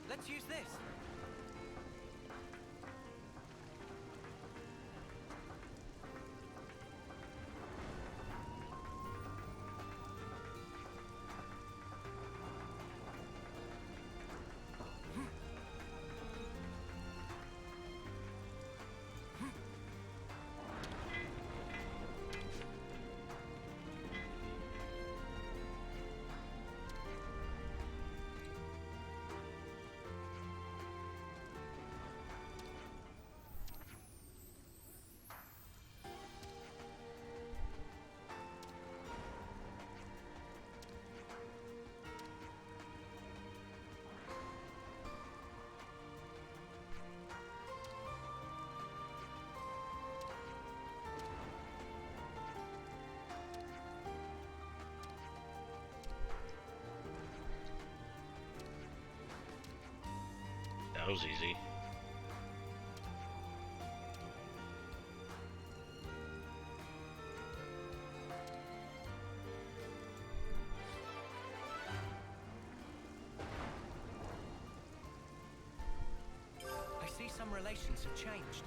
S12: Let's use this.
S1: That was easy.
S12: I see some relations have changed.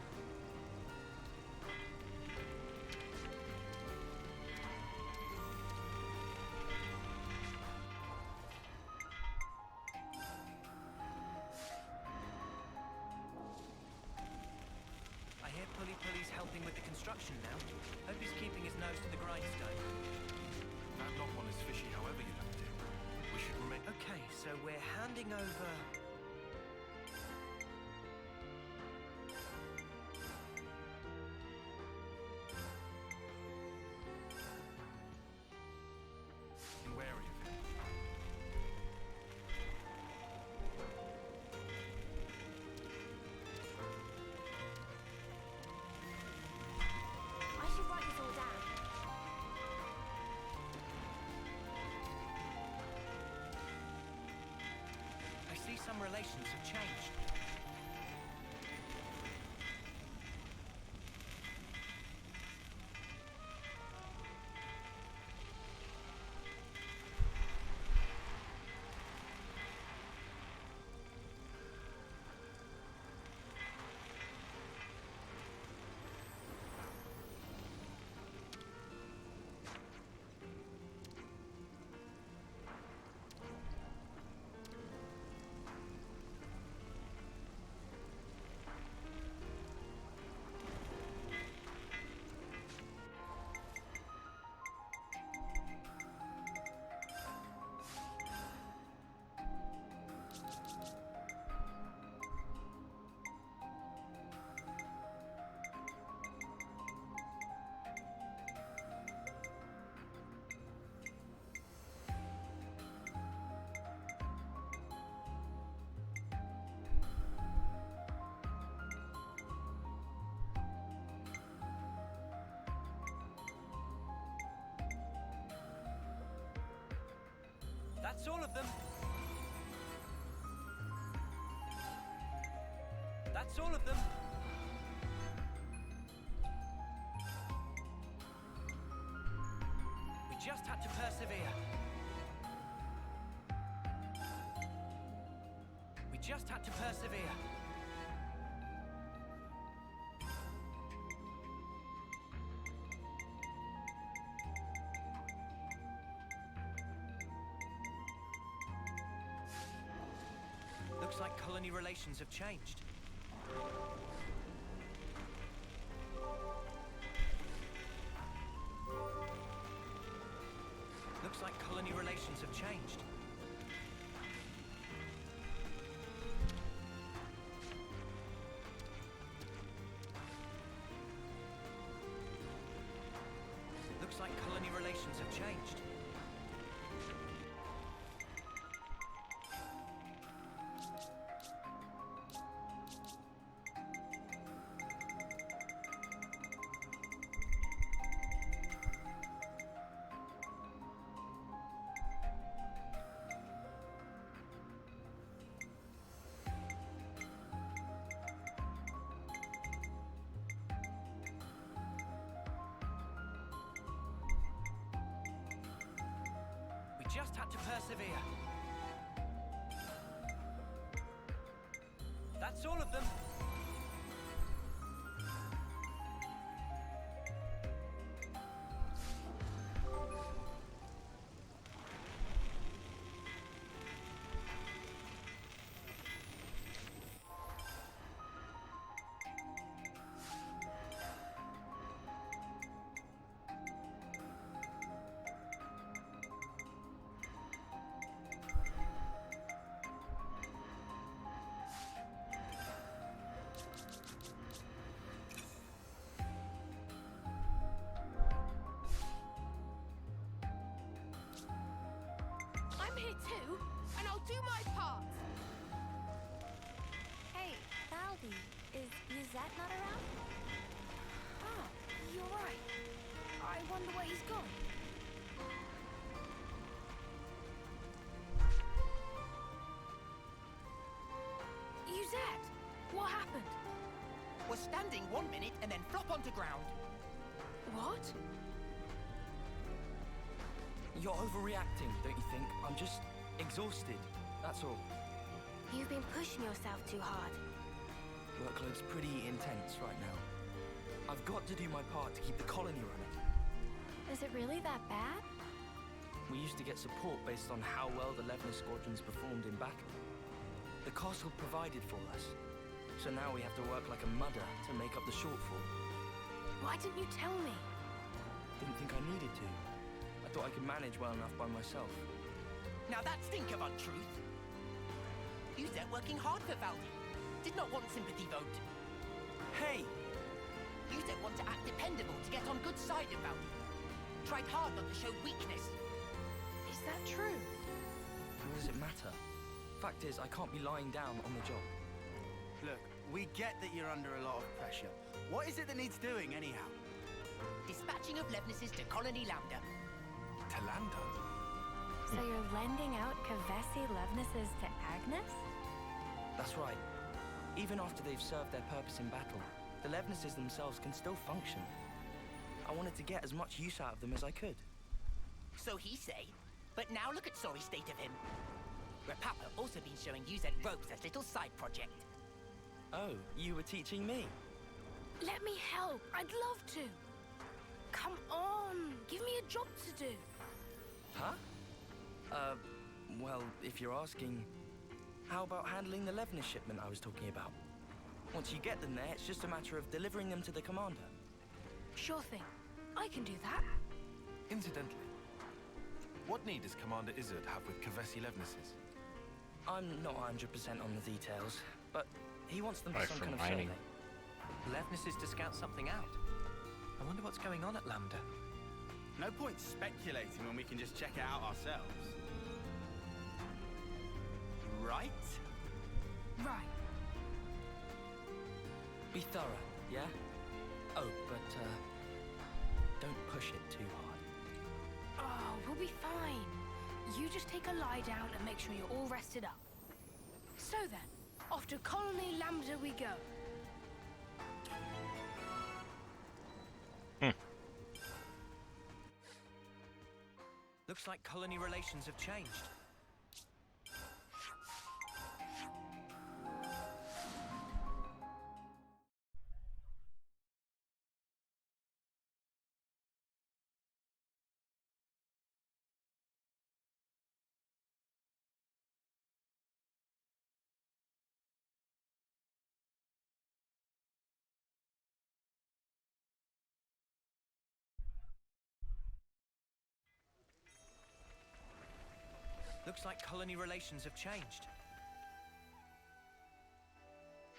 S12: I hear Pully's helping with the construction now. Hope he's keeping his nose to the grindstone.
S11: That knock one is fishy however you look at it. We should remain...
S12: Okay, so we're handing over...
S11: wary of him.
S2: I should write this all down.
S12: I see some relations have changed. That's all of them. That's all of them. We just had to persevere. We just had to persevere. colony relations have changed. Looks like colony relations have changed. Looks like colony relations have changed. We just had to persevere. That's all of them.
S13: I'm here too, and I'll do my part.
S8: Hey, Valdi, is Yuzette not around?
S13: Ah, you're right. I wonder where he's gone. Yuzette, what happened?
S17: We're standing 1 minute and then flop onto ground.
S13: What?
S5: You're overreacting, don't you think? I'm just exhausted, that's all.
S16: You've been pushing yourself too hard.
S5: Workload's pretty intense right now. I've got to do my part to keep the colony running.
S16: Is it really that bad?
S5: We used to get support based on how well the Levner squadrons performed in battle. The castle provided for us, so now we have to work like a mudder to make up the shortfall.
S13: Why didn't you tell me?
S5: Didn't think I needed to. I thought I could manage well enough by myself.
S17: Now that stink of untruth. Yuzette working hard for Valdi. Did not want sympathy vote.
S5: Hey!
S17: Yuzette want to act dependable to get on good side of Valdi. Tried hard not to show weakness.
S13: Is that true?
S5: What does it matter? Fact is, I can't be lying down on the job.
S10: Look, we get that you're under a lot of pressure. What is it that needs doing, anyhow?
S17: Dispatching of Levnesses to Colony Lambda.
S11: To Lambda?
S8: So you're lending out Kavesi Levnesses to Agnes?
S5: That's right. Even after they've served their purpose in battle, the Levnesses themselves can still function. I wanted to get as much use out of them as I could.
S17: So he say. But now look at sorry state of him. Repapa also been showing Yuzette ropes as little side project.
S5: Oh, you were teaching me?
S13: Let me help. I'd love to. Come on, give me a job to do.
S5: Huh? Well, if you're asking, how about handling the Levner shipment I was talking about? Once you get them there, it's just a matter of delivering them to the commander.
S13: Sure thing. I can do that.
S11: Incidentally, what need does Commander Izzard have with Kavesi Levnesses?
S5: I'm not 100% on the details, but he wants them for
S1: Right,
S5: some
S1: from
S5: kind of
S1: mining.
S5: survey.
S12: Levnesses to scout something out. I wonder what's going on at Lambda.
S10: No point speculating when we can just check it out ourselves. Right?
S13: Right.
S5: Be thorough, yeah? Oh, but, don't push it too hard.
S13: Oh, we'll be fine. You just take a lie down and make sure you're all rested up. So then, off to Colony Lambda we go.
S12: Looks like colony relations have changed. Looks like colony relations have changed.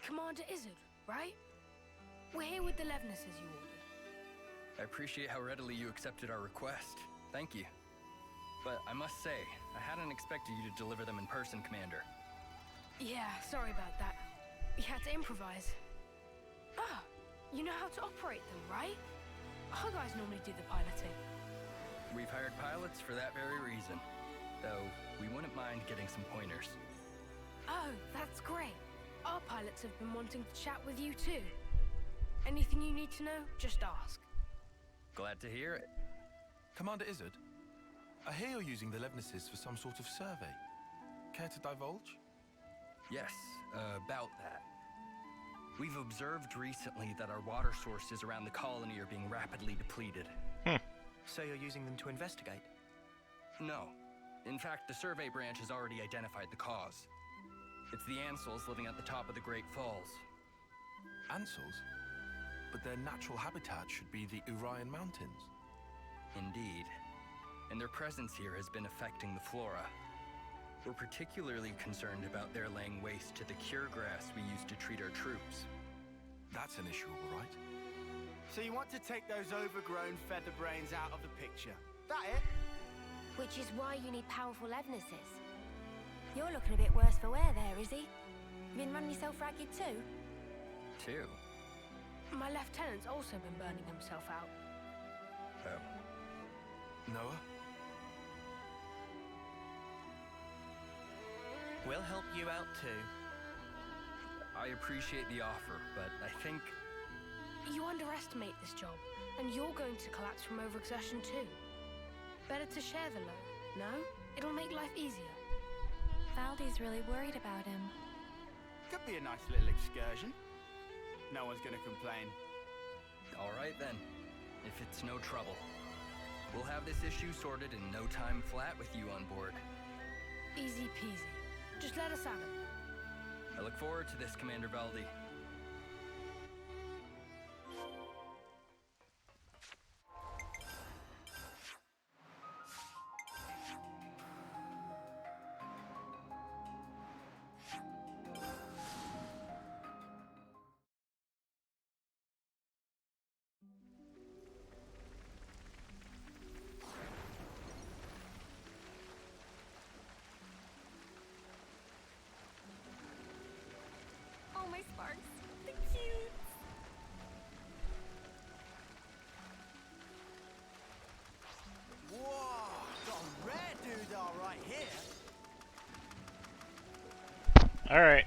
S13: Commander Izzard, right? We're here with the Levnesses you ordered.
S18: I appreciate how readily you accepted our request. Thank you. But I must say, I hadn't expected you to deliver them in person, Commander.
S13: Yeah, sorry about that. We had to improvise. Ah, you know how to operate them, right? Our guys normally do the piloting.
S18: We've hired pilots for that very reason. Though, we wouldn't mind getting some pointers.
S13: Oh, that's great. Our pilots have been wanting to chat with you too. Anything you need to know, just ask.
S18: Glad to hear it.
S11: Commander Izzard, I hear you're using the Levnesses for some sort of survey. Care to divulge?
S18: Yes, about that. We've observed recently that our water sources around the colony are being rapidly depleted.
S12: So you're using them to investigate?
S18: No. In fact, the survey branch has already identified the cause. It's the Ansels living at the top of the Great Falls.
S11: Ansels? But their natural habitat should be the Urian Mountains.
S18: Indeed. And their presence here has been affecting the flora. We're particularly concerned about their laying waste to the cure grass we use to treat our troops.
S11: That's an issue, all right.
S10: So you want to take those overgrown feather brains out of the picture? That it?
S2: Which is why you need powerful Levnesses. You're looking a bit worse for wear there, Izzy. You been running yourself ragged too?
S18: Too?
S13: My lieutenant's also been burning himself out.
S18: Oh.
S11: Noah?
S12: We'll help you out too.
S18: I appreciate the offer, but I think...
S13: You underestimate this job, and you're going to collapse from overexertion too. Better to share the load, no? It'll make life easier.
S8: Valdi's really worried about him.
S10: Could be a nice little excursion. No one's gonna complain.
S18: All right then, if it's no trouble. We'll have this issue sorted in no time flat with you on board.
S13: Easy peasy. Just let us have it.
S18: I look forward to this, Commander Valdi.
S8: Oh, my Sparks. The cute.
S10: Whoa! Got a rare doodah right here.
S1: All right.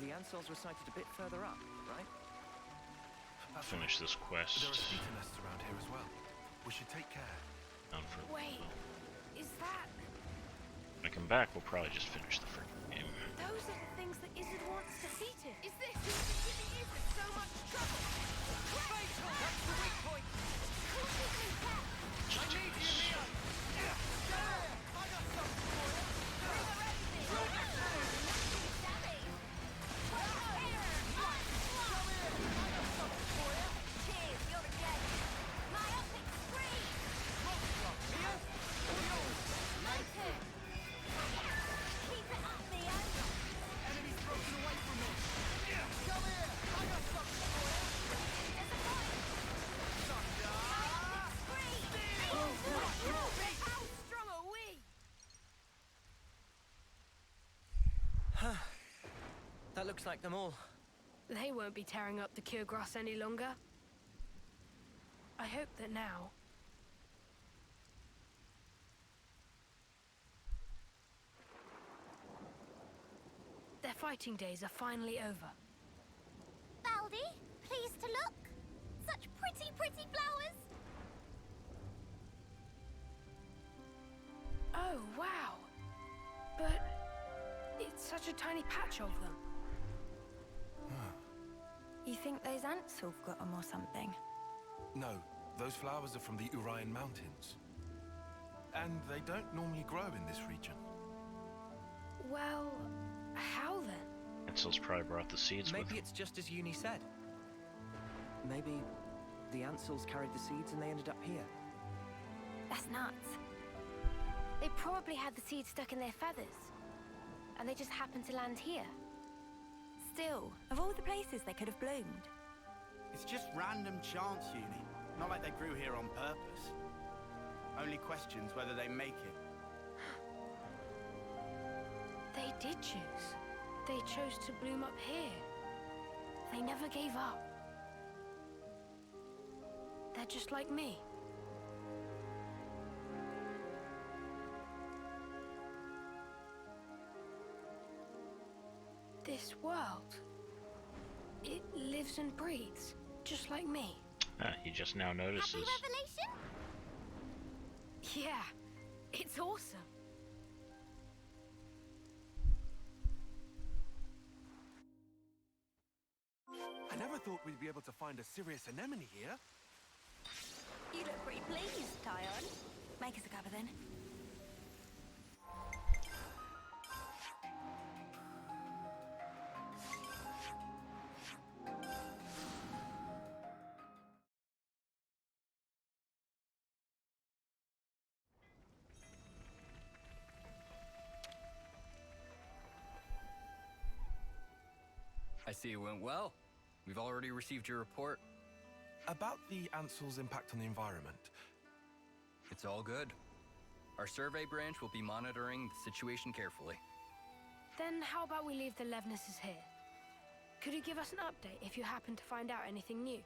S12: The Ansels were sighted a bit further up, right?
S1: Finish this quest.
S11: There are speaker nests around here as well. We should take care.
S1: Down for a
S13: Wait, is that...
S1: When I come back, we'll probably just finish the freaking game.
S13: Those are the things that Izzard wants defeated. Is this giving Izzard so much trouble?
S12: Fatal! That's the weak point! I need you, Leo! I got something for you! That looks like them all.
S13: They won't be tearing up the cure grass any longer. I hope that now... their fighting days are finally over.
S2: Baldy, pleased to look. Such pretty, pretty flowers.
S13: Oh, wow. But it's such a tiny patch of them.
S8: You think those ants have got them or something?
S11: No, those flowers are from the Urian Mountains. And they don't normally grow in this region.
S13: Well, how then?
S1: Ansel's probably brought the seeds with
S12: Maybe
S1: him.
S12: it's just as Uni said. Maybe the Ansels carried the seeds and they ended up here.
S8: That's nuts. They probably had the seeds stuck in their feathers. And they just happened to land here. Still, of all the places they could have bloomed.
S10: It's just random chance, Uni. Not like they grew here on purpose. Only questions whether they make it.
S13: They did choose. They chose to bloom up here. They never gave up. They're just like me. This world, it lives and breathes, just like me.
S1: He just now notices.
S8: Happy revelation?
S13: Yeah, it's awesome.
S11: I never thought we'd be able to find a serious anemone here.
S8: You look pretty pleased, Tyon. Make us a cuppa then.
S18: I see it went well. We've already received your report.
S11: About the Ansel's impact on the environment.
S18: It's all good. Our survey branch will be monitoring the situation carefully.
S13: Then how about we leave the Levnesses here? Could you give us an update if you happen to find out anything new?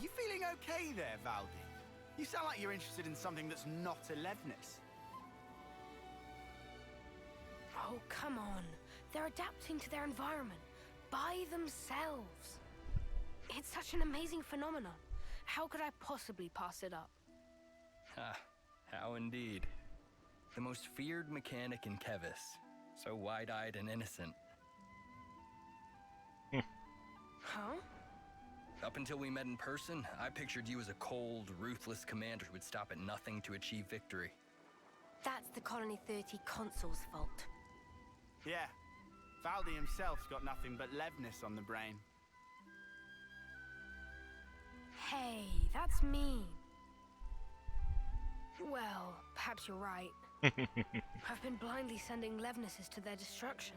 S10: You feeling okay there, Valdi? You sound like you're interested in something that's not a Levnis.
S13: Oh, come on. They're adapting to their environment by themselves. It's such an amazing phenomenon. How could I possibly pass it up?
S18: Ha, how indeed. The most feared mechanic in Kevis. So wide-eyed and innocent.
S13: Huh?
S18: Up until we met in person, I pictured you as a cold, ruthless commander who would stop at nothing to achieve victory.
S8: That's the Colony 30 Consul's fault.
S10: Yeah, Valdi himself's got nothing but Levnis on the brain.
S13: Hey, that's mean. Well, perhaps you're right. I've been blindly sending Levnesses to their destruction.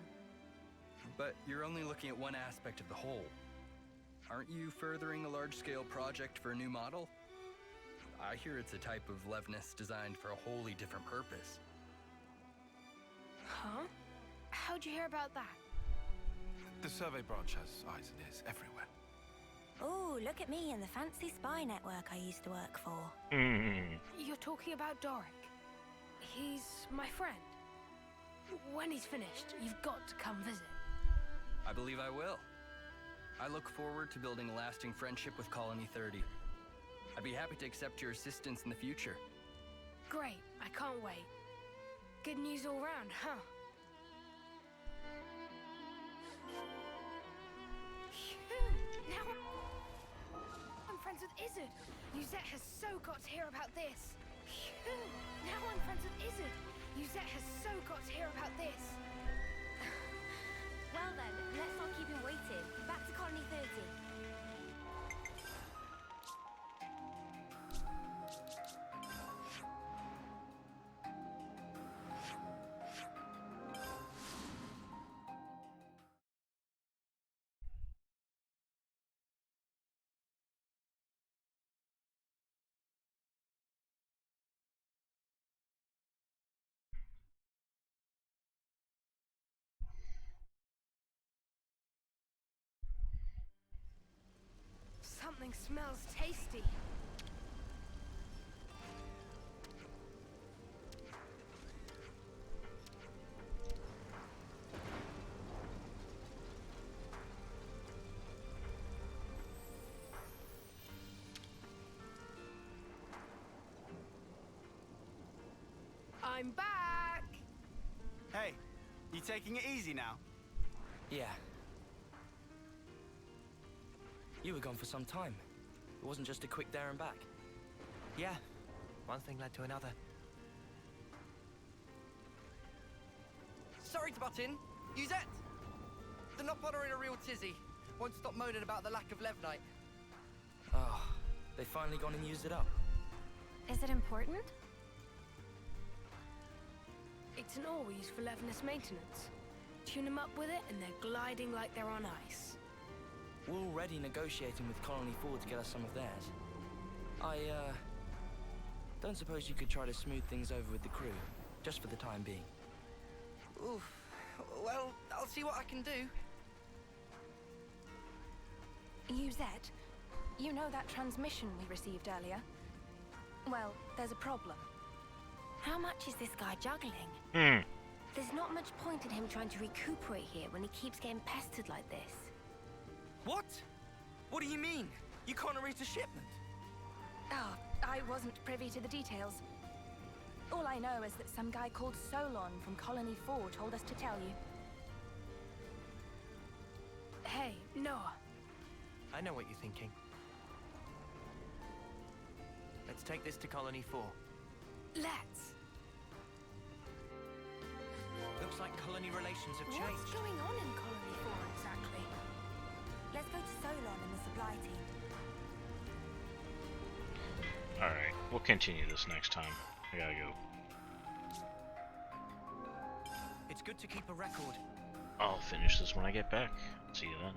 S18: But you're only looking at one aspect of the whole. Aren't you furthering a large-scale project for a new model? I hear it's a type of Levnis designed for a wholly different purpose.
S13: Huh? How'd you hear about that?
S11: The survey branch has eyes and ears everywhere.
S8: Oh, look at me and the fancy spy network I used to work for.
S13: You're talking about Doric. He's my friend. When he's finished, you've got to come visit.
S18: I believe I will. I look forward to building a lasting friendship with Colony 30. I'd be happy to accept your assistance in the future.
S13: Great, I can't wait. Good news all round, huh? Phew, now I'm friends with Izzard. Yuzette has so got to hear about this. Phew, now I'm friends with Izzard. Yuzette has so got to hear about this.
S2: Well then, let's not keep him waiting. Back to Colony 30.
S13: Something smells tasty. I'm back!
S10: Hey, you taking it easy now?
S12: Yeah. You were gone for some time. It wasn't just a quick there and back. Yeah, one thing led to another.
S17: Sorry to butt in. Yuzette! The Nopod are in a real tizzy. Won't stop moaning about the lack of Levnite.
S12: Oh, They've finally gone and used it up.
S8: Is it important?
S13: It's an ore we use for Levnis maintenance. Tune them up with it, and they're gliding like they're on ice.
S12: We're already negotiating with Colony 4 to get us some of theirs. I, don't suppose you could try to smooth things over with the crew, just for the time being.
S19: Oof. Well, I'll see what I can do.
S8: Uzet, you know that transmission we received earlier? Well, there's a problem. How much is this guy juggling? There's not much point in him trying to recuperate here when he keeps getting pestered like this.
S12: What? What do you mean? You can't arrange a shipment?
S8: Oh, I wasn't privy to the details. All I know is that some guy called Solon from Colony 4 told us to tell you.
S13: Hey, Noah.
S12: I know what you're thinking. Let's take this to Colony 4.
S13: Let's.
S12: Looks like colony relations have
S8: What's
S12: changed.
S8: going on in Colony 4 exactly? Let's go to Solon and the supply team.
S1: Alright, we'll continue this next time. I gotta go.
S12: It's good to keep a record.
S1: I'll finish this when I get back. See you then.